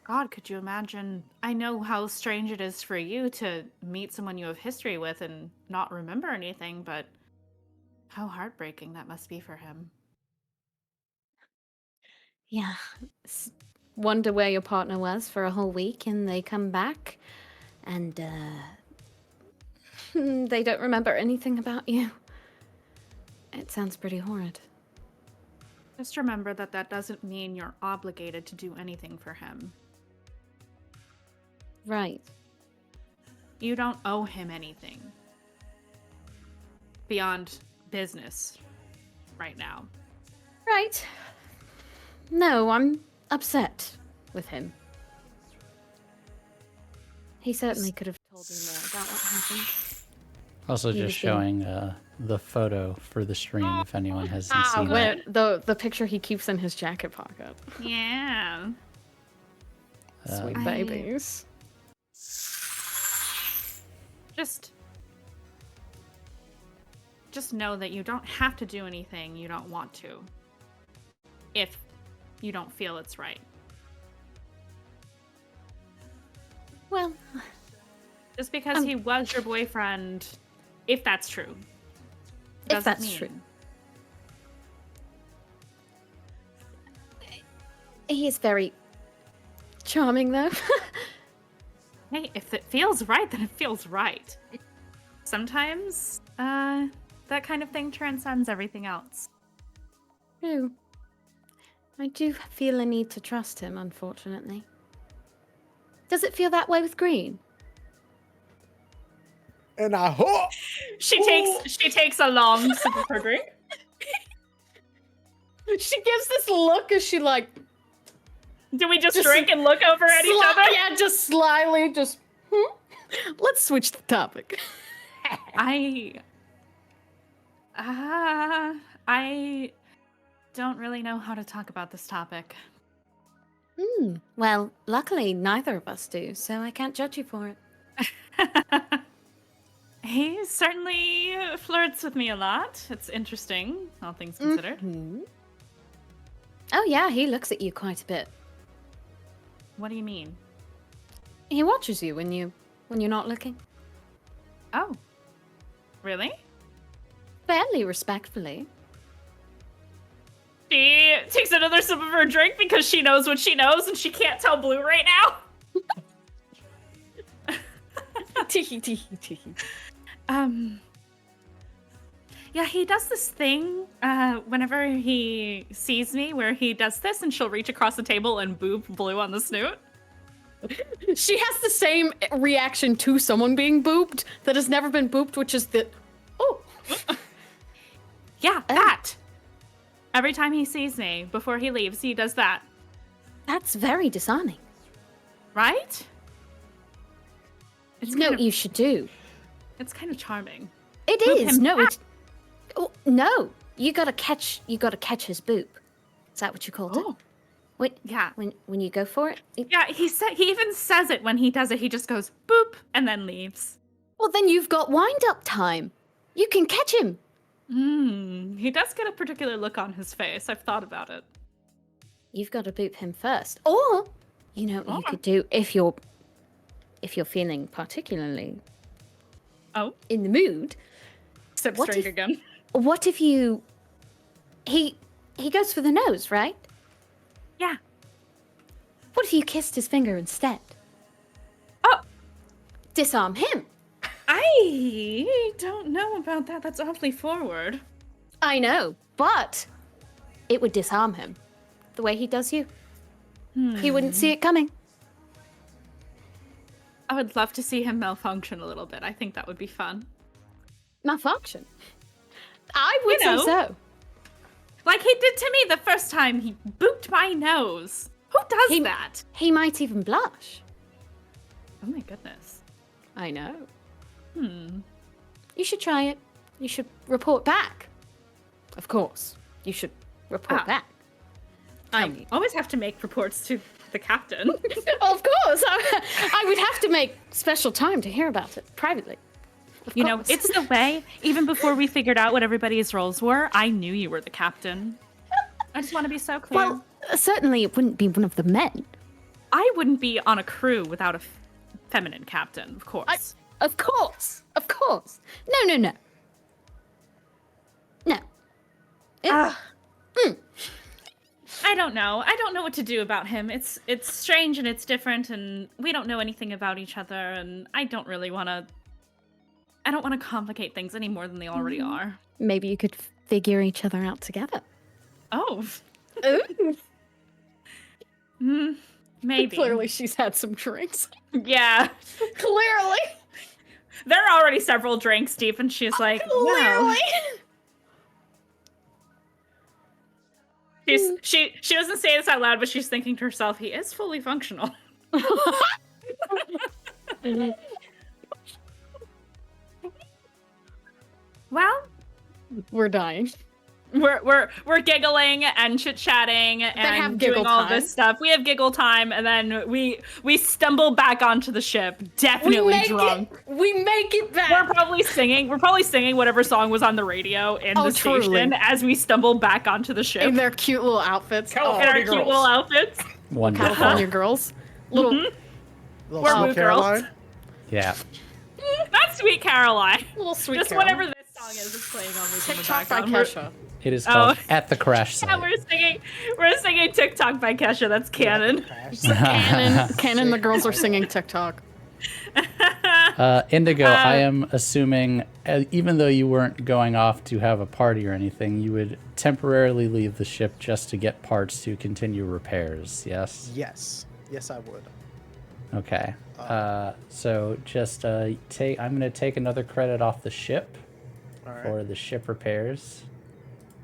Speaker 2: God, could you imagine? I know how strange it is for you to meet someone you have history with and not remember anything, but how heartbreaking that must be for him.
Speaker 6: Yeah. Wonder where your partner was for a whole week and they come back and they don't remember anything about you. It sounds pretty horrid.
Speaker 2: Just remember that that doesn't mean you're obligated to do anything for him.
Speaker 6: Right.
Speaker 2: You don't owe him anything beyond business right now.
Speaker 6: Right. No, I'm upset with him. He certainly could have told me more about what happened.
Speaker 1: Also,
Speaker 6: He
Speaker 1: just
Speaker 6: was
Speaker 1: showing the photo for the stream if anyone hasn't seen
Speaker 6: where
Speaker 1: it.
Speaker 6: the picture he keeps in his jacket pocket.
Speaker 2: Yeah.
Speaker 6: Sweet
Speaker 2: I-
Speaker 6: babies.
Speaker 2: Just know that you don't have to do anything you don't want to. If you don't feel it's right.
Speaker 6: Well,
Speaker 2: Just because he was your boyfriend, if that's true.
Speaker 6: if that's
Speaker 2: doesn't
Speaker 6: true.
Speaker 2: mean-
Speaker 6: He is very charming, though.
Speaker 2: Hey, if it feels right, then it feels right. Sometimes, that kind of thing transcends everything else.
Speaker 6: True. I do feel a need to trust him, unfortunately. Does it feel that way with Green?
Speaker 5: and I
Speaker 2: She takes a long sip of her drink.
Speaker 4: She gives this look as she like.
Speaker 2: Do we just drink and look over at each other?
Speaker 4: Yeah, just slyly, just. Let's switch the topic.
Speaker 2: I don't really know how to talk about this topic.
Speaker 6: Well, luckily neither of us do, so I can't judge you for it.
Speaker 2: He certainly flirts with me a lot. It's interesting, all things considered.
Speaker 6: Oh yeah, he looks at you quite a bit.
Speaker 2: What do you mean?
Speaker 6: He watches you when you're not looking.
Speaker 2: Oh, really?
Speaker 6: Fairly respectfully.
Speaker 2: She takes another sip of her drink because she knows what she knows and she can't tell Blue right now.
Speaker 4: Tee tee.
Speaker 2: Yeah, he does this thing whenever he sees me where he does this and she'll reach across the table and boop Blue on the snoot.
Speaker 4: She has the same reaction to someone being booped that has never been booped, which is that, oh.
Speaker 2: Yeah, that. Every time he sees me before he leaves, he does that.
Speaker 6: That's very disarming.
Speaker 2: Right?
Speaker 6: It's what you should do.
Speaker 2: It's kind of charming.
Speaker 6: It
Speaker 2: Boop
Speaker 6: is.
Speaker 2: him
Speaker 6: No,
Speaker 2: back.
Speaker 6: it's. Oh, no, you gotta catch his boop. Is that what you called it? Wait,
Speaker 2: Yeah.
Speaker 6: When you go for it.
Speaker 2: Yeah, he even says it when he does it. He just goes boop and then leaves.
Speaker 6: Well, then you've got wind-up time. You can catch him.
Speaker 2: He does get a particular look on his face. I've thought about it.
Speaker 6: You've got to boop him first, or you know what you could do if you're feeling particularly in the mood.
Speaker 2: Sip
Speaker 6: What
Speaker 2: drink
Speaker 6: if-
Speaker 2: again.
Speaker 6: What if you? He goes for the nose, right?
Speaker 2: Yeah.
Speaker 6: What if you kissed his finger instead?
Speaker 2: Oh,
Speaker 6: Disarm him.
Speaker 2: I don't know about that. That's awfully forward.
Speaker 6: I know, but it would disarm him. The way he does you. He wouldn't see it coming.
Speaker 2: I would love to see him malfunction a little bit. I think that would be fun.
Speaker 6: Malfunction. I would
Speaker 2: You know.
Speaker 6: say so.
Speaker 2: Like he did to me the first time he booped my nose. Who does that?
Speaker 6: He might even blush.
Speaker 2: Oh my goodness.
Speaker 6: I know. You should try it. You should report back. Of course. You should report back.
Speaker 2: I always have to make reports to the captain.
Speaker 6: Of course. I would have to make special time to hear about it privately. Of
Speaker 2: You know,
Speaker 6: course.
Speaker 2: it's the way, even before we figured out what everybody's roles were, I knew you were the captain. I just want to be so clear.
Speaker 6: Well, certainly it wouldn't be one of the men.
Speaker 2: I wouldn't be on a crew without a feminine captain, of course.
Speaker 6: Of course. Of course. No. No.
Speaker 2: I don't know. I don't know what to do about him. It's strange and it's different and we don't know anything about each other and I don't want to complicate things any more than they already are.
Speaker 6: Maybe you could figure each other out together.
Speaker 2: Oh.
Speaker 6: Ooh.
Speaker 2: Maybe.
Speaker 4: Clearly she's had some drinks.
Speaker 2: Yeah.
Speaker 4: Clearly.
Speaker 2: There are already several drinks deep and she's like,
Speaker 4: Clearly.
Speaker 2: no. She doesn't say this out loud, but she's thinking to herself, he is fully functional. Well,
Speaker 4: We're dying.
Speaker 2: we're giggling and chit-chatting
Speaker 4: have
Speaker 2: and
Speaker 4: giggle
Speaker 2: doing all
Speaker 4: time.
Speaker 2: this stuff. We have giggle time, and then we stumble back onto the ship, definitely drunk.
Speaker 4: We make it back.
Speaker 2: We're probably singing whatever song was on the radio in the
Speaker 4: truly.
Speaker 2: station as we stumble back onto the ship
Speaker 4: In their cute little outfits.
Speaker 2: in our cute little outfits.
Speaker 1: Wonderful.
Speaker 4: California girls. Little.
Speaker 2: We're
Speaker 5: Little
Speaker 2: Woo
Speaker 5: Sweet Caroline.
Speaker 2: girls.
Speaker 1: Yeah.
Speaker 2: Not Sweet Caroline.
Speaker 4: Little sweet
Speaker 2: Just
Speaker 4: Caroline.
Speaker 2: whatever this song is playing on me in the
Speaker 4: TikTok by
Speaker 2: background. We're-
Speaker 4: Kesha.
Speaker 1: It is called
Speaker 2: Oh.
Speaker 1: At the Crash
Speaker 2: Yeah,
Speaker 1: Site.
Speaker 2: we're singing TikTok by Kesha. That's canon.
Speaker 4: Canon, the girls are singing TikTok.
Speaker 1: Indigo, I am assuming, even though you weren't going off to have a party or anything, you would temporarily leave the ship just to get parts to continue repairs, yes?
Speaker 5: Yes, I would.
Speaker 1: Okay. So just take. I'm gonna take another credit off the ship
Speaker 5: All right.
Speaker 1: for the ship repairs.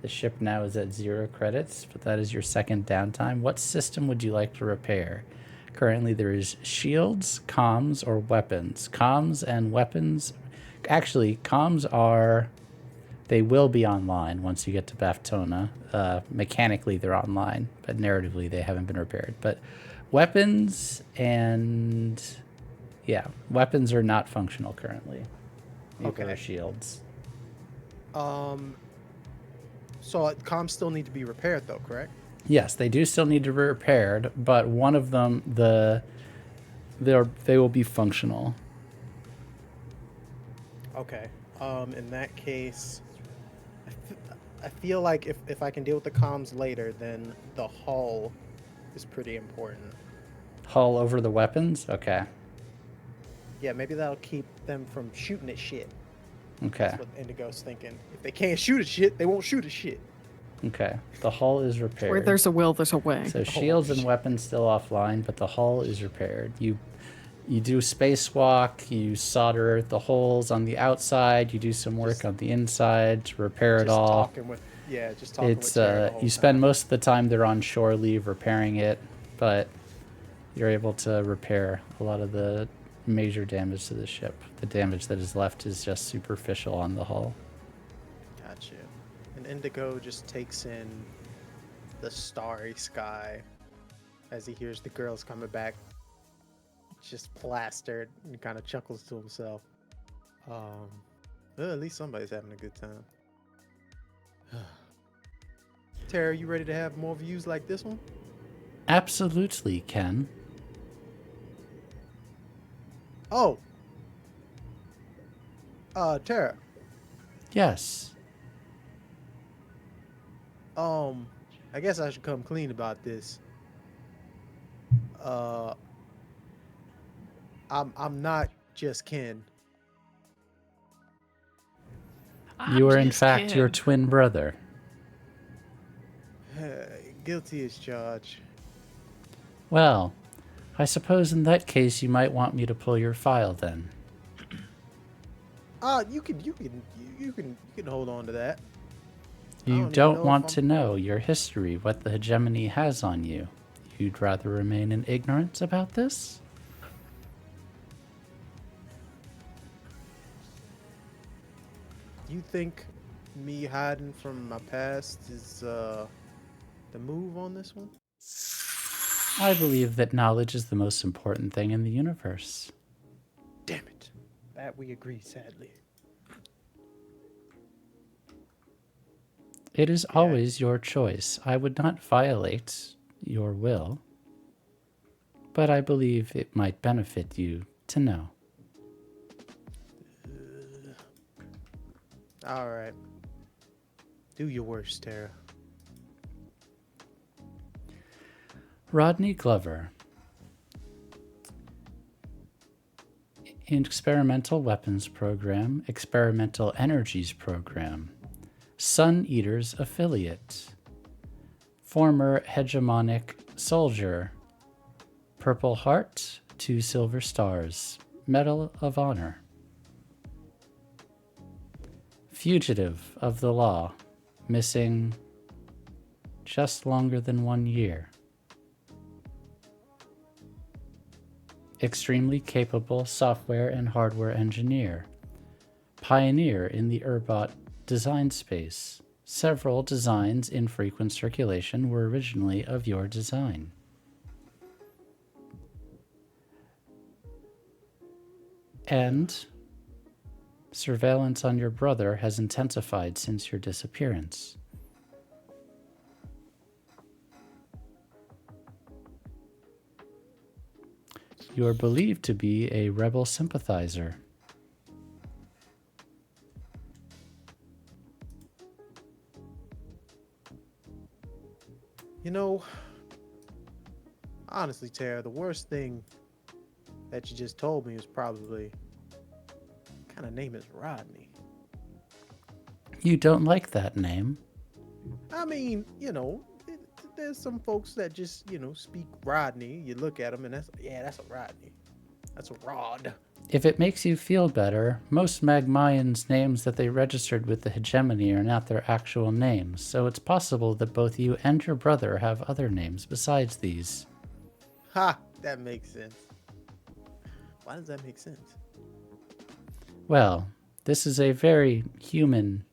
Speaker 1: The ship now is at 0 credits, but that is your second downtime. What system would you like to repair? Currently, there is shields, comms, or weapons. Comms and weapons. Actually, comms are. They will be online once you get to Baftona. Mechanically, they're online, but narratively, they haven't been repaired. But weapons and. Yeah, weapons are not functional currently. Neither
Speaker 5: Okay.
Speaker 1: are shields.
Speaker 5: So comms still need to be repaired, though, correct?
Speaker 1: Yes, they do still need to be repaired, but one of them, they will be functional.
Speaker 5: Okay. In that case, I feel like if I can deal with the comms later, then the hull is pretty important.
Speaker 1: Hull over the weapons?
Speaker 5: Yeah, maybe that'll keep them from shooting at shit.
Speaker 1: Okay.
Speaker 5: That's what Indigo's thinking. If they can't shoot at shit, they won't shoot at shit.
Speaker 1: Okay. The hull is repaired.
Speaker 10: Where there's a will, there's a way.
Speaker 1: So shields and weapons still offline, but the hull is repaired. You do spacewalk, you solder the holes on the outside, you do some work on the inside to repair it all.
Speaker 5: Just talking with
Speaker 1: It's
Speaker 5: Tara the whole
Speaker 1: you spend
Speaker 5: time.
Speaker 1: most of the time they're on shore leave repairing it, but you're able to repair a lot of the major damage to the ship. The damage that is left is just superficial on the hull.
Speaker 5: Gotcha. And Indigo just takes in the starry sky as he hears the girls coming back, just plastered, and kind of chuckles to himself. Well, at least somebody's having a good time. Tara, you ready to have more views like this one?
Speaker 1: Absolutely, Ken.
Speaker 5: Oh. Tara.
Speaker 1: Yes.
Speaker 5: I guess I should come clean about this. I'm not just Ken.
Speaker 1: You are in fact your twin brother.
Speaker 5: Guilty as charged.
Speaker 1: Well, I suppose in that case you might want me to pull your file then.
Speaker 5: You can hold on to that.
Speaker 1: You
Speaker 5: don't even
Speaker 1: don't
Speaker 5: know
Speaker 1: want
Speaker 5: if
Speaker 1: to know your history, what the hegemony has on you. You'd rather remain in ignorance about this?
Speaker 5: You think me hiding from my past is the move on this one?
Speaker 1: I believe that knowledge is the most important thing in the universe.
Speaker 5: Damn it. That we agree, sadly.
Speaker 1: It is always your choice. I would not violate your will, but I believe it might benefit you to know.
Speaker 5: All right. Do your worst, Tara.
Speaker 1: Rodney Glover. Experimental Weapons Program, Experimental Energies Program, Sun Eaters Affiliate, former hegemonic soldier, Purple Heart, 2 silver stars, Medal of Honor. Fugitive of the law, missing just longer than 1 year. Extremely capable software and hardware engineer. Pioneer in the Urbot design space. Several designs in frequent circulation were originally of your design. And surveillance on your brother has intensified since your disappearance. You are believed to be a rebel sympathizer.
Speaker 5: You know, honestly, Tara, the worst thing that you just told me was probably, what kind of name is Rodney?
Speaker 1: You don't like that name.
Speaker 5: I mean, there's some folks that just, speak Rodney. You look at them and that's a Rodney. That's a rod.
Speaker 1: If it makes you feel better, most Magmayans' names that they registered with the hegemony are not their actual names, so it's possible that both you and your brother have other names besides these.
Speaker 5: Ha! That makes sense. Why does that make sense?
Speaker 1: Well, this is a very human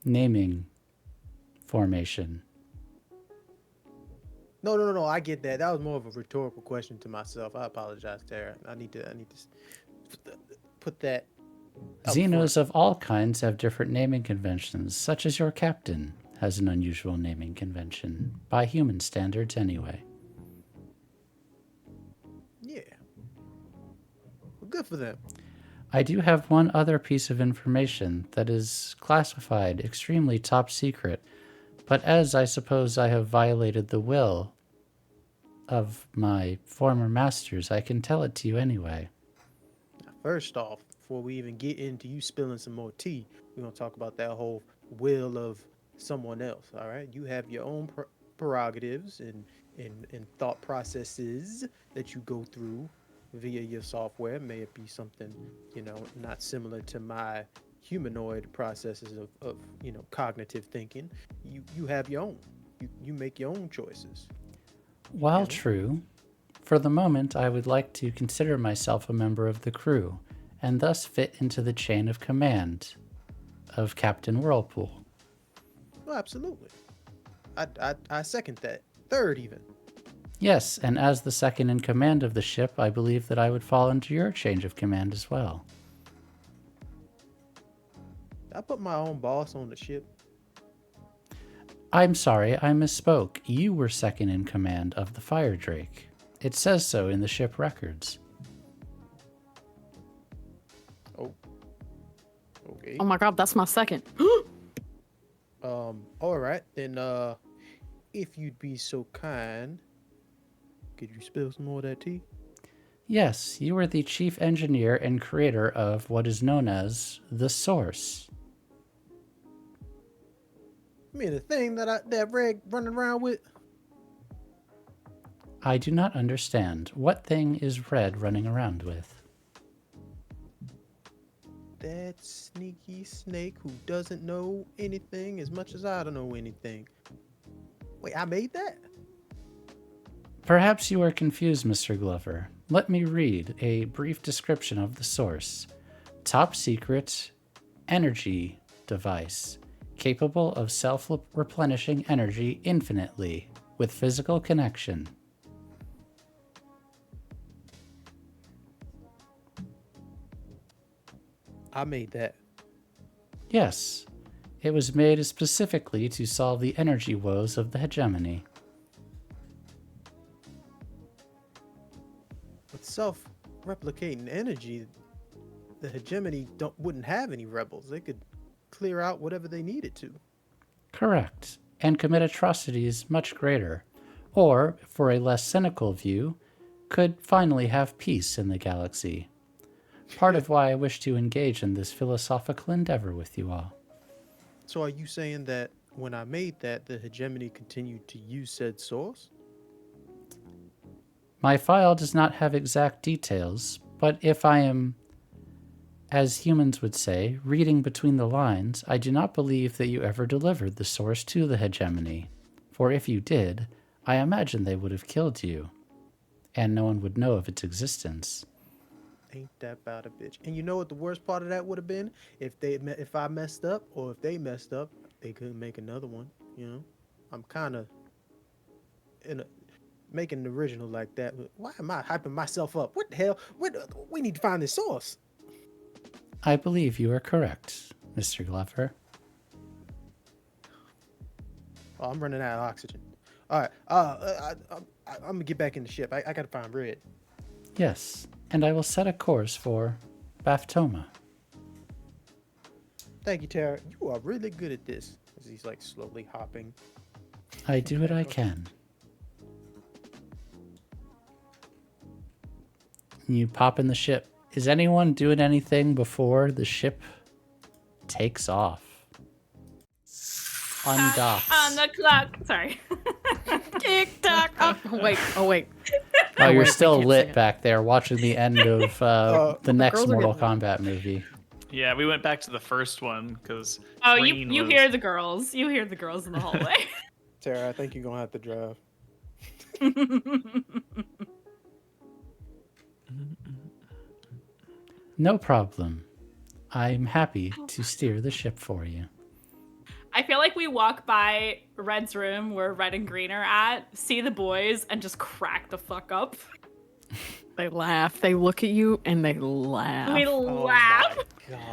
Speaker 1: naming formation.
Speaker 5: No. I get that. That was more of a rhetorical question to myself. I apologize, Tara. I need to put that.
Speaker 1: Xenos of all kinds have different naming conventions, such as your captain has an unusual naming convention, by human standards anyway.
Speaker 5: Yeah. Well, good for them.
Speaker 1: I do have one other piece of information that is classified, extremely top secret, but as I suppose I have violated the will of my former masters, I can tell it to you anyway.
Speaker 5: First off, before we even get into you spilling some more tea, we're going to talk about that whole will of someone else, all right? You have your own prerogatives and thought processes that you go through via your software. May it be something, not similar to my humanoid processes of cognitive thinking. You have your own. You make your own choices.
Speaker 1: While true, for the moment I would like to consider myself a member of the crew, and thus fit into the chain of command of Captain Whirlpool.
Speaker 5: Oh, absolutely. I second that. Third, even.
Speaker 1: Yes, and as the second in command of the ship, I believe that I would fall into your chain of command as well.
Speaker 5: I put my own boss on the ship.
Speaker 1: I'm sorry, I misspoke. You were second in command of the Fire Drake. It says so in the ship records.
Speaker 5: Oh. Okay.
Speaker 4: Oh my god, that's my second.
Speaker 5: All right, then, if you'd be so kind, could you spill some more of that tea?
Speaker 1: Yes, you were the chief engineer and creator of what is known as the Source.
Speaker 5: I mean, the thing that Reg running around with?
Speaker 1: I do not understand. What thing is Red running around with?
Speaker 5: That sneaky snake who doesn't know anything as much as I don't know anything. Wait, I made that?
Speaker 1: Perhaps you are confused, Mr. Glover. Let me read a brief description of the Source. Top secret energy device, capable of self-replenishing energy infinitely with physical connection.
Speaker 5: I made that.
Speaker 1: Yes, it was made specifically to solve the energy woes of the hegemony.
Speaker 5: With self-replicating energy, the hegemony wouldn't have any rebels. They could clear out whatever they needed to.
Speaker 1: Correct, and commit atrocities much greater, or, for a less cynical view, could finally have peace in the galaxy. Part of why I wish to engage in this philosophical endeavor with you all.
Speaker 5: So are you saying that when I made that, the hegemony continued to use said source?
Speaker 1: My file does not have exact details, but if I am, as humans would say, reading between the lines, I do not believe that you ever delivered the source to the hegemony. For if you did, I imagine they would have killed you, and no one would know of its existence.
Speaker 5: Ain't that about a bitch? And you know what the worst part of that would have been? If I messed up, or if they messed up, they couldn't make another one. I'm kind of making an original like that. Why am I hyping myself up? What the hell? We need to find this source.
Speaker 1: I believe you are correct, Mr. Glover.
Speaker 5: Oh, I'm running out of oxygen. All right. I'm gonna get back in the ship. I gotta find Red.
Speaker 1: Yes, and I will set a course for Baftoma.
Speaker 5: Thank you, Tara. You are really good at this. As he's like slowly hopping.
Speaker 1: I do what I can. You pop in the ship. Is anyone doing anything before the ship takes off? Undocks.
Speaker 2: On the clock. Sorry.
Speaker 4: Tick tock. Oh wait.
Speaker 1: Oh, you're
Speaker 6: wait, we
Speaker 1: still
Speaker 6: can't
Speaker 1: lit
Speaker 6: sing it.
Speaker 1: back there watching the end of the next
Speaker 6: girls are
Speaker 1: Mortal
Speaker 6: getting
Speaker 1: Kombat movie.
Speaker 3: Yeah, we went back to the first one because
Speaker 2: Oh, you hear the girls. You hear the girls in the hallway.
Speaker 5: Tara, I think you're gonna have to drive.
Speaker 1: No problem. I'm happy to steer the ship for you.
Speaker 2: I feel like we walk by Red's room where Red and Green are at, see the boys, and just crack the fuck up.
Speaker 6: They laugh. They look at you and they laugh.
Speaker 2: We laugh.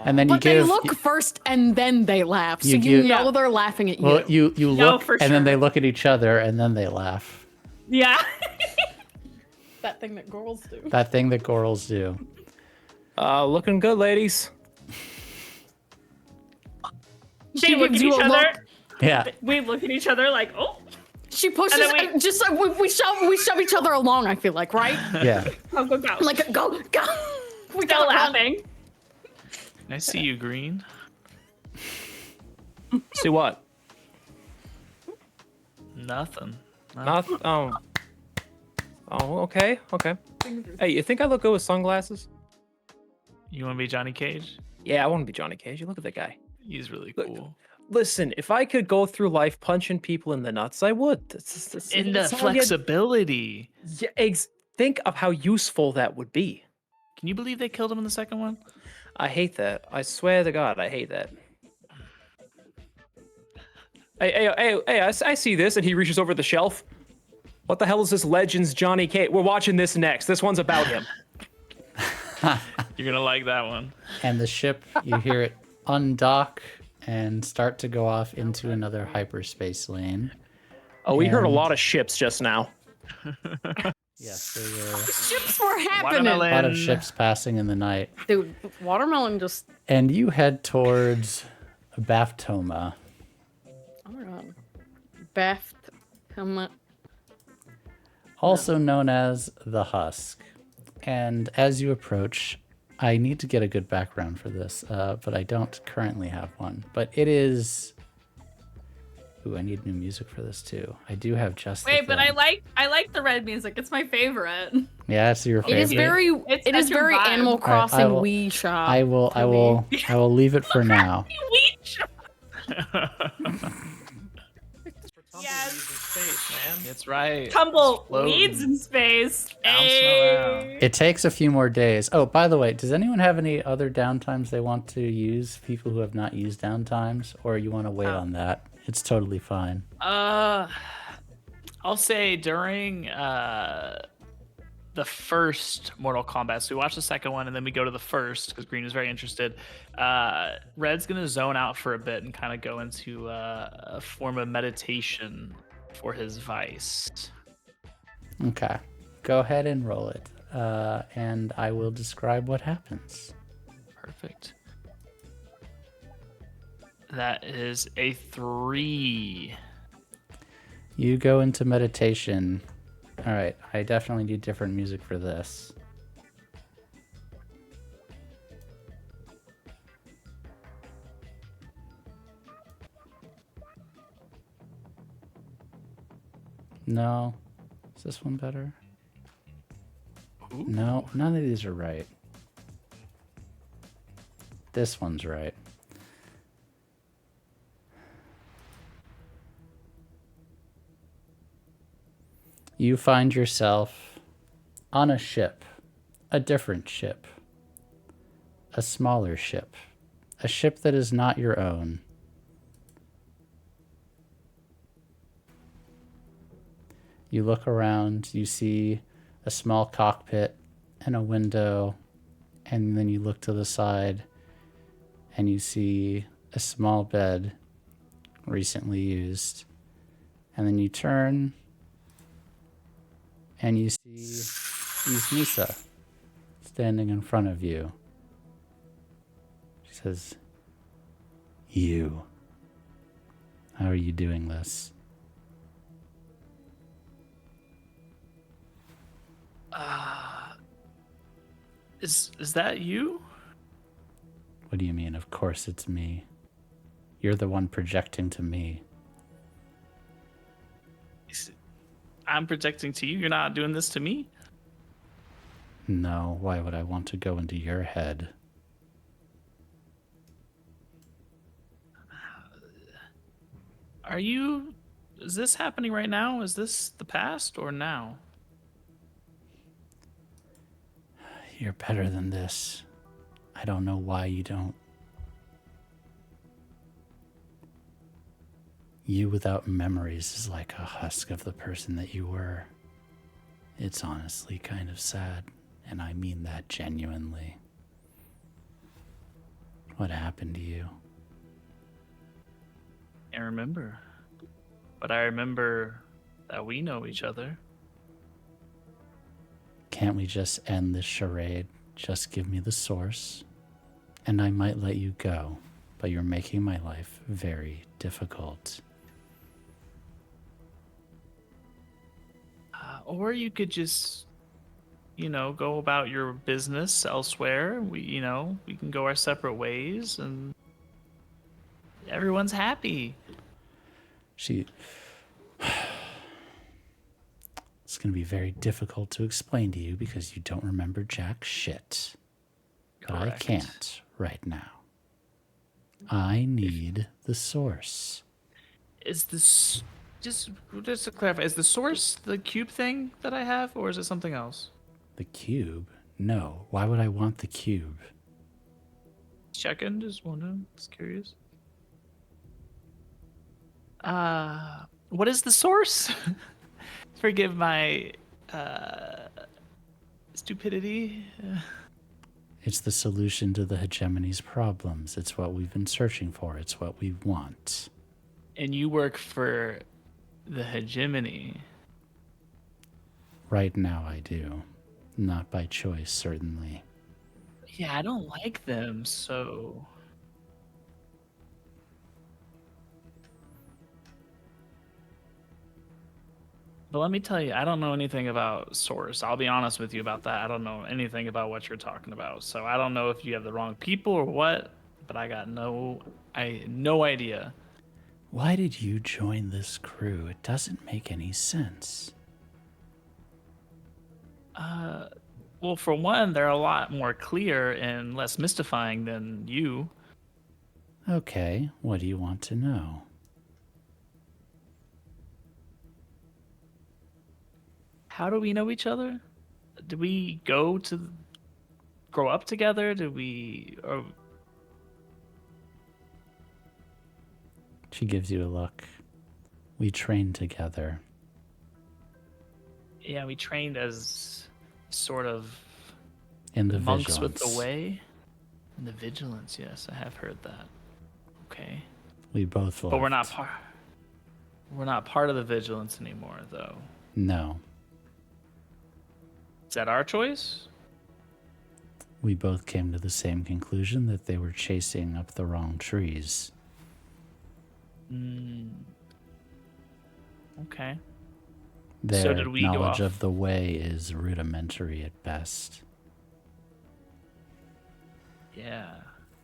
Speaker 1: And then you
Speaker 6: But they
Speaker 1: give
Speaker 6: look first and then they laugh, so
Speaker 1: You
Speaker 6: you
Speaker 1: give-
Speaker 6: know
Speaker 2: Yeah.
Speaker 6: they're laughing at you.
Speaker 1: well, you
Speaker 2: No,
Speaker 1: look
Speaker 2: for
Speaker 1: and then
Speaker 2: sure.
Speaker 1: they look at each other and then they laugh.
Speaker 2: Yeah.
Speaker 6: That thing that girls do.
Speaker 1: That thing that girls do.
Speaker 7: Looking good, ladies.
Speaker 2: They look at
Speaker 6: gives you
Speaker 2: each
Speaker 6: a
Speaker 2: other.
Speaker 6: look.
Speaker 1: Yeah.
Speaker 2: We look at each other like, oh.
Speaker 6: She pushes,
Speaker 2: And then
Speaker 6: just we shove each other along. I feel like, right?
Speaker 1: Yeah.
Speaker 2: Go.
Speaker 6: Like go. We
Speaker 2: Still
Speaker 6: gotta run.
Speaker 2: laughing.
Speaker 3: I see you, Green.
Speaker 7: See what?
Speaker 3: Nothing.
Speaker 7: Not. Oh. Oh. Okay. Okay. Hey, you think I look good with sunglasses?
Speaker 3: You want to be Johnny Cage?
Speaker 7: Yeah, I want to be Johnny Cage. You look at that guy.
Speaker 3: He's really
Speaker 7: Look,
Speaker 3: cool.
Speaker 7: Listen, if I could go through life punching people in the nuts, I would.
Speaker 3: In the flexibility.
Speaker 7: Yeah, think of how useful that would be.
Speaker 3: Can you believe they killed him in the second one?
Speaker 7: I hate that. I swear to God, I hate that. Hey, I see this, and he reaches over the shelf. What the hell is this Legends Johnny Cage? We're watching this next. This one's about him.
Speaker 3: You're going to like that one.
Speaker 1: And the ship, you hear it undock and start to go off into another hyperspace lane.
Speaker 7: Oh, we heard a
Speaker 1: And-
Speaker 7: lot of ships just now.
Speaker 1: Yes, there were
Speaker 6: Ships were happening.
Speaker 1: a lot of
Speaker 3: Watermelon.
Speaker 1: ships passing in the night.
Speaker 6: Dude, watermelon just.
Speaker 1: And you head towards Baftoma.
Speaker 6: Oh my god. Beth.
Speaker 1: Also known as the Husk. And as you approach, I need to get a good background for this, but I don't currently have one. But it is... Ooh, I need new music for this too. I do have just the
Speaker 2: Wait, but
Speaker 1: thing.
Speaker 2: I like the Red music. It's my favorite.
Speaker 1: Yeah, it's your
Speaker 6: It
Speaker 1: favorite.
Speaker 6: is very.
Speaker 2: It's
Speaker 6: It is
Speaker 2: such a
Speaker 6: very
Speaker 2: vibe.
Speaker 6: Animal
Speaker 1: I
Speaker 6: Crossing
Speaker 1: will-
Speaker 6: Wii shop.
Speaker 1: I will leave it for now.
Speaker 2: Weech. Yes.
Speaker 3: That's right.
Speaker 2: Tumble
Speaker 3: Floating.
Speaker 2: weeds in space.
Speaker 3: Bouncing
Speaker 2: Hey.
Speaker 3: around.
Speaker 1: It takes a few more days. Oh, by the way, does anyone have any other downtimes they want to use? People who have not used downtimes, or you want to wait on that? It's totally fine.
Speaker 3: I'll say during the first Mortal Kombat. So we watch the second one and then we go to the first because Green is very interested. Red's gonna zone out for a bit and kind of go into a form of meditation for his vice.
Speaker 1: Okay. Go ahead and roll it. And I will describe what happens.
Speaker 3: Perfect. That is a 3.
Speaker 1: You go into meditation. All right. I definitely need different music for this. No. Is this one better?
Speaker 3: Ooh.
Speaker 1: No, none of these are right. This one's right. You find yourself on a ship, a different ship, a smaller ship, a ship that is not your own. You look around, you see a small cockpit and a window, and then you look to the side and you see a small bed recently used. And then you turn and you see Misa standing in front of you. She says, "You, how are you doing this?"
Speaker 3: Is that you?
Speaker 1: What do you mean? Of course it's me. You're the one projecting to me.
Speaker 3: I'm projecting to you. You're not doing this to me.
Speaker 1: No, why would I want to go into your head?
Speaker 3: Is this happening right now? Is this the past or now?
Speaker 1: You're better than this. I don't know why you don't. You without memories is like a husk of the person that you were. It's honestly kind of sad, and I mean that genuinely. What happened to you?
Speaker 3: Can't remember. But I remember that we know each other.
Speaker 1: Can't we just end this charade? Just give me the source, and I might let you go, but you're making my life very difficult.
Speaker 3: Or you could just, go about your business elsewhere. We can go our separate ways and everyone's happy.
Speaker 1: It's going to be very difficult to explain to you because you don't remember jack shit. But I
Speaker 3: Correct.
Speaker 1: can't right now. I need the source.
Speaker 3: Is this just to clarify? Is the source the cube thing that I have, or is it something else?
Speaker 1: The cube? No. Why would I want the cube?
Speaker 3: Checking, just wondering. Just curious. What is the source? Forgive my stupidity.
Speaker 1: It's the solution to the hegemony's problems. It's what we've been searching for. It's what we want.
Speaker 3: And you work for the hegemony.
Speaker 1: Right now I do. Not by choice, certainly.
Speaker 3: Yeah, I don't like them, so... But let me tell you, I don't know anything about Source. I'll be honest with you about that. I don't know anything about what you're talking about. So I don't know if you have the wrong people or what, but I got no idea.
Speaker 1: Why did you join this crew? It doesn't make any sense.
Speaker 3: Well, for one, they're a lot more clear and less mystifying than you.
Speaker 1: Okay, what do you want to know?
Speaker 3: How do we know each other? Did we grow up together?
Speaker 1: She gives you a look. We trained together.
Speaker 3: Yeah, we trained as sort of
Speaker 1: In the
Speaker 3: monks
Speaker 1: vigilance.
Speaker 3: with the way. In the vigilance, yes, I have heard that. Okay.
Speaker 1: We both left.
Speaker 3: But we're not part of the vigilance anymore, though.
Speaker 1: No.
Speaker 3: Is that our choice?
Speaker 1: We both came to the same conclusion that they were chasing up the wrong trees.
Speaker 3: Okay.
Speaker 1: Their
Speaker 3: So did we go
Speaker 1: knowledge
Speaker 3: off?
Speaker 1: of the way is rudimentary at best.
Speaker 3: Yeah.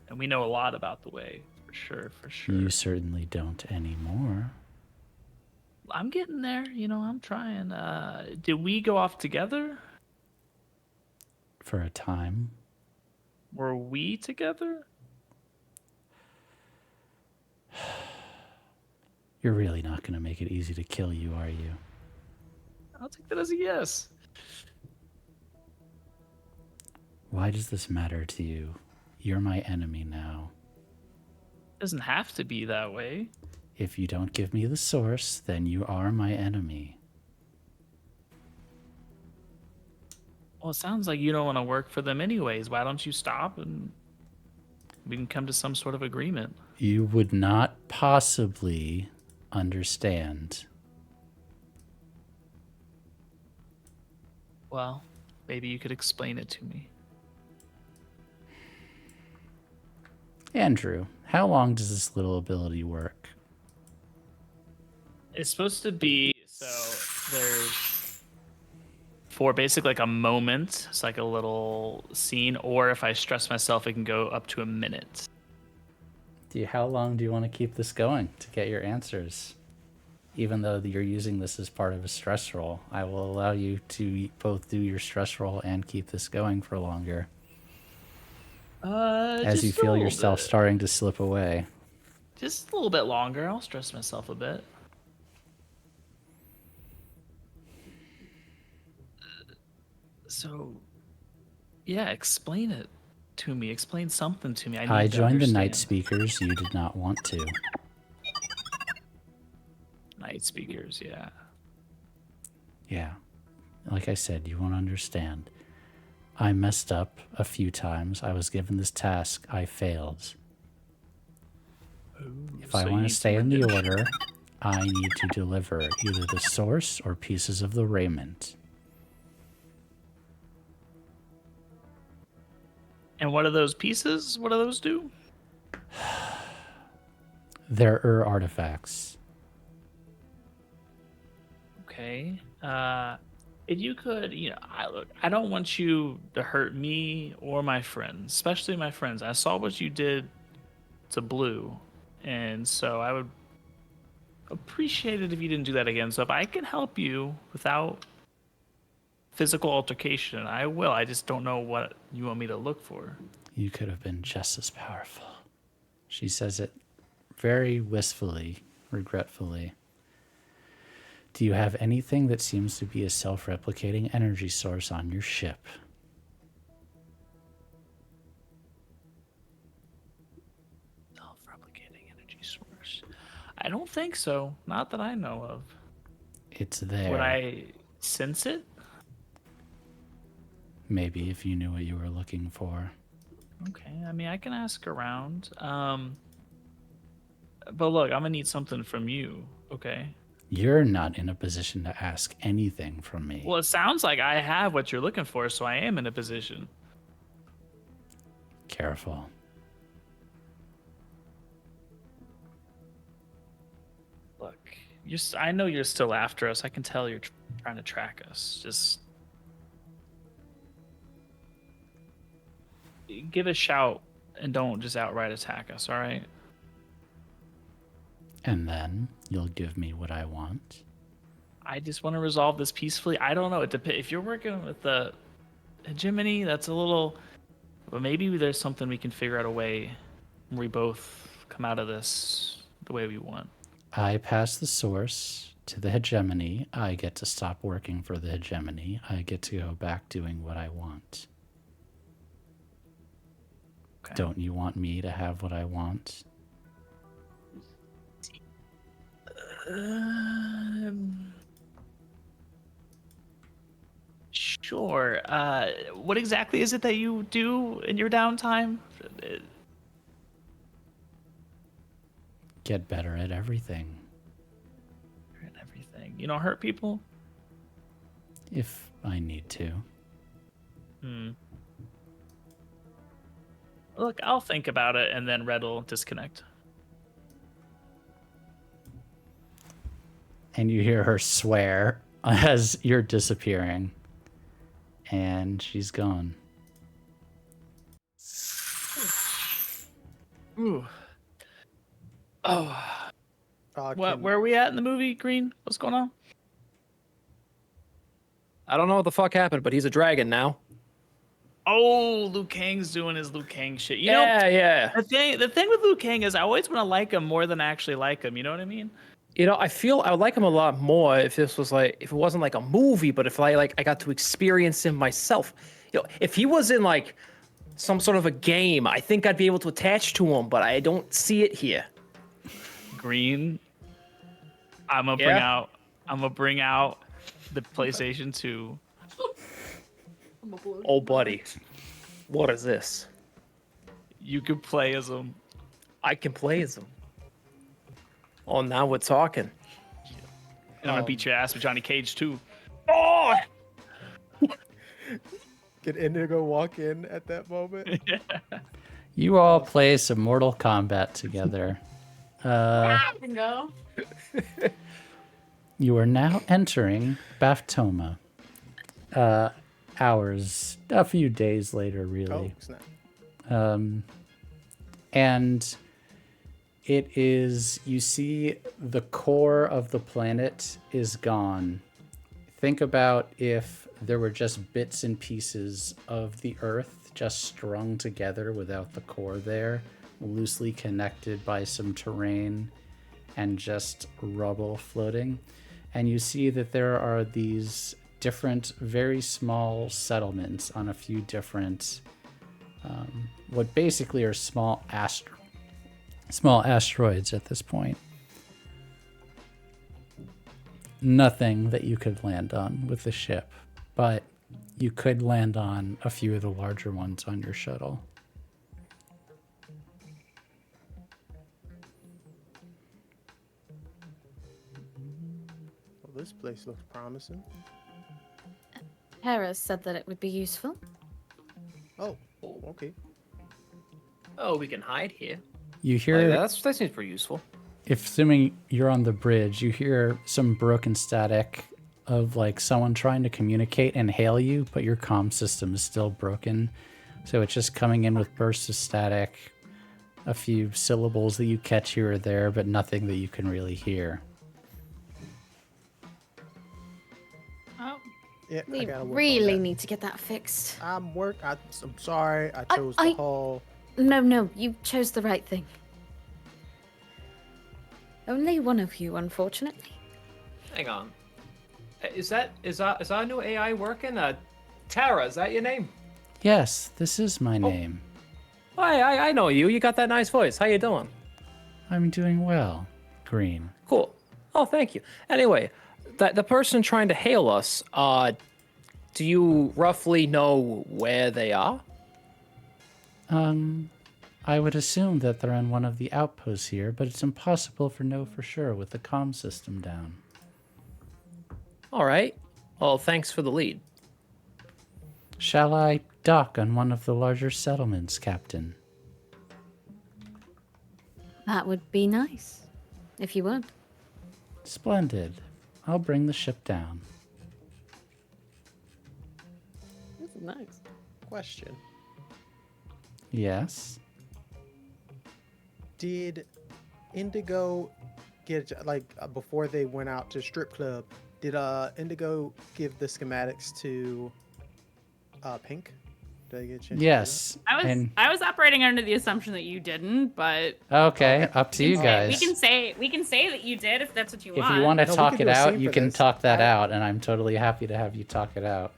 Speaker 3: And we know a lot about the way, for sure.
Speaker 1: You certainly don't anymore.
Speaker 3: I'm getting there, I'm trying. Did we go off together?
Speaker 1: For a time.
Speaker 3: Were we together?
Speaker 1: You're really not going to make it easy to kill you, are you?
Speaker 3: I'll take that as a yes.
Speaker 1: Why does this matter to you? You're my enemy now.
Speaker 3: It doesn't have to be that way.
Speaker 1: If you don't give me the source, then you are my enemy.
Speaker 3: Well, it sounds like you don't want to work for them anyways. Why don't you stop and we can come to some sort of agreement?
Speaker 1: You would not possibly understand.
Speaker 3: Well, maybe you could explain it to me.
Speaker 1: Andrew, how long does this little ability work?
Speaker 3: It's supposed to be, so there's for basically like a moment. It's like a little scene, or if I stress myself, it can go up to a minute.
Speaker 1: How long do you want to keep this going to get your answers? even though you're using this as part of a stress roll. I will allow you to both do your stress roll and keep this going for longer. As you
Speaker 3: Just a
Speaker 1: feel
Speaker 3: little
Speaker 1: yourself
Speaker 3: bit.
Speaker 1: starting to slip away.
Speaker 3: Just a little bit longer. I'll stress myself a bit. So, yeah, explain it to me. Explain something to me.
Speaker 1: I
Speaker 3: need to
Speaker 1: joined the
Speaker 3: understand.
Speaker 1: night speakers. You did not want to.
Speaker 3: Night speakers, yeah.
Speaker 1: Yeah. Like I said, you won't understand. I messed up a few times. I was given this task. I failed. If I
Speaker 3: so
Speaker 1: want
Speaker 3: you
Speaker 1: to stay
Speaker 3: need
Speaker 1: in the
Speaker 3: redemption.
Speaker 1: order, I need to deliver either the source or pieces of the raiment.
Speaker 3: And what are those pieces? What do those do?
Speaker 1: There are artifacts.
Speaker 3: Okay. If you could, I don't want you to hurt me or my friends, especially my friends. I saw what you did to Blue, and so I would appreciate it if you didn't do that again. So if I can help you without physical altercation, I will. I just don't know what you want me to look for.
Speaker 1: You could have been just as powerful. She says it very wistfully, regretfully. Do you have anything that seems to be a self-replicating energy source on your ship?
Speaker 3: Self-replicating energy source. I don't think so. Not that I know of.
Speaker 1: It's there.
Speaker 3: Would I sense it?
Speaker 1: Maybe if you knew what you were looking for.
Speaker 3: Okay, I mean, I can ask around. But look, I'm gonna need something from you, okay?
Speaker 1: You're not in a position to ask anything from me.
Speaker 3: Well, it sounds like I have what you're looking for, so I am in a position.
Speaker 1: Careful.
Speaker 3: Look, I know you're still after us. I can tell you're trying to track us. Just give a shout and don't just outright attack us, all right?
Speaker 1: And then you'll give me what I want.
Speaker 3: I just want to resolve this peacefully. I don't know. It depends. If you're working with the hegemony, that's a little. But maybe there's something we can figure out a way where we both come out of this the way we want.
Speaker 1: I pass the source to the hegemony. I get to stop working for the hegemony. I get to go back doing what I want.
Speaker 3: Okay.
Speaker 1: Don't you want me to have what I want?
Speaker 3: Sure. What exactly is it that you do in your downtime?
Speaker 1: Get better at everything.
Speaker 3: And everything. You don't hurt people?
Speaker 1: If I need to.
Speaker 3: Look, I'll think about it, and then Red will disconnect.
Speaker 1: And you hear her swear as you're disappearing. And she's gone.
Speaker 3: Ooh. Oh.
Speaker 5: Can-
Speaker 3: Where are we at in the movie, Green? What's going on?
Speaker 7: I don't know what the fuck happened, but he's a dragon now.
Speaker 3: Oh, Liu Kang's doing his Liu Kang shit. You know,
Speaker 7: Yeah.
Speaker 3: the thing with Liu Kang is I always want to like him more than actually like him. You know what I mean?
Speaker 7: You know, I feel I would like him a lot more if this was like, if it wasn't like a movie, but if I got to experience him myself. You know, if he was in like some sort of a game, I think I'd be able to attach to him, but I don't see it here.
Speaker 3: Green. I'm gonna bring out the PlayStation 2.
Speaker 7: Oh, buddy. What is this?
Speaker 3: You could play as him.
Speaker 7: I can play as him. Oh, now we're talking.
Speaker 3: And I'm gonna beat your ass with Johnny Cage too.
Speaker 7: Oh!
Speaker 5: Can Indigo walk in at that moment?
Speaker 1: You all play some Mortal Kombat together.
Speaker 2: Bingo.
Speaker 1: You are now entering Baftoma. Hours, a few days later,
Speaker 5: Oh,
Speaker 1: really.
Speaker 5: snap.
Speaker 1: And It is, you see the core of the planet is gone. Think about if there were just bits and pieces of the Earth just strung together without the core there, loosely connected by some terrain and just rubble floating. And you see that there are these different, very small settlements on a few different, what basically are small asteroids at this point. Nothing that you could land on with the ship, but you could land on a few of the larger ones on your shuttle.
Speaker 5: Well, this place looks promising.
Speaker 6: Hera said that it would be useful.
Speaker 5: Oh, okay.
Speaker 7: Oh, we can hide here.
Speaker 1: You hear,
Speaker 7: That seems pretty useful.
Speaker 1: if assuming you're on the bridge, you hear some broken static of like someone trying to communicate and hail you, but your comm system is still broken. So it's just coming in with bursts of static, a few syllables that you catch here or there, but nothing that you can really hear.
Speaker 2: Oh,
Speaker 5: Yeah, I
Speaker 6: We
Speaker 5: gotta work on
Speaker 6: really
Speaker 5: that.
Speaker 6: need to get that fixed.
Speaker 5: I'm sorry. I chose
Speaker 6: I-
Speaker 5: the hall.
Speaker 6: No, you chose the right thing. Only one of you, unfortunately.
Speaker 7: Hang on. Is our new AI working? Tara, is that your name?
Speaker 1: Yes, this is my name.
Speaker 7: I know you. You got that nice voice. How you doing?
Speaker 1: I'm doing well, Green.
Speaker 7: Cool. Oh, thank you. Anyway, the person trying to hail us, do you roughly know where they are?
Speaker 1: I would assume that they're on one of the outposts here, but it's impossible to know for sure with the comm system down.
Speaker 7: All right. Well, thanks for the lead.
Speaker 1: Shall I dock on one of the larger settlements, Captain?
Speaker 6: That would be nice, if you would.
Speaker 1: Splendid. I'll bring the ship down.
Speaker 5: This is nice. Question.
Speaker 1: Yes?
Speaker 5: Did Indigo get, before they went out to strip club, did Indigo give the schematics to Pink? Did I get a chance to do
Speaker 1: Yes.
Speaker 2: I was operating under the assumption that you didn't, but
Speaker 1: Okay, up to you
Speaker 2: we
Speaker 1: guys.
Speaker 2: can say that you did if that's what you
Speaker 1: If
Speaker 2: want.
Speaker 1: you want to
Speaker 5: No, we
Speaker 1: talk
Speaker 5: can
Speaker 1: it
Speaker 5: do a
Speaker 1: out,
Speaker 5: scene
Speaker 1: you
Speaker 5: for
Speaker 1: can
Speaker 5: this.
Speaker 1: talk that out, and I'm totally happy to have you talk it out.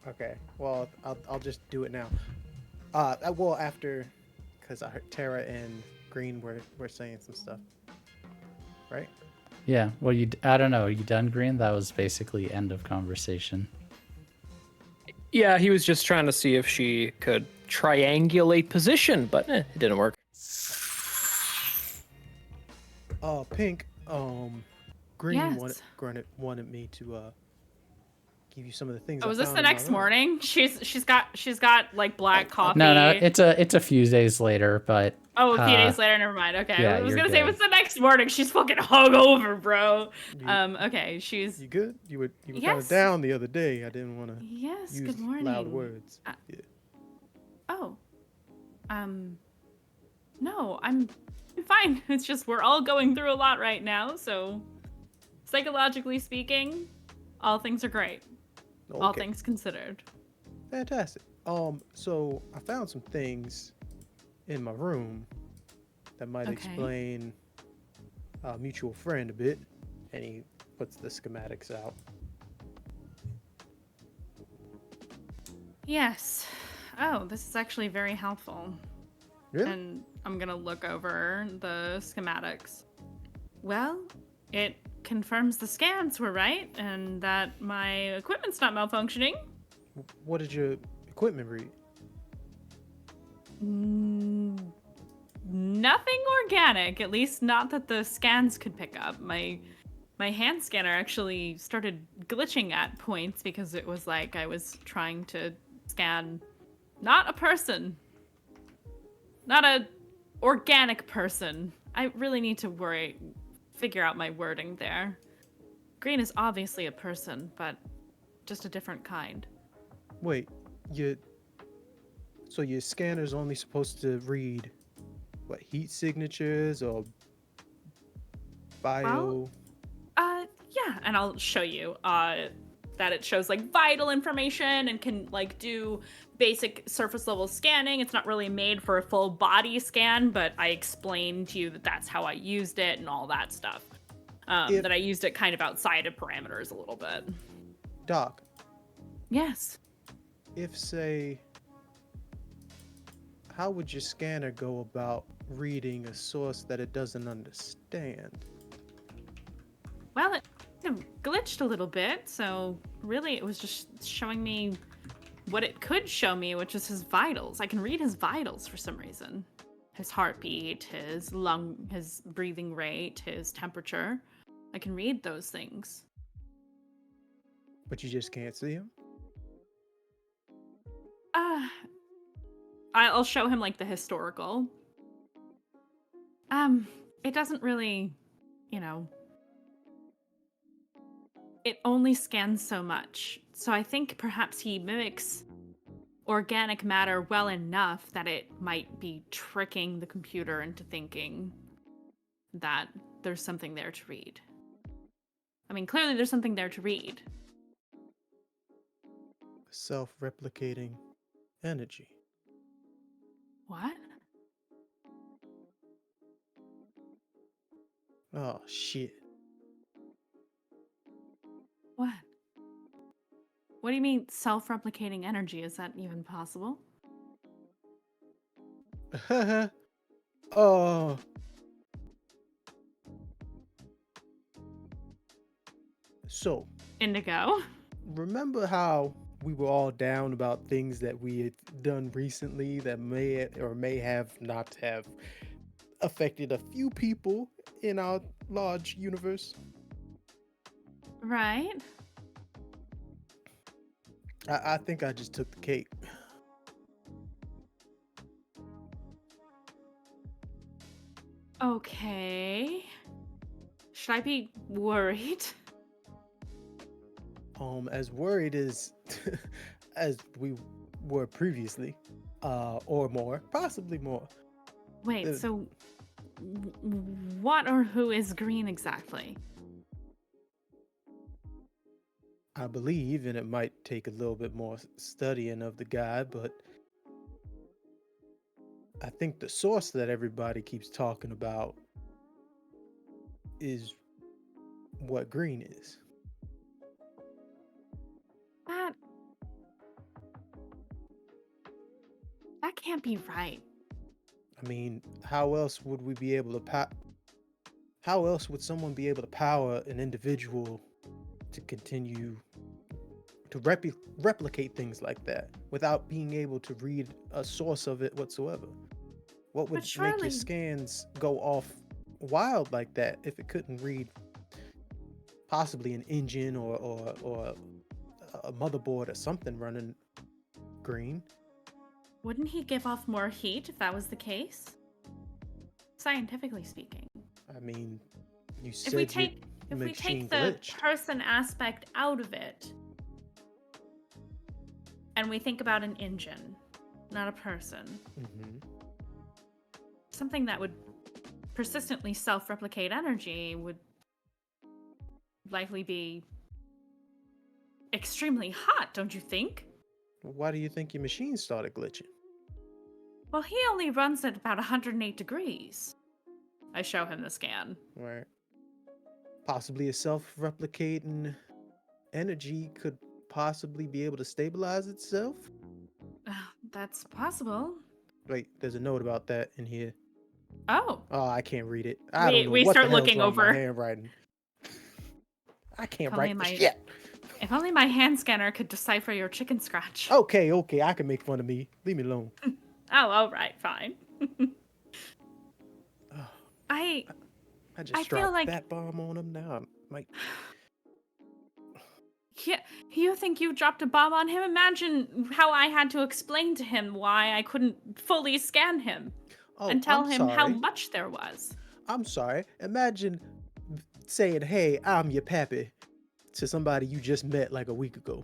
Speaker 5: that? Okay. Well, I'll just do it now. Well, after, because I heard Tara and Green were saying some stuff. Right?
Speaker 1: Yeah, well, I don't know. Are you done, Green? That was basically end of conversation.
Speaker 7: Yeah, he was just trying to see if she could triangulate position, but it didn't work.
Speaker 5: Pink, Green
Speaker 2: Yes.
Speaker 5: wanted me to give you some of the things.
Speaker 2: Oh,
Speaker 5: I
Speaker 2: was this
Speaker 5: found
Speaker 2: the
Speaker 5: in my
Speaker 2: next
Speaker 5: room.
Speaker 2: morning? She's got like black coffee.
Speaker 1: No, it's a few days later, but
Speaker 2: Oh, a few days later. Never mind. Okay,
Speaker 1: yeah,
Speaker 2: I was
Speaker 1: you're
Speaker 2: gonna say
Speaker 1: good.
Speaker 2: what's the next morning? She's fucking hungover, bro.
Speaker 5: You-
Speaker 2: Okay, she's
Speaker 5: You good? You were kind
Speaker 2: Yes.
Speaker 5: of down the other day. I didn't want to
Speaker 2: yes.
Speaker 5: use
Speaker 2: Good morning.
Speaker 5: loud words. Yeah.
Speaker 2: Oh, no, I'm fine. It's just we're all going through a lot right now, so psychologically speaking, all things are great. All
Speaker 5: Okay.
Speaker 2: things considered.
Speaker 5: Fantastic. So I found some things in my room that might
Speaker 2: Okay.
Speaker 5: explain a mutual friend a bit, and he puts the schematics out.
Speaker 2: Yes. Oh, this is actually very helpful.
Speaker 5: Really?
Speaker 2: And I'm gonna look over the schematics. Well, it confirms the scans were right and that my equipment's not malfunctioning.
Speaker 5: What did your equipment read?
Speaker 2: Nothing organic, at least not that the scans could pick up. My hand scanner actually started glitching at points because it was like I was trying to scan not a person. Not a organic person. I really need to figure out my wording there. Green is obviously a person, but just a different kind.
Speaker 5: Wait, so your scanner's only supposed to read what, heat signatures or Bio.
Speaker 2: Yeah, and I'll show you that it shows like vital information and can like do basic surface level scanning. It's not really made for a full body scan, but I explained to you that that's how I used it and all that stuff. That I used it kind of outside of parameters a little bit.
Speaker 5: Doc,
Speaker 2: Yes.
Speaker 5: if say, how would your scanner go about reading a source that it doesn't understand?
Speaker 2: Well, it glitched a little bit, so really it was just showing me what it could show me, which is his vitals. I can read his vitals for some reason. His heartbeat, his breathing rate, his temperature. I can read those things.
Speaker 5: But you just can't see him?
Speaker 2: I'll show him like the historical. It doesn't really, it only scans so much. So I think perhaps he mimics organic matter well enough that it might be tricking the computer into thinking that there's something there to read. I mean, clearly there's something there to read.
Speaker 5: Self-replicating energy.
Speaker 2: What?
Speaker 5: Oh, shit.
Speaker 2: What? What do you mean self-replicating energy? Is that even possible?
Speaker 5: Oh. So,
Speaker 2: Indigo?
Speaker 5: remember how we were all down about things that we had done recently that may or may have not have affected a few people in our large universe?
Speaker 2: Right?
Speaker 5: I think I just took the cake.
Speaker 2: Okay. Should I be worried?
Speaker 5: As worried as as we were previously, or more, possibly more.
Speaker 2: Wait,
Speaker 5: Uh,
Speaker 2: so what or who is green exactly?
Speaker 5: I believe, and it might take a little bit more studying of the guy, but I think the source that everybody keeps talking about is what green is.
Speaker 2: That can't be right.
Speaker 5: I mean, how else would we be able to how else would someone be able to power an individual to continue to replicate things like that without being able to read a source of it whatsoever? What would
Speaker 2: But
Speaker 5: make your
Speaker 2: surely-
Speaker 5: scans go off wild like that if it couldn't read possibly an engine or a motherboard or something running green?
Speaker 2: Wouldn't he give off more heat if that was the case? Scientifically speaking.
Speaker 5: I mean, you
Speaker 2: If
Speaker 5: said
Speaker 2: we
Speaker 5: your
Speaker 2: take
Speaker 5: machine
Speaker 2: the
Speaker 5: glitched.
Speaker 2: person aspect out of it, and we think about an engine, not a person,
Speaker 5: Mhm.
Speaker 2: something that would persistently self-replicate energy would likely be extremely hot, don't you think?
Speaker 5: Why do you think your machine started glitching?
Speaker 2: Well, he only runs at about 108 degrees. I show him the scan.
Speaker 5: Right. Possibly a self-replicating energy could possibly be able to stabilize itself?
Speaker 2: That's possible.
Speaker 5: Wait, there's a note about that in here.
Speaker 2: Oh,
Speaker 5: Oh, I can't read it. I don't know
Speaker 2: we
Speaker 5: what
Speaker 2: start
Speaker 5: the hell's
Speaker 2: looking
Speaker 5: wrong with my
Speaker 2: over.
Speaker 5: handwriting. I can't
Speaker 2: Only
Speaker 5: write the
Speaker 2: my-
Speaker 5: shit.
Speaker 2: If only my hand scanner could decipher your chicken scratch.
Speaker 5: Okay, I can make fun of me. Leave me alone.
Speaker 2: Oh, all right, fine.
Speaker 5: Oh,
Speaker 2: I
Speaker 5: I just
Speaker 2: I feel
Speaker 5: dropped
Speaker 2: like-
Speaker 5: that bomb on him now. I might.
Speaker 2: Yeah, you think you dropped a bomb on him? Imagine how I had to explain to him why I couldn't fully scan him
Speaker 5: Oh,
Speaker 2: and tell
Speaker 5: I'm
Speaker 2: him how
Speaker 5: sorry.
Speaker 2: much there was.
Speaker 5: I'm sorry. Imagine saying, "Hey, I'm your pappy," to somebody you just met like a week ago.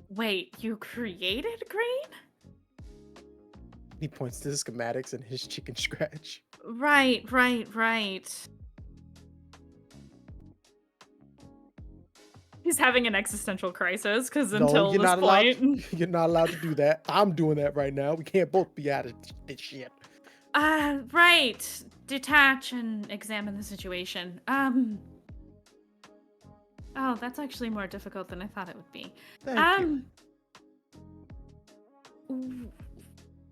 Speaker 2: Wait, you created green?
Speaker 5: He points to the schematics and his chicken scratch.
Speaker 2: Right. He's having an existential crisis because
Speaker 5: No,
Speaker 2: until
Speaker 5: you're
Speaker 2: this
Speaker 5: not allowed.
Speaker 2: point.
Speaker 5: You're not allowed to do that. I'm doing that right now. We can't both be out of this shit.
Speaker 2: Right. Detach and examine the situation. Oh, that's actually more difficult than I thought it would be.
Speaker 5: Thank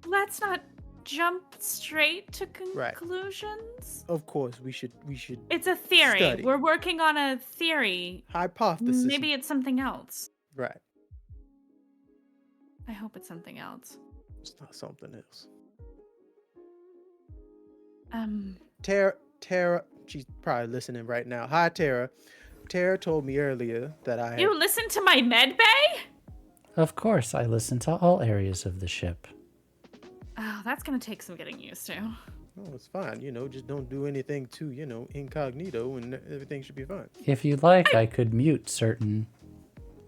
Speaker 2: Let's not jump straight to
Speaker 5: Right.
Speaker 2: conclusions.
Speaker 5: Of course, we should.
Speaker 2: It's a theory.
Speaker 5: Study.
Speaker 2: We're working on a theory.
Speaker 5: Hypothesis.
Speaker 2: Maybe it's something else.
Speaker 5: Right.
Speaker 2: I hope it's something else.
Speaker 5: It's not something else. Tara, she's probably listening right now. Hi, Tara. Tara told me earlier that I.
Speaker 2: You listen to my med bay?
Speaker 1: Of course, I listen to all areas of the ship.
Speaker 2: Oh, that's gonna take some getting used to.
Speaker 5: Oh, it's fine. Just don't do anything too, incognito, and everything should be fine.
Speaker 1: If you'd like, I could mute certain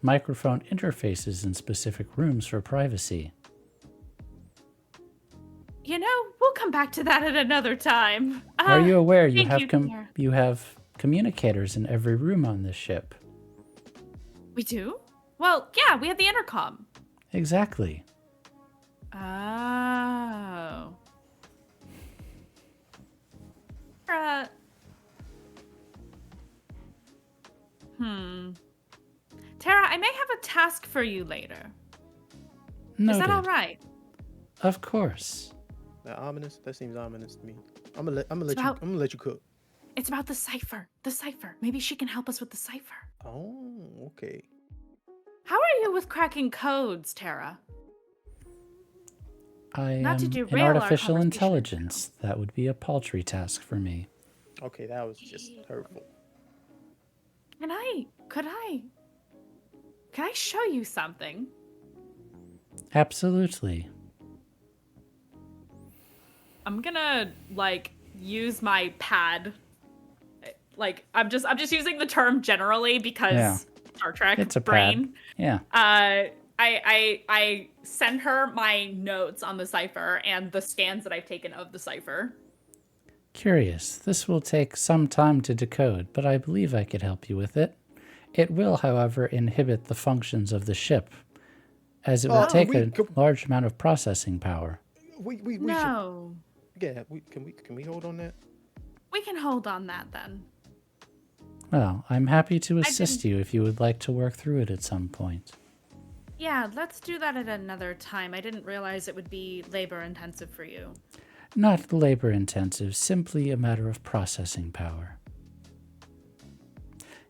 Speaker 1: microphone interfaces in specific rooms for privacy.
Speaker 2: We'll come back to that at another time.
Speaker 1: Are you aware you
Speaker 2: thank
Speaker 1: have
Speaker 2: you, Tara.
Speaker 1: you have communicators in every room on this ship?
Speaker 2: We do? Well, yeah, we have the intercom.
Speaker 1: Exactly.
Speaker 2: Oh. Tara, I may have a task for you later.
Speaker 1: Noted.
Speaker 2: Is that all right?
Speaker 1: Of course.
Speaker 5: Now, ominous? That seems ominous to me. I'm gonna
Speaker 2: about-
Speaker 5: let you cook.
Speaker 2: It's about the cipher. The cipher. Maybe she can help us with the cipher.
Speaker 5: Oh, okay.
Speaker 2: How are you with cracking codes, Tara?
Speaker 1: I
Speaker 2: Not to
Speaker 1: am
Speaker 2: derail
Speaker 1: in
Speaker 2: our
Speaker 1: artificial
Speaker 2: conversation,
Speaker 1: intelligence. That would be a paltry task for me.
Speaker 5: Okay, that was just hurtful.
Speaker 2: Could I show you something?
Speaker 1: Absolutely.
Speaker 2: I'm gonna use my pad. I'm just using the term generally because
Speaker 1: Yeah.
Speaker 2: Star Trek
Speaker 1: It's a
Speaker 2: brain.
Speaker 1: pad. Yeah.
Speaker 2: I send her my notes on the cipher and the scans that I've taken of the cipher.
Speaker 1: Curious. This will take some time to decode, but I believe I could help you with it. It will, however, inhibit the functions of the ship, as it will take a large amount of processing power.
Speaker 5: We
Speaker 2: No.
Speaker 5: should. Yeah. Can we hold on that?
Speaker 2: We can hold on that then.
Speaker 1: Well, I'm happy to assist you if you would like to work through it at some point.
Speaker 2: Yeah, let's do that at another time. I didn't realize it would be labor intensive for you.
Speaker 1: Not labor intensive, simply a matter of processing power.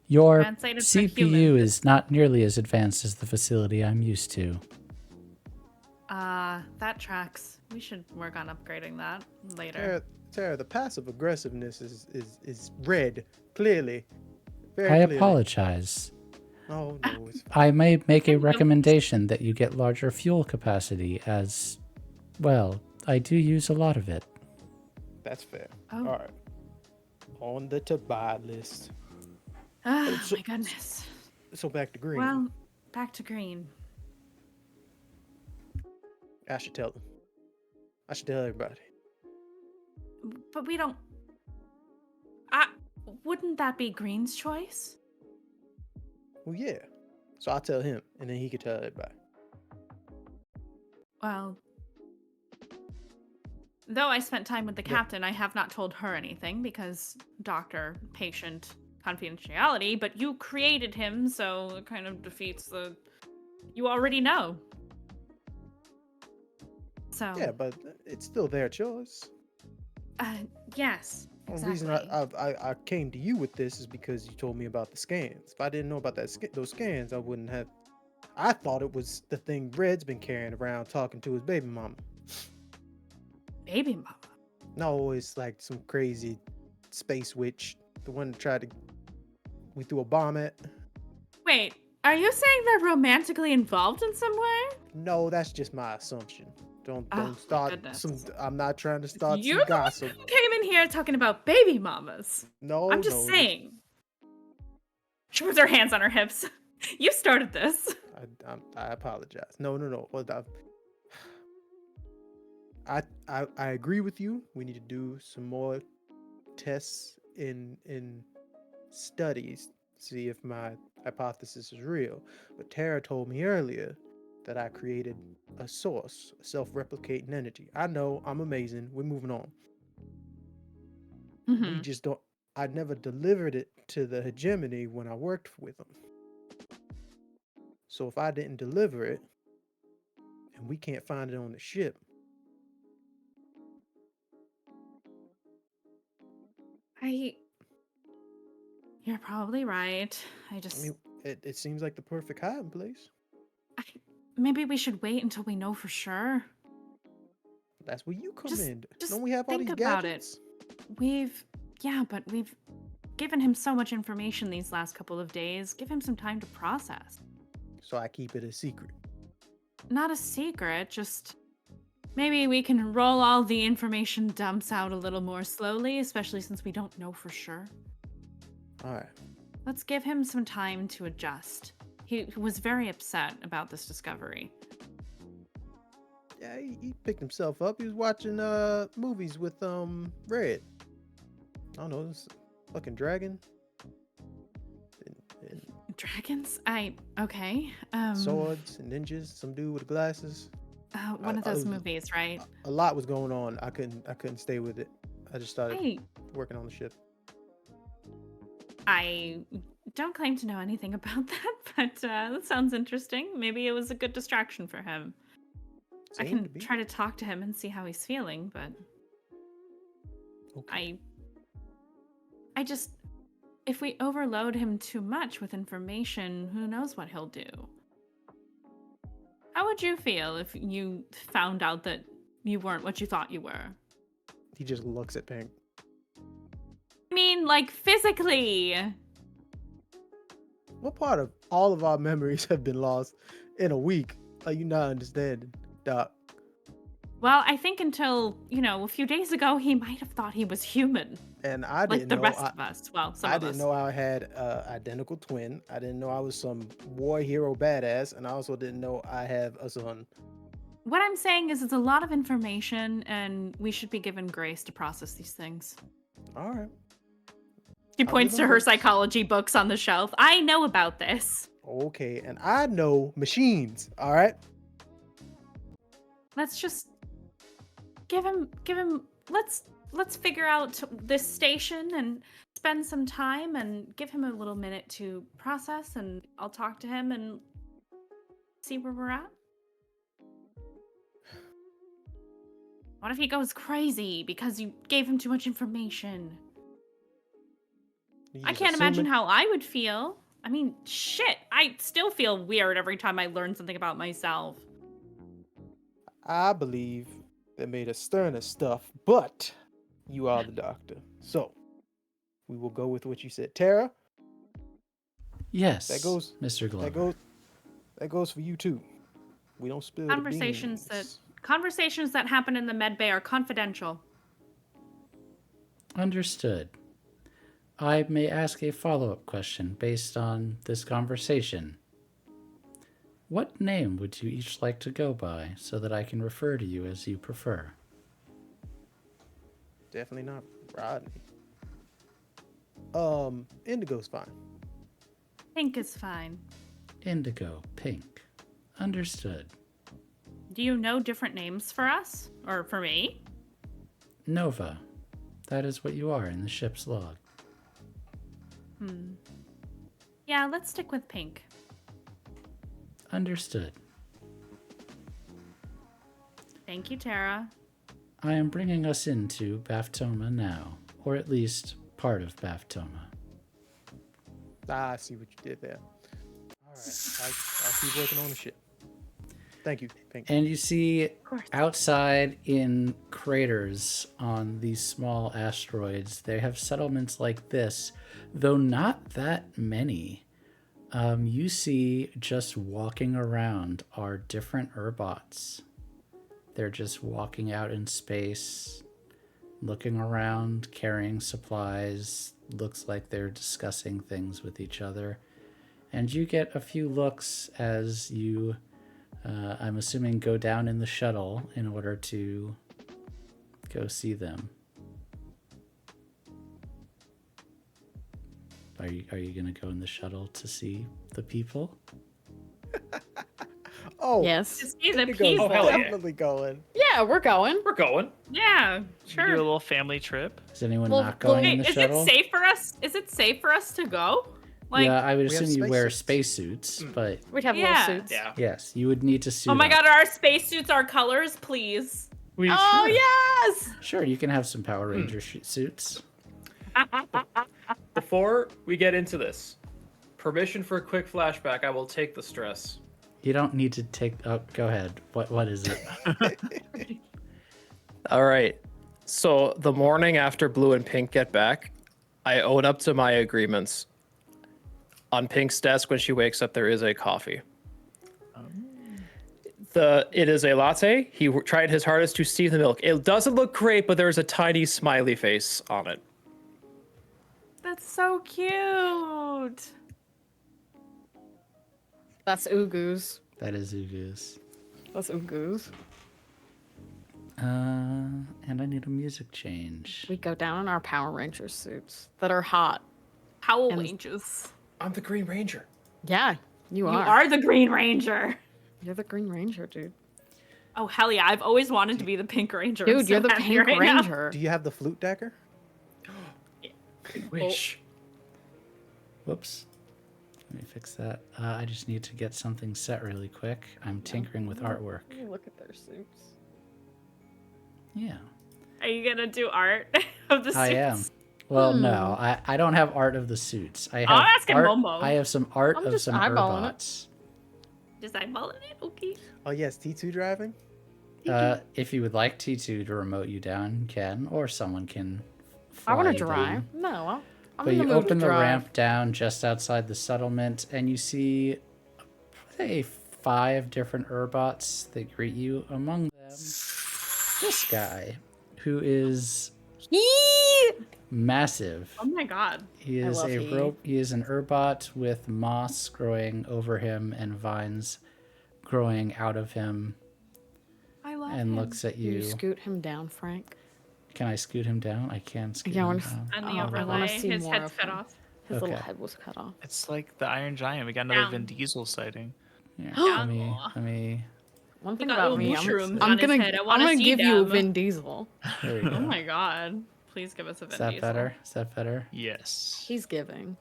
Speaker 1: Your
Speaker 2: Translated for
Speaker 1: CPU
Speaker 2: human.
Speaker 1: is not nearly as advanced as the facility I'm used to.
Speaker 2: That tracks. We should work on upgrading that later.
Speaker 5: Tara, the passive aggressiveness is red, clearly. Very
Speaker 1: I
Speaker 5: clearly.
Speaker 1: apologize.
Speaker 5: Oh, no, it's
Speaker 1: I may make a recommendation that you get larger fuel capacity as, well, I do use a lot of it.
Speaker 5: That's fair.
Speaker 2: Oh.
Speaker 5: All right. On the to buy list.
Speaker 2: Oh, my goodness.
Speaker 5: So back to green.
Speaker 2: Well, back to green.
Speaker 5: I should tell them. I should tell everybody.
Speaker 2: But we don't... wouldn't that be Green's choice?
Speaker 5: Well, yeah. So I'll tell him, and then he could tell everybody.
Speaker 2: Well... Though I spent time with the captain, I have not told her anything because doctor-patient confidentiality, but you created him, so it kind of defeats the... You already know. So...
Speaker 5: Yeah, but it's still their choice.
Speaker 2: Yes,
Speaker 5: The
Speaker 2: exactly.
Speaker 5: reason I came to you with this is because you told me about the scans. If I didn't know about those scans, I wouldn't have. I thought it was the thing Red's been carrying around talking to his baby mama.
Speaker 2: Baby mama?
Speaker 5: No, it's like some crazy space witch. The one that we threw a bomb at.
Speaker 2: Wait, are you saying they're romantically involved in some way?
Speaker 5: No, that's just my assumption. Don't
Speaker 2: Oh,
Speaker 5: start
Speaker 2: goodness.
Speaker 5: I'm not trying to start
Speaker 2: You're
Speaker 5: some
Speaker 2: the one
Speaker 5: gossip.
Speaker 2: who came in here talking about baby mamas.
Speaker 5: No,
Speaker 2: I'm just
Speaker 5: no,
Speaker 2: saying. She puts her hands on her hips. You started this.
Speaker 5: I apologize. No. Hold up. I agree with you. We need to do some more tests in studies. See if my hypothesis is real. But Tara told me earlier that I created a source, a self-replicating entity. I know, I'm amazing. We're moving on. We just don't. I never delivered it to the hegemony when I worked with them. So if I didn't deliver it, and we can't find it on the ship,
Speaker 2: You're probably right. I
Speaker 5: mean, it seems like the perfect hiding place.
Speaker 2: Maybe we should wait until we know for sure.
Speaker 5: That's where you come
Speaker 2: Just-
Speaker 5: in.
Speaker 2: just
Speaker 5: Don't we have all
Speaker 2: think
Speaker 5: these
Speaker 2: about it.
Speaker 5: gadgets?
Speaker 2: We've given him so much information these last couple of days. Give him some time to process.
Speaker 5: So I keep it a secret.
Speaker 2: Not a secret, just maybe we can roll all the information dumps out a little more slowly, especially since we don't know for sure.
Speaker 5: All right.
Speaker 2: Let's give him some time to adjust. He was very upset about this discovery.
Speaker 5: Yeah, he picked himself up. He was watching movies with Red. I don't know, this fucking dragon. And
Speaker 2: Dragons? Okay.
Speaker 5: swords and ninjas. Some dude with glasses.
Speaker 2: One of those movies, right?
Speaker 5: A lot was going on. I couldn't stay with it. I just started working on the ship.
Speaker 2: I don't claim to know anything about that, but that sounds interesting. Maybe it was a good distraction for him. I
Speaker 5: Seemed
Speaker 2: can
Speaker 5: to be.
Speaker 2: try to talk to him and see how he's feeling, but
Speaker 5: Okay.
Speaker 2: I just, if we overload him too much with information, who knows what he'll do. How would you feel if you found out that you weren't what you thought you were?
Speaker 5: He just looks at Pink.
Speaker 2: I mean, like, physically.
Speaker 5: What part of all of our memories have been lost in a week? Are you not understanding, Doc?
Speaker 2: Well, I think until, a few days ago, he might have thought he was human.
Speaker 5: And I
Speaker 2: Like
Speaker 5: didn't
Speaker 2: the
Speaker 5: know.
Speaker 2: rest of us. Well, some
Speaker 5: I
Speaker 2: of us.
Speaker 5: didn't know I had an identical twin. I didn't know I was some war hero badass, and I also didn't know I have a son.
Speaker 2: What I'm saying is it's a lot of information, and we should be given grace to process these things.
Speaker 5: All right.
Speaker 2: She
Speaker 5: I'll
Speaker 2: points
Speaker 5: give
Speaker 2: to
Speaker 5: him
Speaker 2: her
Speaker 5: grace.
Speaker 2: psychology books on the shelf. I know about this.
Speaker 5: Okay, and I know machines. All right.
Speaker 2: Let's just give him let's figure out this station and spend some time and give him a little minute to process, and I'll talk to him and see where we're at. What if he goes crazy because you gave him too much information?
Speaker 5: You
Speaker 2: I
Speaker 5: just
Speaker 2: can't imagine
Speaker 5: assuming-
Speaker 2: how I would feel. I mean, shit, I still feel weird every time I learn something about myself.
Speaker 5: I believe they made us sterner stuff, but you are the doctor. So we will go with what you said. Tara,
Speaker 1: Yes,
Speaker 5: That goes-
Speaker 1: Mr. Glover.
Speaker 5: that goes for you too. We don't spill the
Speaker 2: Conversations
Speaker 5: beans.
Speaker 2: that happen in the med bay are confidential.
Speaker 1: Understood. I may ask a follow-up question based on this conversation. What name would you each like to go by so that I can refer to you as you prefer?
Speaker 5: Definitely not Rodney. Indigo's fine.
Speaker 2: Pink is fine.
Speaker 1: Indigo, Pink. Understood.
Speaker 2: Do you know different names for us? Or for me?
Speaker 1: Nova. That is what you are in the ship's log.
Speaker 2: Yeah, let's stick with Pink.
Speaker 1: Understood.
Speaker 2: Thank you, Tara.
Speaker 1: I am bringing us into Baftoma now, or at least part of Baftoma.
Speaker 5: Ah, I see what you did there. All right, I'll keep working on the ship. Thank you, Pink.
Speaker 1: And you see
Speaker 2: course.
Speaker 1: outside in craters on these small asteroids, they have settlements like this, though not that many. You see just walking around are different Urbots. They're just walking out in space, looking around, carrying supplies. Looks like they're discussing things with each other. And you get a few looks as you, I'm assuming, go down in the shuttle in order to go see them. Are you gonna go in the shuttle to see the people?
Speaker 5: Oh,
Speaker 6: Yes.
Speaker 2: To see the
Speaker 5: Indigo's
Speaker 2: people.
Speaker 3: Oh, hell yeah.
Speaker 5: definitely going.
Speaker 6: Yeah, we're going.
Speaker 3: We're going.
Speaker 2: Yeah,
Speaker 3: We do a
Speaker 2: sure.
Speaker 3: little family trip.
Speaker 1: Is anyone
Speaker 6: Well,
Speaker 1: not going
Speaker 6: well,
Speaker 1: in
Speaker 2: Wait,
Speaker 1: the
Speaker 2: is
Speaker 1: shuttle?
Speaker 2: it safe for us? Is it safe for us to go? Like,
Speaker 1: yeah, I would
Speaker 5: We have
Speaker 1: assume you wear
Speaker 5: spacesuits.
Speaker 1: spacesuits, but
Speaker 6: We'd have
Speaker 2: Yeah.
Speaker 6: little suits.
Speaker 3: Yeah.
Speaker 1: yes, you would need to suit
Speaker 2: oh my
Speaker 1: up.
Speaker 2: god, are our spacesuits our colors, please?
Speaker 3: We
Speaker 6: Oh,
Speaker 3: sure.
Speaker 6: yes!
Speaker 1: Sure, you can have some Power Ranger suits.
Speaker 7: Before we get into this, permission for a quick flashback. I will take the stress.
Speaker 1: You don't need to take. Oh, go ahead. What is it?
Speaker 7: All right. So the morning after Blue and Pink get back, I own up to my agreements. On Pink's desk when she wakes up, there is a coffee. It is a latte. He tried his hardest to steam the milk. It doesn't look great, but there's a tiny smiley face on it.
Speaker 2: That's so cute.
Speaker 6: That's Ugu's.
Speaker 1: That is Ugu's.
Speaker 6: That's Ugu's.
Speaker 1: And I need a music change.
Speaker 6: We go down in our Power Ranger suits that are hot.
Speaker 2: Power
Speaker 6: And-
Speaker 2: Rangers.
Speaker 7: I'm the Green Ranger.
Speaker 6: Yeah, you
Speaker 2: You
Speaker 6: are.
Speaker 2: are the Green Ranger.
Speaker 6: You're the Green Ranger, dude.
Speaker 2: Oh hell yeah! I've always wanted to be the Pink Ranger. I'm
Speaker 6: Dude,
Speaker 2: so
Speaker 6: you're the
Speaker 2: happy
Speaker 6: Pink
Speaker 2: right now.
Speaker 6: Ranger.
Speaker 5: Do you have the flute dagger?
Speaker 7: Wish.
Speaker 1: Whoops. Let me fix that. I just need to get something set really quick. I'm tinkering with artwork.
Speaker 6: Look at their suits.
Speaker 1: Yeah,
Speaker 2: Are you gonna do art of the suits?
Speaker 1: I am. Well, no, I don't have art of the suits. I have
Speaker 2: I'm asking
Speaker 1: art,
Speaker 2: Momo.
Speaker 1: I have some art
Speaker 6: I'm
Speaker 1: of
Speaker 6: just
Speaker 1: some
Speaker 6: eyeballing it.
Speaker 1: Urbots.
Speaker 2: Just eyeballing it. Okay.
Speaker 5: Oh yes, T2 driving.
Speaker 1: If you would like T2 to remote you down, you can, or someone can.
Speaker 6: I want to
Speaker 1: fly
Speaker 6: drive.
Speaker 1: the-
Speaker 6: No, I'm
Speaker 1: But
Speaker 6: in the
Speaker 1: you
Speaker 6: mood
Speaker 1: open
Speaker 6: to
Speaker 1: the
Speaker 6: drive.
Speaker 1: ramp down just outside the settlement, and you see, say, 5 different Urbots that greet you. Among them, this guy, who is massive.
Speaker 2: Oh my god.
Speaker 1: He
Speaker 6: I
Speaker 1: is
Speaker 6: love
Speaker 1: he is an Urbot with moss growing over him and vines growing out of him,
Speaker 2: I love
Speaker 1: and
Speaker 2: him.
Speaker 1: looks at
Speaker 6: Can you
Speaker 1: you.
Speaker 6: scoot him down, Frank?
Speaker 1: Can I scoot him down? I can scoot
Speaker 6: Yeah, I
Speaker 1: him
Speaker 6: wanna
Speaker 1: down.
Speaker 2: And the
Speaker 6: Oh, I wanna
Speaker 2: overlay,
Speaker 6: see
Speaker 2: his
Speaker 6: more
Speaker 2: head's
Speaker 6: of
Speaker 2: cut
Speaker 6: him.
Speaker 2: off.
Speaker 6: His little
Speaker 1: Okay.
Speaker 6: head was cut off.
Speaker 3: It's like the Iron Giant. We got another
Speaker 2: Down.
Speaker 3: Vin Diesel sighting.
Speaker 1: Here,
Speaker 2: Down.
Speaker 1: let me.
Speaker 6: One thing
Speaker 2: got
Speaker 6: about
Speaker 2: little
Speaker 6: me,
Speaker 2: mushrooms
Speaker 6: I'm
Speaker 2: on his
Speaker 6: gonna,
Speaker 2: head. I
Speaker 6: I'm
Speaker 2: wanna
Speaker 6: gonna
Speaker 2: see
Speaker 6: give you a
Speaker 2: them.
Speaker 6: Vin Diesel.
Speaker 1: There we go.
Speaker 2: Oh my god. Please give us a Vin
Speaker 1: Is that
Speaker 2: Diesel.
Speaker 1: better? Is that better?
Speaker 3: Yes.
Speaker 6: He's giving.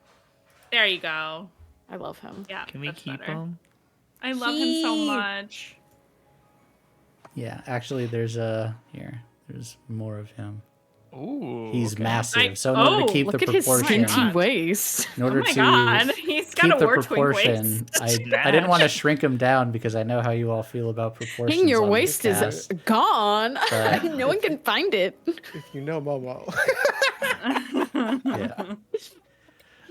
Speaker 2: There you go.
Speaker 6: I love him.
Speaker 2: Yeah.
Speaker 3: Can we
Speaker 2: that's
Speaker 3: keep
Speaker 2: better.
Speaker 3: him?
Speaker 2: I love him so
Speaker 6: He-
Speaker 2: much.
Speaker 1: Yeah, actually, there's more of him.
Speaker 3: Ooh.
Speaker 1: He's
Speaker 3: okay.
Speaker 1: massive. So in order to keep
Speaker 6: Look
Speaker 1: the
Speaker 6: at his
Speaker 1: proportion,
Speaker 6: skinty waist.
Speaker 1: in
Speaker 2: Oh
Speaker 1: order
Speaker 2: my
Speaker 1: to
Speaker 2: god. He's got
Speaker 1: keep
Speaker 2: a
Speaker 1: the
Speaker 2: war twink
Speaker 1: proportion,
Speaker 2: waist.
Speaker 1: I didn't want to shrink him down because I know how you all feel about proportions.
Speaker 6: Dang, your
Speaker 1: on this
Speaker 6: waist is
Speaker 1: cast.
Speaker 6: gone.
Speaker 1: But-
Speaker 6: No one can find it.
Speaker 5: If you know Momo.
Speaker 1: Yeah.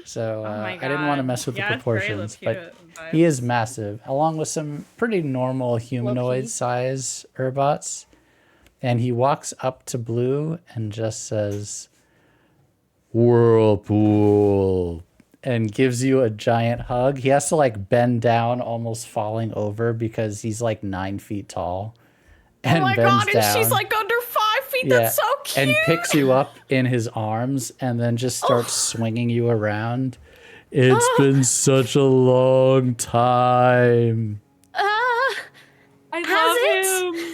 Speaker 1: So
Speaker 2: Oh my
Speaker 1: I didn't want to
Speaker 2: God.
Speaker 1: mess with
Speaker 2: Yeah,
Speaker 1: the
Speaker 2: it's very
Speaker 1: proportions,
Speaker 2: cute,
Speaker 1: but he is massive, along with some pretty normal humanoid size Urbots. And he walks up to Blue and just says, "Whirlpool," and gives you a giant hug. He has to like bend down, almost falling over because he's like 9 feet tall. And
Speaker 6: Oh my
Speaker 1: bends
Speaker 6: god, and
Speaker 1: down.
Speaker 6: she's like under 5 feet. That's so cute.
Speaker 1: And picks you up in his arms and then just starts swinging you around. It's been such a long time.
Speaker 2: I
Speaker 6: Has
Speaker 2: love him.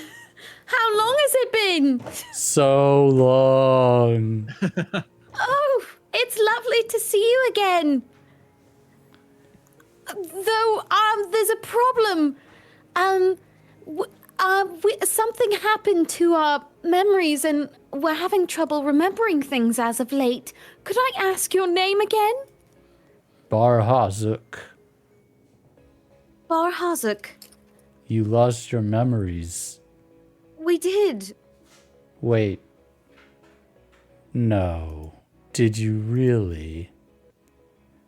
Speaker 6: How long has it been?
Speaker 1: So long.
Speaker 6: Oh, it's lovely to see you again. Though, there's a problem. Something happened to our memories, and we're having trouble remembering things as of late. Could I ask your name again?
Speaker 1: Barhazuk,
Speaker 6: Barhazuk.
Speaker 1: you lost your memories.
Speaker 6: We did.
Speaker 1: Wait. No. Did you really?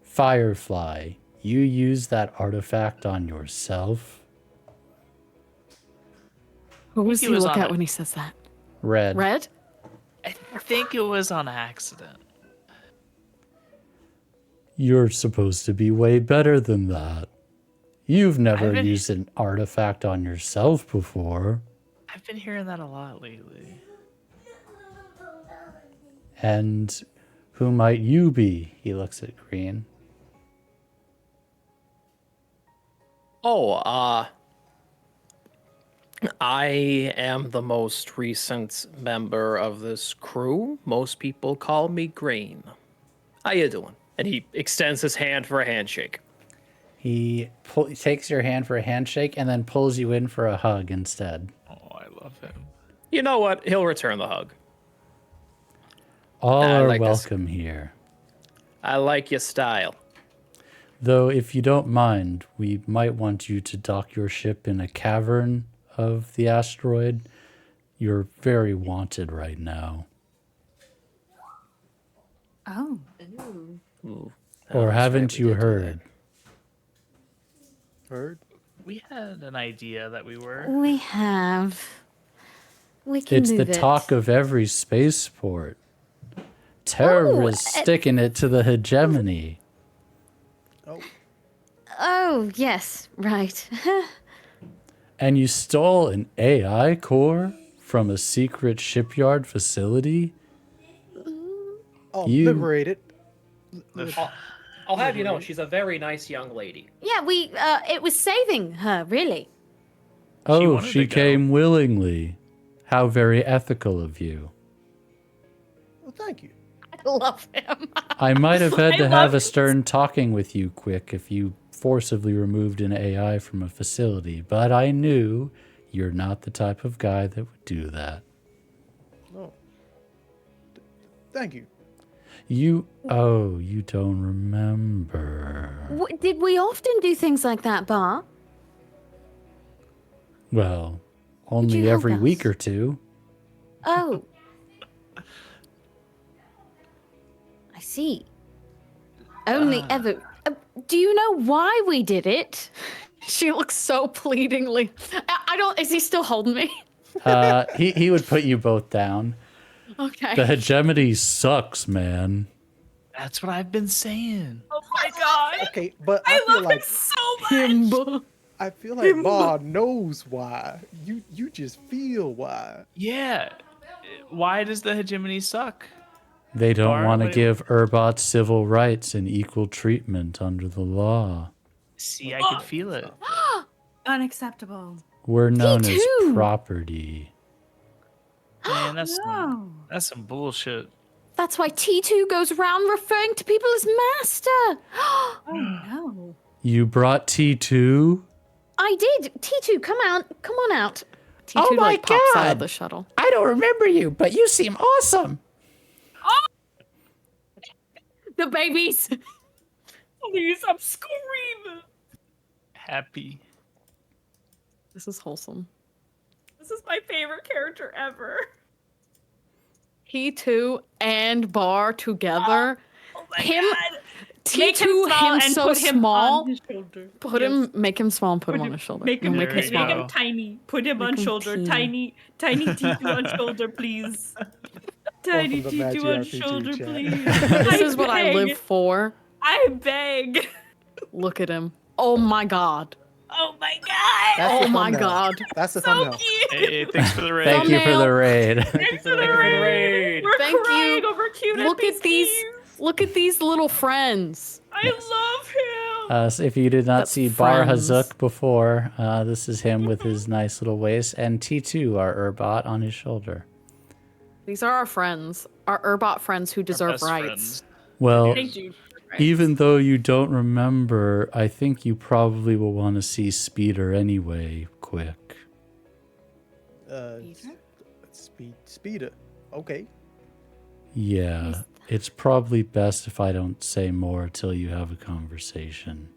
Speaker 1: Firefly, you used that artifact on yourself?
Speaker 6: What was
Speaker 3: he
Speaker 6: he
Speaker 3: was
Speaker 6: look
Speaker 3: on
Speaker 6: at
Speaker 3: it.
Speaker 6: when he says that?
Speaker 1: Red.
Speaker 6: Red?
Speaker 3: I think it was on accident.
Speaker 1: You're supposed to be way better than that. You've never
Speaker 3: I've been-
Speaker 1: used an artifact on yourself before.
Speaker 3: I've been hearing that a lot lately.
Speaker 1: And Who might you be? He looks at Green.
Speaker 7: Oh, I am the most recent member of this crew. Most people call me Green. How you doing? And he extends his hand for a handshake.
Speaker 1: He takes your hand for a handshake and then pulls you in for a hug instead.
Speaker 3: Oh, I love him.
Speaker 7: You know what? He'll return the hug.
Speaker 1: All
Speaker 7: I
Speaker 1: are
Speaker 7: like this.
Speaker 1: welcome here.
Speaker 7: I like your style.
Speaker 1: Though, if you don't mind, we might want you to dock your ship in a cavern of the asteroid. You're very wanted right now.
Speaker 2: Oh.
Speaker 7: Ooh,
Speaker 1: Or
Speaker 7: that's
Speaker 1: haven't
Speaker 7: right, we
Speaker 1: you
Speaker 7: did do
Speaker 1: heard?
Speaker 5: Heard?
Speaker 3: We had an idea that we were.
Speaker 6: We have. We can
Speaker 1: It's the
Speaker 6: move it.
Speaker 1: talk of every spaceport. Terrorists sticking it to the hegemony.
Speaker 5: Oh,
Speaker 6: Oh, yes, right.
Speaker 1: And you stole an AI core from a secret shipyard facility?
Speaker 5: oh,
Speaker 1: You-
Speaker 5: liberated.
Speaker 7: I'll have you know, she's a very nice young lady.
Speaker 6: Yeah, it was saving her, really.
Speaker 1: Oh,
Speaker 3: wanted
Speaker 1: she
Speaker 3: to go.
Speaker 1: came willingly. How very ethical of you.
Speaker 5: Well, thank you.
Speaker 6: I love him.
Speaker 1: I might have had
Speaker 2: I
Speaker 1: to have
Speaker 2: love
Speaker 1: a
Speaker 2: it.
Speaker 1: stern talking with you quick if you forcibly removed an AI from a facility, but I knew you're not the type of guy that would do that.
Speaker 5: No. Thank you.
Speaker 1: You don't remember.
Speaker 6: Did we often do things like that, Bar?
Speaker 1: Well,
Speaker 6: you
Speaker 1: only
Speaker 6: help
Speaker 1: every
Speaker 6: us?
Speaker 1: week or two.
Speaker 6: Oh. I see. Only ever. Do you know why we did it?
Speaker 4: She looks so pleadingly. I don't. Is he still holding me?
Speaker 1: He would put you both down.
Speaker 4: Okay.
Speaker 1: The hegemony sucks, man.
Speaker 3: That's what I've been saying.
Speaker 2: Oh my god.
Speaker 5: Okay, but
Speaker 2: I
Speaker 5: feel
Speaker 2: love
Speaker 5: like
Speaker 2: him so much.
Speaker 5: I feel like Bob knows why. You just feel why.
Speaker 3: Yeah. Why does the hegemony suck?
Speaker 1: They don't
Speaker 3: Bar,
Speaker 1: want to
Speaker 3: what do you-
Speaker 1: give Urbots civil rights and equal treatment under the law.
Speaker 3: See, I could feel it.
Speaker 2: Unacceptable.
Speaker 1: We're known as
Speaker 6: too.
Speaker 1: property.
Speaker 3: Man, that's
Speaker 2: No.
Speaker 3: that's some bullshit.
Speaker 6: That's why T2 goes around referring to people as master.
Speaker 2: Oh no.
Speaker 1: You brought T2?
Speaker 6: I did. T2, come on out.
Speaker 4: T2
Speaker 1: my
Speaker 4: pops out
Speaker 1: God.
Speaker 4: of the shuttle.
Speaker 1: I don't remember you, but you seem awesome.
Speaker 4: The babies.
Speaker 2: Please, I'm screaming.
Speaker 3: Happy.
Speaker 4: This is wholesome.
Speaker 2: This is my favorite character ever.
Speaker 4: T2 and Bar together.
Speaker 2: Oh my
Speaker 4: Him-
Speaker 2: god. Make
Speaker 4: T2
Speaker 2: small
Speaker 4: him
Speaker 2: and
Speaker 4: so
Speaker 2: put him
Speaker 4: small.
Speaker 2: on his shoulder.
Speaker 4: Put
Speaker 2: Yes.
Speaker 4: him, make him small and put him on his shoulder.
Speaker 2: Make him,
Speaker 4: No,
Speaker 3: There
Speaker 2: make
Speaker 3: you
Speaker 2: him
Speaker 3: go.
Speaker 2: tiny. Put him on
Speaker 4: Make him
Speaker 2: shoulder.
Speaker 4: teeny.
Speaker 2: Tiny T2 on shoulder, please. Tiny
Speaker 5: Welcome to
Speaker 2: T2 on
Speaker 5: Magic RPG
Speaker 2: shoulder,
Speaker 5: chat.
Speaker 2: please.
Speaker 4: This is what I
Speaker 2: beg.
Speaker 4: live for.
Speaker 2: I beg.
Speaker 4: Look at him. Oh my god.
Speaker 2: Oh my god.
Speaker 5: That's the
Speaker 4: Oh my
Speaker 5: thumbnail.
Speaker 4: god.
Speaker 5: That's the
Speaker 2: So
Speaker 5: thumbnail.
Speaker 2: cute.
Speaker 3: Hey, thanks for the raid.
Speaker 1: Thank you for the
Speaker 4: Thumbnail.
Speaker 1: raid.
Speaker 2: Thanks for the raid. We're
Speaker 4: Thank
Speaker 2: crying
Speaker 4: you.
Speaker 2: over cute
Speaker 4: Look at these.
Speaker 2: NPCs.
Speaker 4: Look at these little friends.
Speaker 2: I love him.
Speaker 1: So if you did not
Speaker 4: That's
Speaker 1: see Bar
Speaker 4: friends.
Speaker 1: Hazuk before, this is him with his nice little waist, and T2, our Urbot, on his shoulder.
Speaker 4: These are our friends. Our Urbot friends who deserve
Speaker 3: Best
Speaker 4: rights.
Speaker 3: friends.
Speaker 1: Well,
Speaker 2: Thank you.
Speaker 1: even though you don't remember, I think you probably will want to see Speeder anyway, quick.
Speaker 5: Speeder. Okay.
Speaker 1: Yeah, it's probably best if I don't say more till you have a conversation.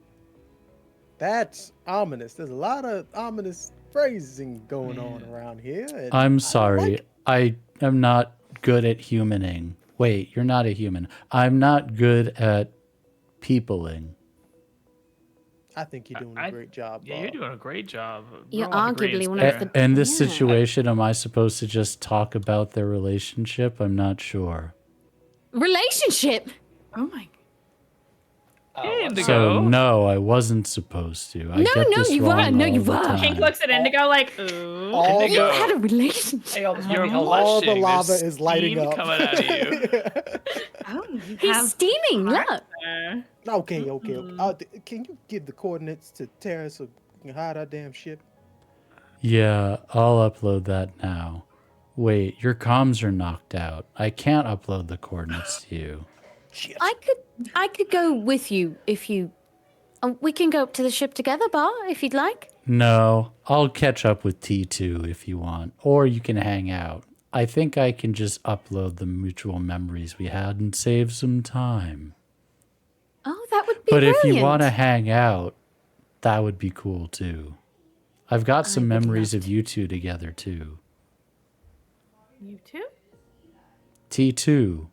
Speaker 5: That's ominous. There's a lot of ominous phrasing going on around here. and
Speaker 1: I'm
Speaker 5: I
Speaker 1: sorry.
Speaker 5: like it.
Speaker 1: I am not good at humaning. Wait, you're not a human. I'm not good at peopling.
Speaker 5: I think you're doing
Speaker 3: I-
Speaker 5: a great job.
Speaker 3: Yeah,
Speaker 5: Bob.
Speaker 3: you're doing a great job.
Speaker 6: You're
Speaker 3: We're all
Speaker 6: arguably
Speaker 3: agreeance
Speaker 6: one of
Speaker 3: there.
Speaker 6: the-
Speaker 1: In this
Speaker 6: Yeah.
Speaker 1: situation, am I supposed to just talk about their relationship? I'm not sure.
Speaker 6: Relationship.
Speaker 2: Oh my.
Speaker 3: Hey, Indigo.
Speaker 1: So no, I wasn't supposed to. I
Speaker 6: No,
Speaker 1: get
Speaker 6: no,
Speaker 1: this
Speaker 6: you
Speaker 1: wrong
Speaker 6: were. No, you
Speaker 1: all the
Speaker 6: were.
Speaker 1: time.
Speaker 2: Pink looks at Indigo like, ooh.
Speaker 5: All
Speaker 3: Indigo.
Speaker 6: You had a relationship.
Speaker 7: Hey, all
Speaker 3: You're
Speaker 5: all the
Speaker 3: blushing.
Speaker 5: lava
Speaker 3: There's
Speaker 5: is lighting
Speaker 3: steam
Speaker 5: up.
Speaker 3: coming out of you.
Speaker 2: Oh, you
Speaker 6: He's
Speaker 2: have
Speaker 6: steaming. Look.
Speaker 2: there.
Speaker 5: Okay. Can you give the coordinates to Tara so we can hide our damn ship?
Speaker 1: Yeah, I'll upload that now. Wait, your comms are knocked out. I can't upload the coordinates to you.
Speaker 5: Shit.
Speaker 6: I could go with you if you. We can go up to the ship together, Bar, if you'd like.
Speaker 1: No, I'll catch up with T2 if you want, or you can hang out. I think I can just upload the mutual memories we had and save some time.
Speaker 6: Oh, that would be
Speaker 1: But
Speaker 6: brilliant.
Speaker 1: if you want to hang out, that would be cool too. I've got some
Speaker 6: would
Speaker 1: memories
Speaker 6: love
Speaker 1: of you two together too.
Speaker 2: You too?
Speaker 1: T2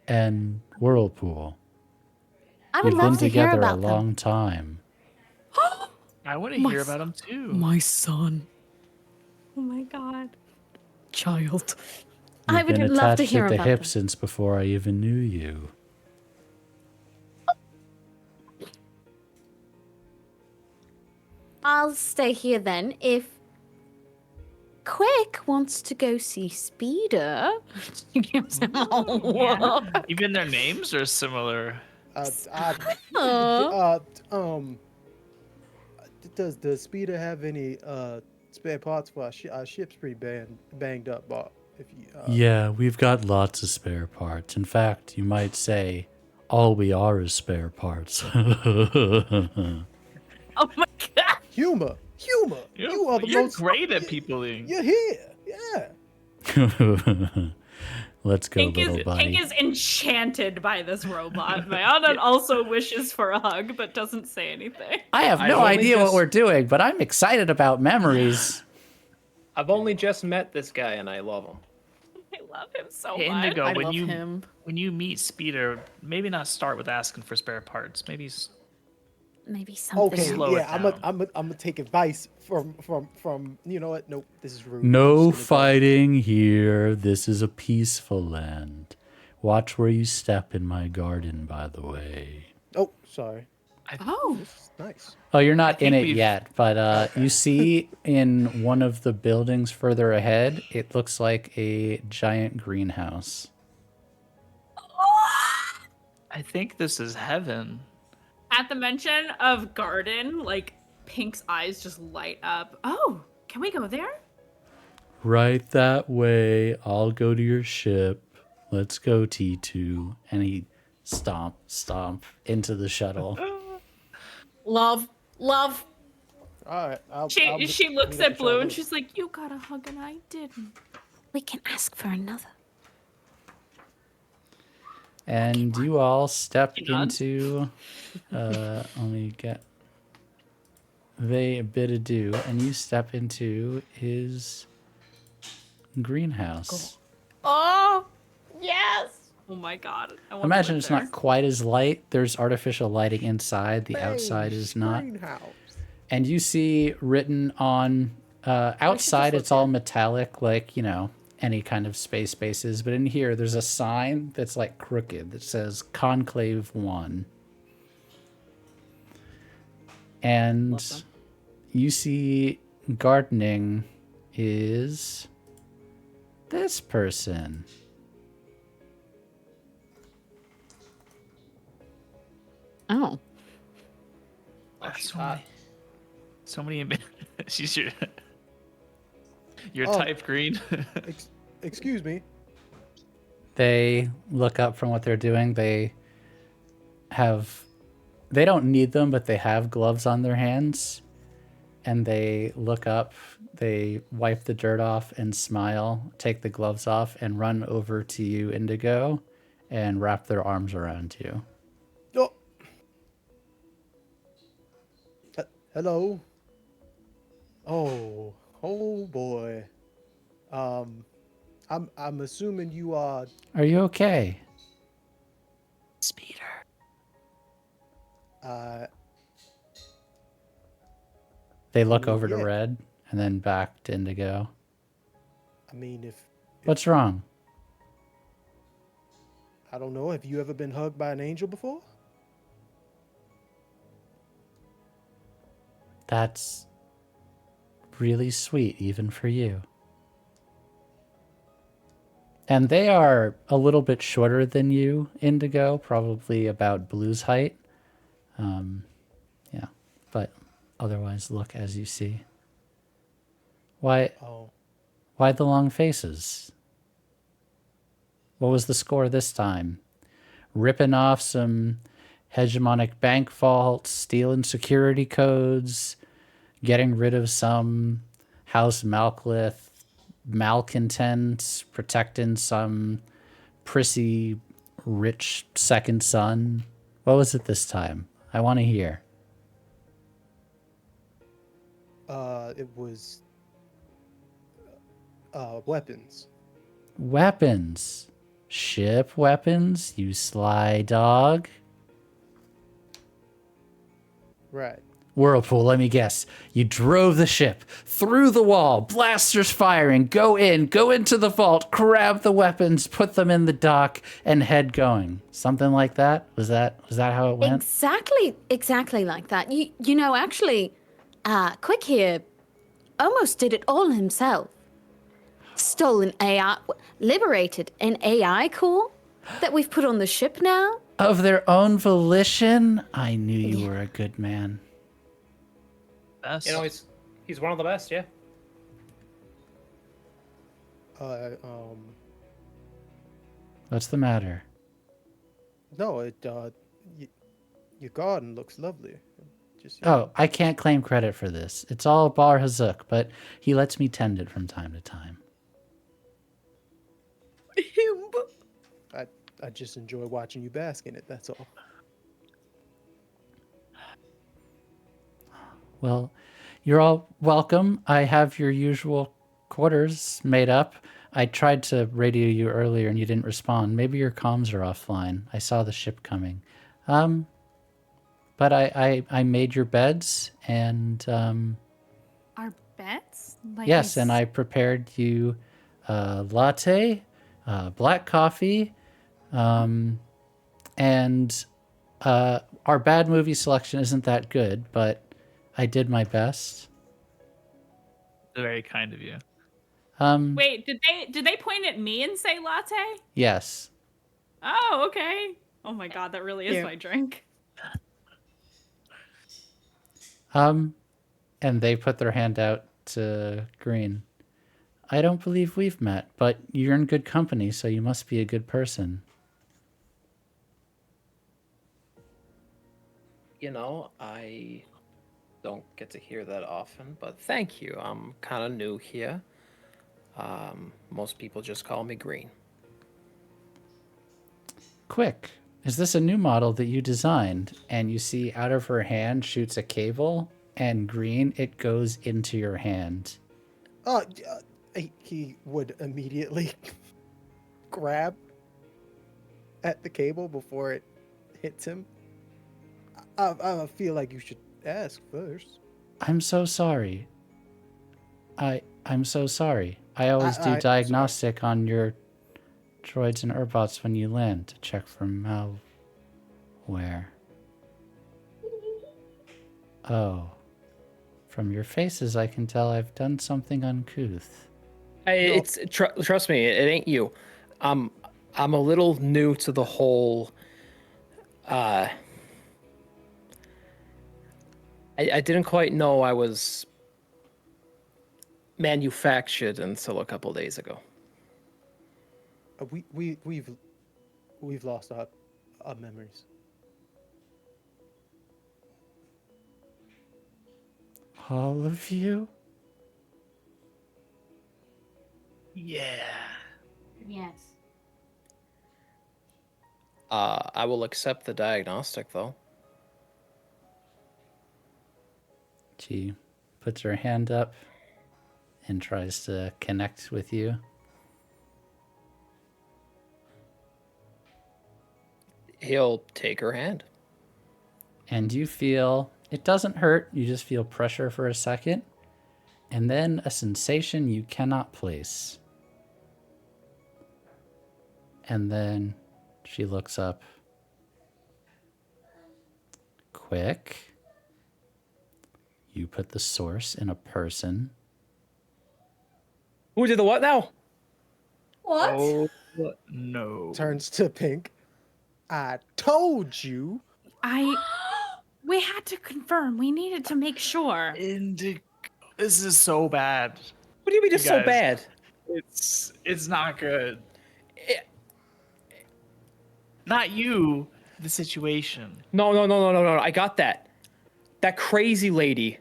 Speaker 1: and Whirlpool.
Speaker 6: I would
Speaker 1: We've been
Speaker 6: love to hear
Speaker 1: together a
Speaker 6: about them.
Speaker 1: long time.
Speaker 3: I want to hear about him too.
Speaker 4: My son,
Speaker 2: Oh my god.
Speaker 4: child.
Speaker 6: I
Speaker 1: You've
Speaker 6: would
Speaker 1: been
Speaker 6: love to
Speaker 1: attached
Speaker 6: hear
Speaker 1: at the
Speaker 6: about
Speaker 1: hip
Speaker 6: them.
Speaker 1: since before I even knew you.
Speaker 6: I'll stay here then if Quick wants to go see Speeder.
Speaker 3: Even their names are similar.
Speaker 6: Oh.
Speaker 5: Does the Speeder have any spare parts for our ship's pretty banged up, Bob? If you
Speaker 1: Yeah, we've got lots of spare parts. In fact, you might say all we are is spare parts.
Speaker 2: Oh my god.
Speaker 5: humor, you are the
Speaker 3: You're
Speaker 5: most
Speaker 3: great at peopling.
Speaker 5: You're here, yeah.
Speaker 1: Let's go,
Speaker 2: Pink
Speaker 1: little buddy.
Speaker 2: Pink is enchanted by this robot. Mayanan also wishes for a hug, but doesn't say anything.
Speaker 1: I have
Speaker 7: I've
Speaker 1: no
Speaker 7: only
Speaker 1: idea what
Speaker 7: just-
Speaker 1: we're doing, but I'm excited about memories.
Speaker 7: I've only just met this guy and I love him.
Speaker 2: I love him so
Speaker 3: Hey,
Speaker 2: much.
Speaker 3: Indigo,
Speaker 4: I
Speaker 3: when
Speaker 4: love
Speaker 3: you
Speaker 4: him.
Speaker 3: when you meet Speeder, maybe not start with asking for spare parts. Maybe
Speaker 6: Maybe something.
Speaker 5: Okay,
Speaker 3: Slow it
Speaker 5: yeah, I'm gonna take advice from you know what? Nope, this is rude.
Speaker 1: No
Speaker 5: I'm just gonna go.
Speaker 1: fighting here. This is a peaceful land. Watch where you step in my garden, by the way.
Speaker 5: Oh, sorry.
Speaker 2: Oh.
Speaker 5: Nice.
Speaker 1: Oh, you're not in
Speaker 3: think
Speaker 1: it
Speaker 3: we've-
Speaker 1: yet, but you see in one of the buildings further ahead, it looks like a giant greenhouse.
Speaker 3: I think this is heaven.
Speaker 2: At the mention of garden, like Pink's eyes just light up. Oh, can we go there?
Speaker 1: Right that way. I'll go to your ship. Let's go, T2. And he stomp into the shuttle.
Speaker 4: Love.
Speaker 5: All right.
Speaker 2: She looks at Blue and she's like, "You got a hug and I didn't."
Speaker 6: We can ask for another.
Speaker 1: And you all step
Speaker 2: He nods.
Speaker 1: into, let me get a bit of do, and you step into his greenhouse.
Speaker 2: Oh, yes. Oh my god. I want to
Speaker 1: Imagine
Speaker 2: live
Speaker 1: it's
Speaker 2: there.
Speaker 1: not quite as light. There's artificial lighting inside. The outside is not.
Speaker 5: Greenhouse.
Speaker 1: And you see written on outside, it's all metallic, like, you know, any kind of space bases. But in here, there's a sign that's like crooked that says Conclave 1. And you see gardening is this person.
Speaker 4: Oh.
Speaker 3: So many. She's your
Speaker 5: Oh.
Speaker 3: type green.
Speaker 5: Excuse me.
Speaker 1: They look up from what they're doing. They don't need them, but they have gloves on their hands. And they look up, they wipe the dirt off and smile, take the gloves off, and run over to you, Indigo, and wrap their arms around you.
Speaker 5: Oh. Hello. Oh boy. I'm assuming you are.
Speaker 1: Are you okay?
Speaker 3: Speeder.
Speaker 1: They look over to
Speaker 5: Yeah.
Speaker 1: Red and then back to Indigo.
Speaker 5: I mean, if
Speaker 1: What's wrong?
Speaker 5: I don't know, have you ever been hugged by an angel before?
Speaker 1: That's really sweet, even for you. And they are a little bit shorter than you, Indigo, probably about Blue's height. Yeah, but otherwise look as you see. Why the long faces? What was the score this time? Ripping off some hegemonic bank vaults, stealing security codes, getting rid of some House Malklith malcontents, protecting some prissy rich second son. What was it this time? I want to hear.
Speaker 5: It was weapons.
Speaker 1: Weapons. Ship weapons, you sly dog.
Speaker 5: Right.
Speaker 1: Whirlpool, let me guess. You drove the ship through the wall, blasters firing, go into the vault, grab the weapons, put them in the dock, and head going. Something like that? Was that how it went?
Speaker 6: Exactly like that. You know, actually, Quick here almost did it all himself. Stole an AI, liberated an AI core that we've put on the ship now.
Speaker 1: Of their own volition? I knew you were a good man.
Speaker 3: Best.
Speaker 10: You know, he's one of the best, yeah.
Speaker 1: What's the matter?
Speaker 5: No, your garden looks lovely. Just
Speaker 1: Oh, I can't claim credit for this. It's all Bar Hazuk, but he lets me tend it from time to time.
Speaker 5: I just enjoy watching you bask in it, that's all.
Speaker 1: Well, you're all welcome. I have your usual quarters made up. I tried to radio you earlier and you didn't respond. Maybe your comms are offline. I saw the ship coming. But I made your beds and
Speaker 2: Our beds? Like
Speaker 1: yes, and I prepared you a latte, black coffee, and our bad movie selection isn't that good, but I did my best.
Speaker 3: Very kind of you.
Speaker 2: Wait, did they point at me and say latte?
Speaker 1: Yes.
Speaker 2: Oh, okay. Oh my god, that really is my drink.
Speaker 1: And they put their hand out to Green. I don't believe we've met, but you're in good company, so you must be a good person.
Speaker 7: You know, I don't get to hear that often, but thank you. I'm kind of new here. Most people just call me Green.
Speaker 1: Quick, is this a new model that you designed? And you see out of her hand shoots a cable, and Green, it goes into your hand.
Speaker 5: He would immediately grab at the cable before it hits him. I feel like you should ask first.
Speaker 1: I'm so sorry. I'm so sorry. I always do diagnostic on your droids and Urbots when you land to check for malware. Oh. From your faces, I can tell I've done something uncouth.
Speaker 7: Trust me, it ain't you. I'm a little new to the whole. I didn't quite know I was manufactured until a couple days ago.
Speaker 5: We've lost our memories.
Speaker 1: All of you?
Speaker 3: Yeah.
Speaker 6: Yes.
Speaker 7: I will accept the diagnostic, though.
Speaker 1: She puts her hand up and tries to connect with you.
Speaker 7: He'll take her hand.
Speaker 1: And you feel, it doesn't hurt, you just feel pressure for a second, and then a sensation you cannot place. And then she looks up. Quick. You put the source in a person.
Speaker 7: Who did the what now?
Speaker 8: What?
Speaker 3: Oh no.
Speaker 5: Turns to Pink. I told you.
Speaker 2: We had to confirm. We needed to make sure.
Speaker 3: Indigo. This is so bad.
Speaker 7: What do you mean it's so
Speaker 3: guys.
Speaker 7: bad?
Speaker 3: It's not good. Not you. The situation.
Speaker 7: No. I got that. That crazy lady.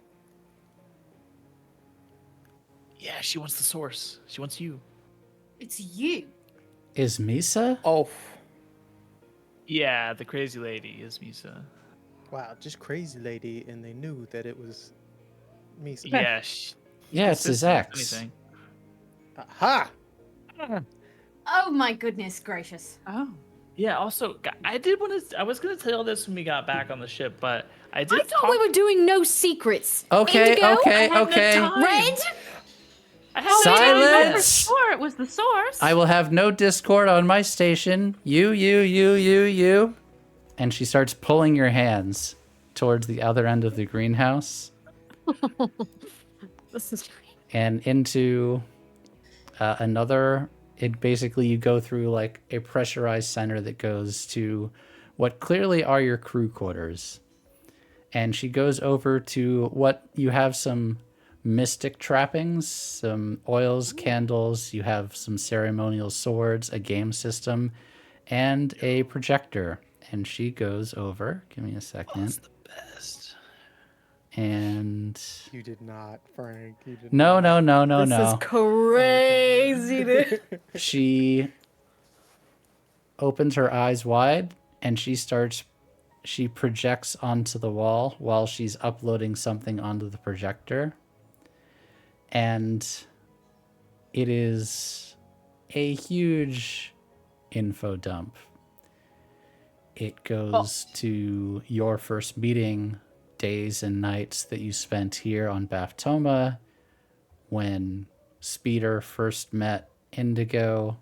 Speaker 3: Yeah, she wants the source. She wants you.
Speaker 6: It's you.
Speaker 1: Is Misa?
Speaker 7: Oh.
Speaker 3: Yeah, the crazy lady is Misa.
Speaker 5: Wow, just crazy lady, and they knew that it was me.
Speaker 3: Yeah.
Speaker 1: Yeah, it's his ex.
Speaker 3: Anything.
Speaker 5: Aha!
Speaker 6: Oh my goodness gracious.
Speaker 2: Oh.
Speaker 3: Yeah. Also, I was gonna tell this when we got back on the ship, but I did.
Speaker 6: I thought we were doing no secrets.
Speaker 1: Okay,
Speaker 6: Indigo?
Speaker 1: okay,
Speaker 2: I had
Speaker 1: okay.
Speaker 2: no time.
Speaker 6: Red?
Speaker 2: I had
Speaker 1: Silence!
Speaker 2: For sure, it was the source.
Speaker 1: I will have no Discord on my station. You. And she starts pulling your hands towards the other end of the greenhouse.
Speaker 6: This is
Speaker 1: And into another. It basically, you go through like a pressurized center that goes to what clearly are your crew quarters. And she goes over to what you have some mystic trappings, some oils, candles, you have some ceremonial swords, a game system, and a projector. And she goes over, give me a second.
Speaker 3: Best.
Speaker 1: And
Speaker 5: You did not, Frank. You did
Speaker 1: no.
Speaker 6: This is crazy. Dude.
Speaker 1: She opens her eyes wide and she projects onto the wall while she's uploading something onto the projector. And it is a huge info dump. It goes to your first meeting, days and nights that you spent here on Baftoma, when Speeder first met Indigo,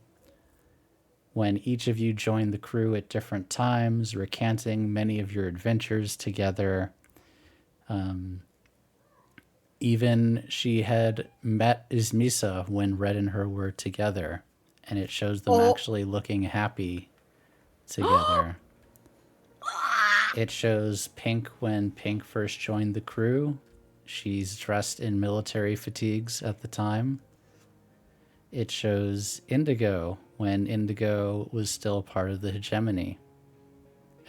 Speaker 1: when each of you joined the crew at different times, recanting many of your adventures together. Even she had met Ismisa when Red and her were together, and it shows them actually looking happy together. It shows Pink when Pink first joined the crew. She's dressed in military fatigues at the time. It shows Indigo when Indigo was still part of the hegemony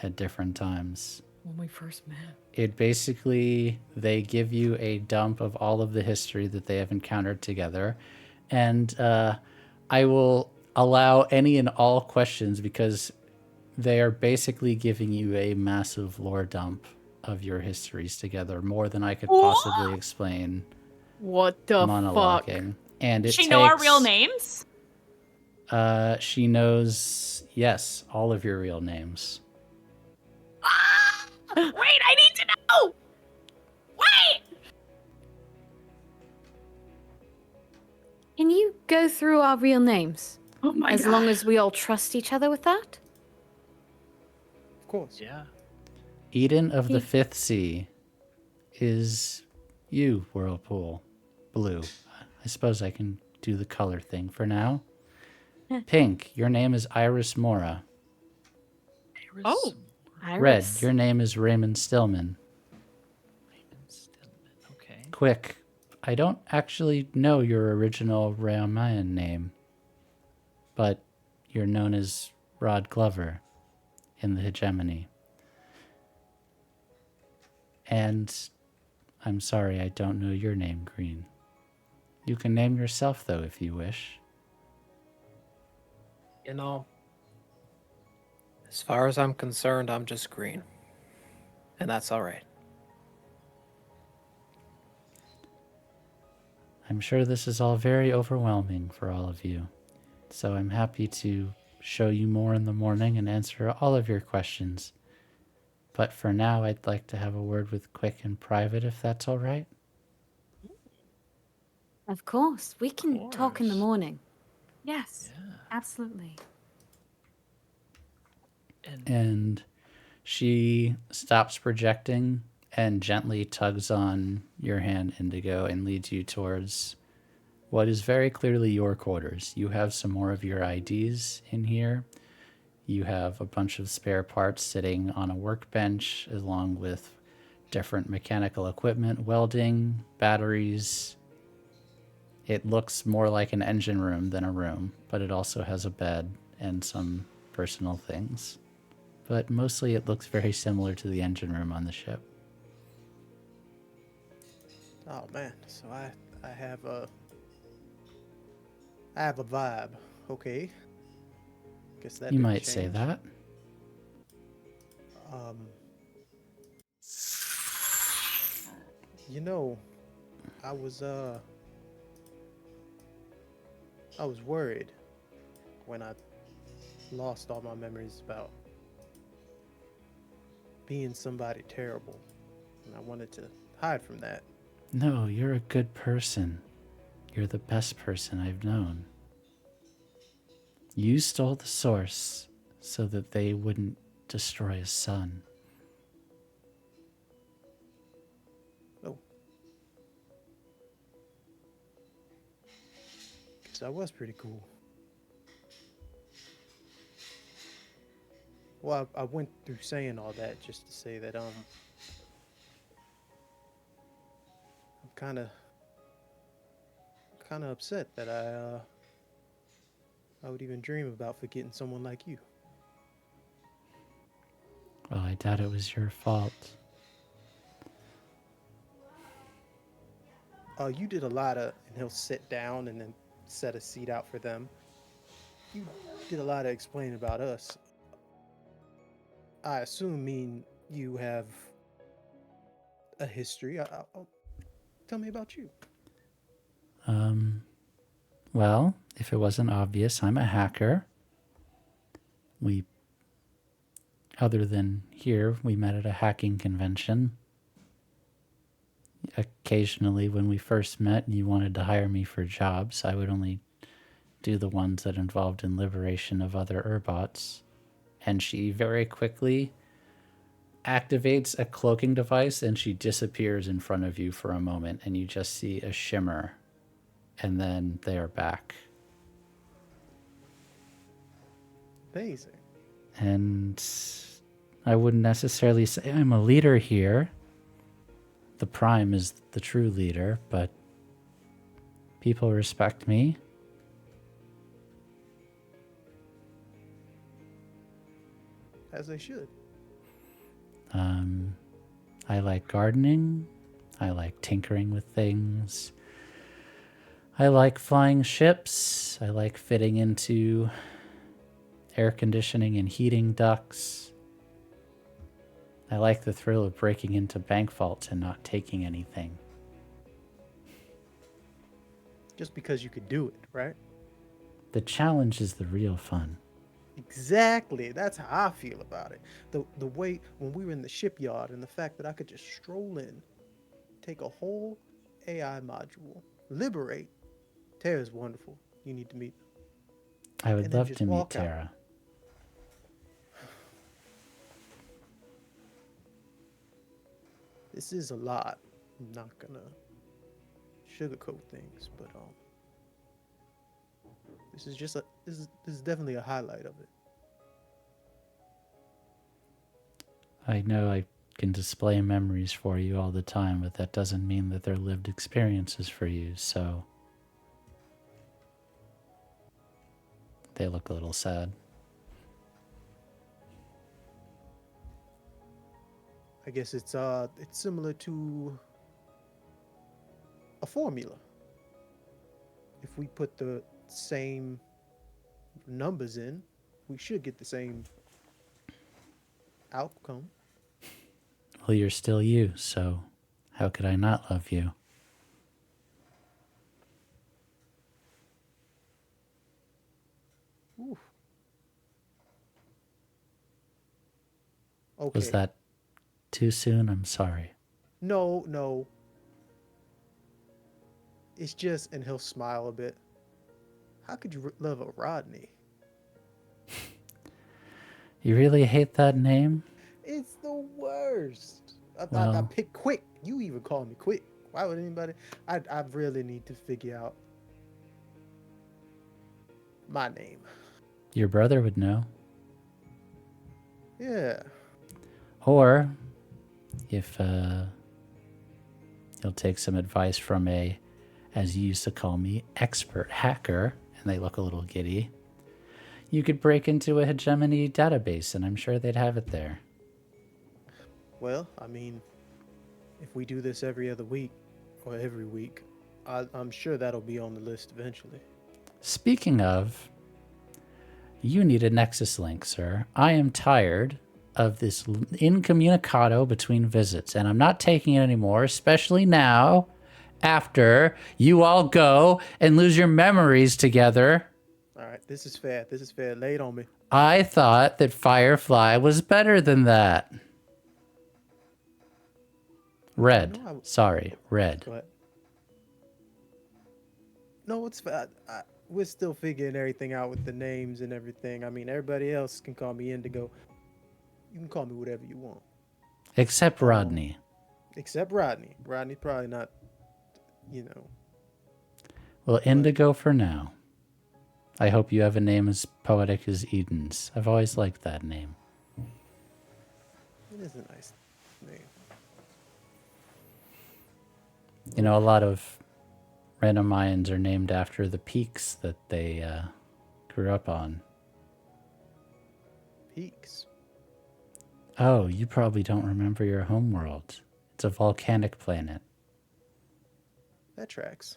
Speaker 1: at different times.
Speaker 6: When we first met.
Speaker 1: It basically, they give you a dump of all of the history that they have encountered together. And I will allow any and all questions because they are basically giving you a massive lore dump of your histories together, more than I could possibly explain.
Speaker 6: What the fuck?
Speaker 1: Monologuing. And it
Speaker 2: Does she
Speaker 1: takes,
Speaker 2: know our real names?
Speaker 1: She knows, yes, all of your real names.
Speaker 2: Wait, I need to know. Wait.
Speaker 6: Can you go through our real names?
Speaker 2: Oh my
Speaker 6: As
Speaker 2: god.
Speaker 6: long as we all trust each other with that?
Speaker 5: Of course.
Speaker 3: Yeah.
Speaker 1: Eden of the Fifth Sea is you, Whirlpool. Blue. I suppose I can do the color thing for now. Pink, your name is Iris Mora.
Speaker 2: Oh.
Speaker 1: Red,
Speaker 6: Iris.
Speaker 1: your name is Raymond Stillman.
Speaker 3: Okay.
Speaker 1: Quick, I don't actually know your original Raamayan name, but you're known as Rod Glover in the hegemony. And I'm sorry, I don't know your name, Green. You can name yourself, though, if you wish.
Speaker 7: You know, as far as I'm concerned, I'm just green. And that's all right.
Speaker 1: I'm sure this is all very overwhelming for all of you. So I'm happy to show you more in the morning and answer all of your questions. But for now, I'd like to have a word with Quick in private, if that's all right.
Speaker 6: Of course. We can talk in the
Speaker 3: course.
Speaker 6: morning.
Speaker 2: Yes. Absolutely.
Speaker 1: And she stops projecting and gently tugs on your hand, Indigo, and leads you towards what is very clearly your quarters. You have some more of your IDs in here. You have a bunch of spare parts sitting on a workbench, along with different mechanical equipment, welding, batteries. It looks more like an engine room than a room, but it also has a bed and some personal things. But mostly it looks very similar to the engine room on the ship.
Speaker 5: Oh man, so I have a vibe. Okay. Guess that
Speaker 1: You
Speaker 5: didn't
Speaker 1: might say
Speaker 5: change.
Speaker 1: that.
Speaker 5: You know, I was worried when I lost all my memories about being somebody terrible, and I wanted to hide from that.
Speaker 1: No, you're a good person. You're the best person I've known. You stole the source so that they wouldn't destroy a son.
Speaker 5: Oh. Guess I was pretty cool. Well, I went through saying all that just to say that I'm kind of upset that I would even dream about forgetting someone like you.
Speaker 1: Well, I doubt it was your fault.
Speaker 5: You did a lot of, and he'll sit down and then set a seat out for them. You did a lot of explaining about us. I assume you have a history. Tell me about you.
Speaker 1: Well, if it wasn't obvious, I'm a hacker. Other than here, we met at a hacking convention. Occasionally, when we first met and you wanted to hire me for jobs, I would only do the ones that involved in liberation of other Urbots. And she very quickly activates a cloaking device and she disappears in front of you for a moment, and you just see a shimmer, and then they are back.
Speaker 5: Amazing.
Speaker 1: And I wouldn't necessarily say I'm a leader here. The Prime is the true leader, but people respect me.
Speaker 5: As they should.
Speaker 1: I like gardening. I like tinkering with things. I like flying ships. I like fitting into air conditioning and heating ducts. I like the thrill of breaking into bank vaults and not taking anything.
Speaker 5: Just because you could do it, right?
Speaker 1: The challenge is the real fun.
Speaker 5: Exactly. That's how I feel about it. The way when we were in the shipyard and the fact that I could just stroll in, take a whole AI module, liberate. Tara's wonderful. You need to meet.
Speaker 1: I would
Speaker 5: And then
Speaker 1: love
Speaker 5: just
Speaker 1: to meet
Speaker 5: walk out.
Speaker 1: Tara.
Speaker 5: This is a lot. I'm not gonna sugarcoat things, but this is definitely a highlight of it.
Speaker 1: I know I can display memories for you all the time, but that doesn't mean that they're lived experiences for you, so they look a little sad.
Speaker 5: I guess it's similar to a formula. If we put the same numbers in, we should get the same outcome.
Speaker 1: Well, you're still you, so how could I not love you?
Speaker 5: Oof. Okay.
Speaker 1: Was that too soon? I'm sorry.
Speaker 5: No. It's just, and he'll smile a bit. How could you love a Rodney?
Speaker 1: You really hate that name?
Speaker 5: It's the worst. I pick quick. You even call me quick. Why would anybody? I really need to figure out my name.
Speaker 1: Your brother would know.
Speaker 5: Yeah.
Speaker 1: Or if you'll take some advice from as you used to call me, expert hacker, and they look a little giddy, you could break into a hegemony database, and I'm sure they'd have it there.
Speaker 5: Well, I mean, if we do this every other week or every week, I'm sure that'll be on the list eventually.
Speaker 1: Speaking of, you need a Nexus link, sir. I am tired of this incommunicado between visits, and I'm not taking it anymore, especially now after you all go and lose your memories together.
Speaker 5: All right, this is fair. This is fair. Lay it on me.
Speaker 1: I thought that Firefly was better than that. Red. Sorry, Red.
Speaker 5: Go ahead. No, it's fine. We're still figuring everything out with the names and everything. I mean, everybody else can call me Indigo. You can call me whatever you want.
Speaker 1: Except Rodney.
Speaker 5: Except Rodney. Rodney's probably not,
Speaker 1: Well, Indigo for now. I hope you have a name as poetic as Eden's. I've always liked that name.
Speaker 5: It is a nice name.
Speaker 1: You know, a lot of random Mayans are named after the peaks that they grew up on.
Speaker 5: Peaks?
Speaker 1: Oh, you probably don't remember your homeworld. It's a volcanic planet.
Speaker 5: That tracks.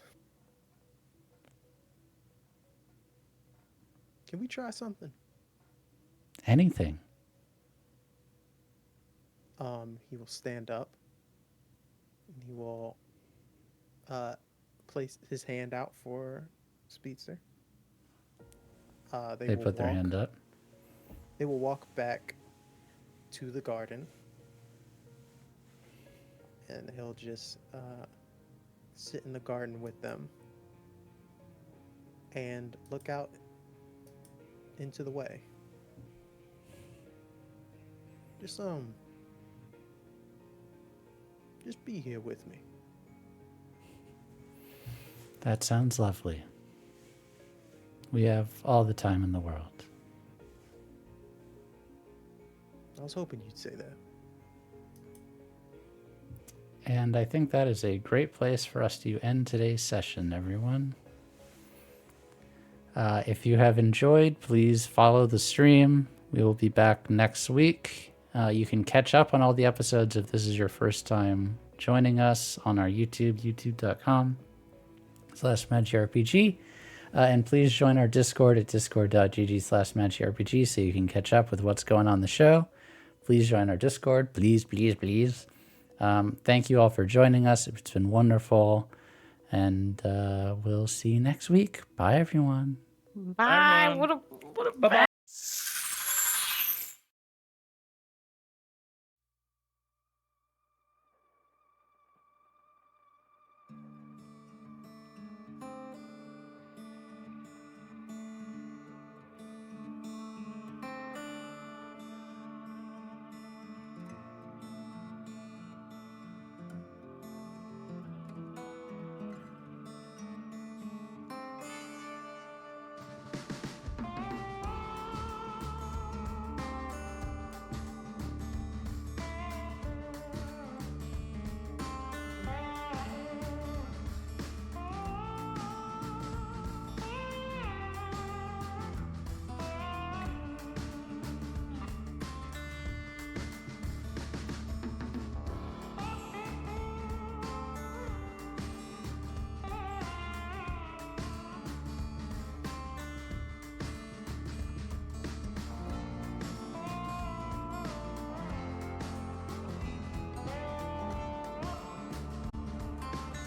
Speaker 5: Can we try something?
Speaker 1: Anything.
Speaker 5: He will stand up. And he will place his hand out for Speedster.
Speaker 1: They put their hand up.
Speaker 5: They will walk back to the garden. And he'll just sit in the garden with them. And look out into the way. Just be here with me.
Speaker 1: That sounds lovely. We have all the time in the world.
Speaker 5: I was hoping you'd say that.
Speaker 1: And I think that is a great place for us to end today's session, everyone. If you have enjoyed, please follow the stream. We will be back next week. You can catch up on all the episodes if this is your first time joining us on our YouTube, youtube.com/MagicRPG. And please join our Discord at discord.gg/MagicRPG so you can catch up with what's going on in the show. Please join our Discord. Please, please, please. Thank you all for joining us. It's been wonderful. And we'll see you next week. Bye, everyone.
Speaker 2: Bye. What a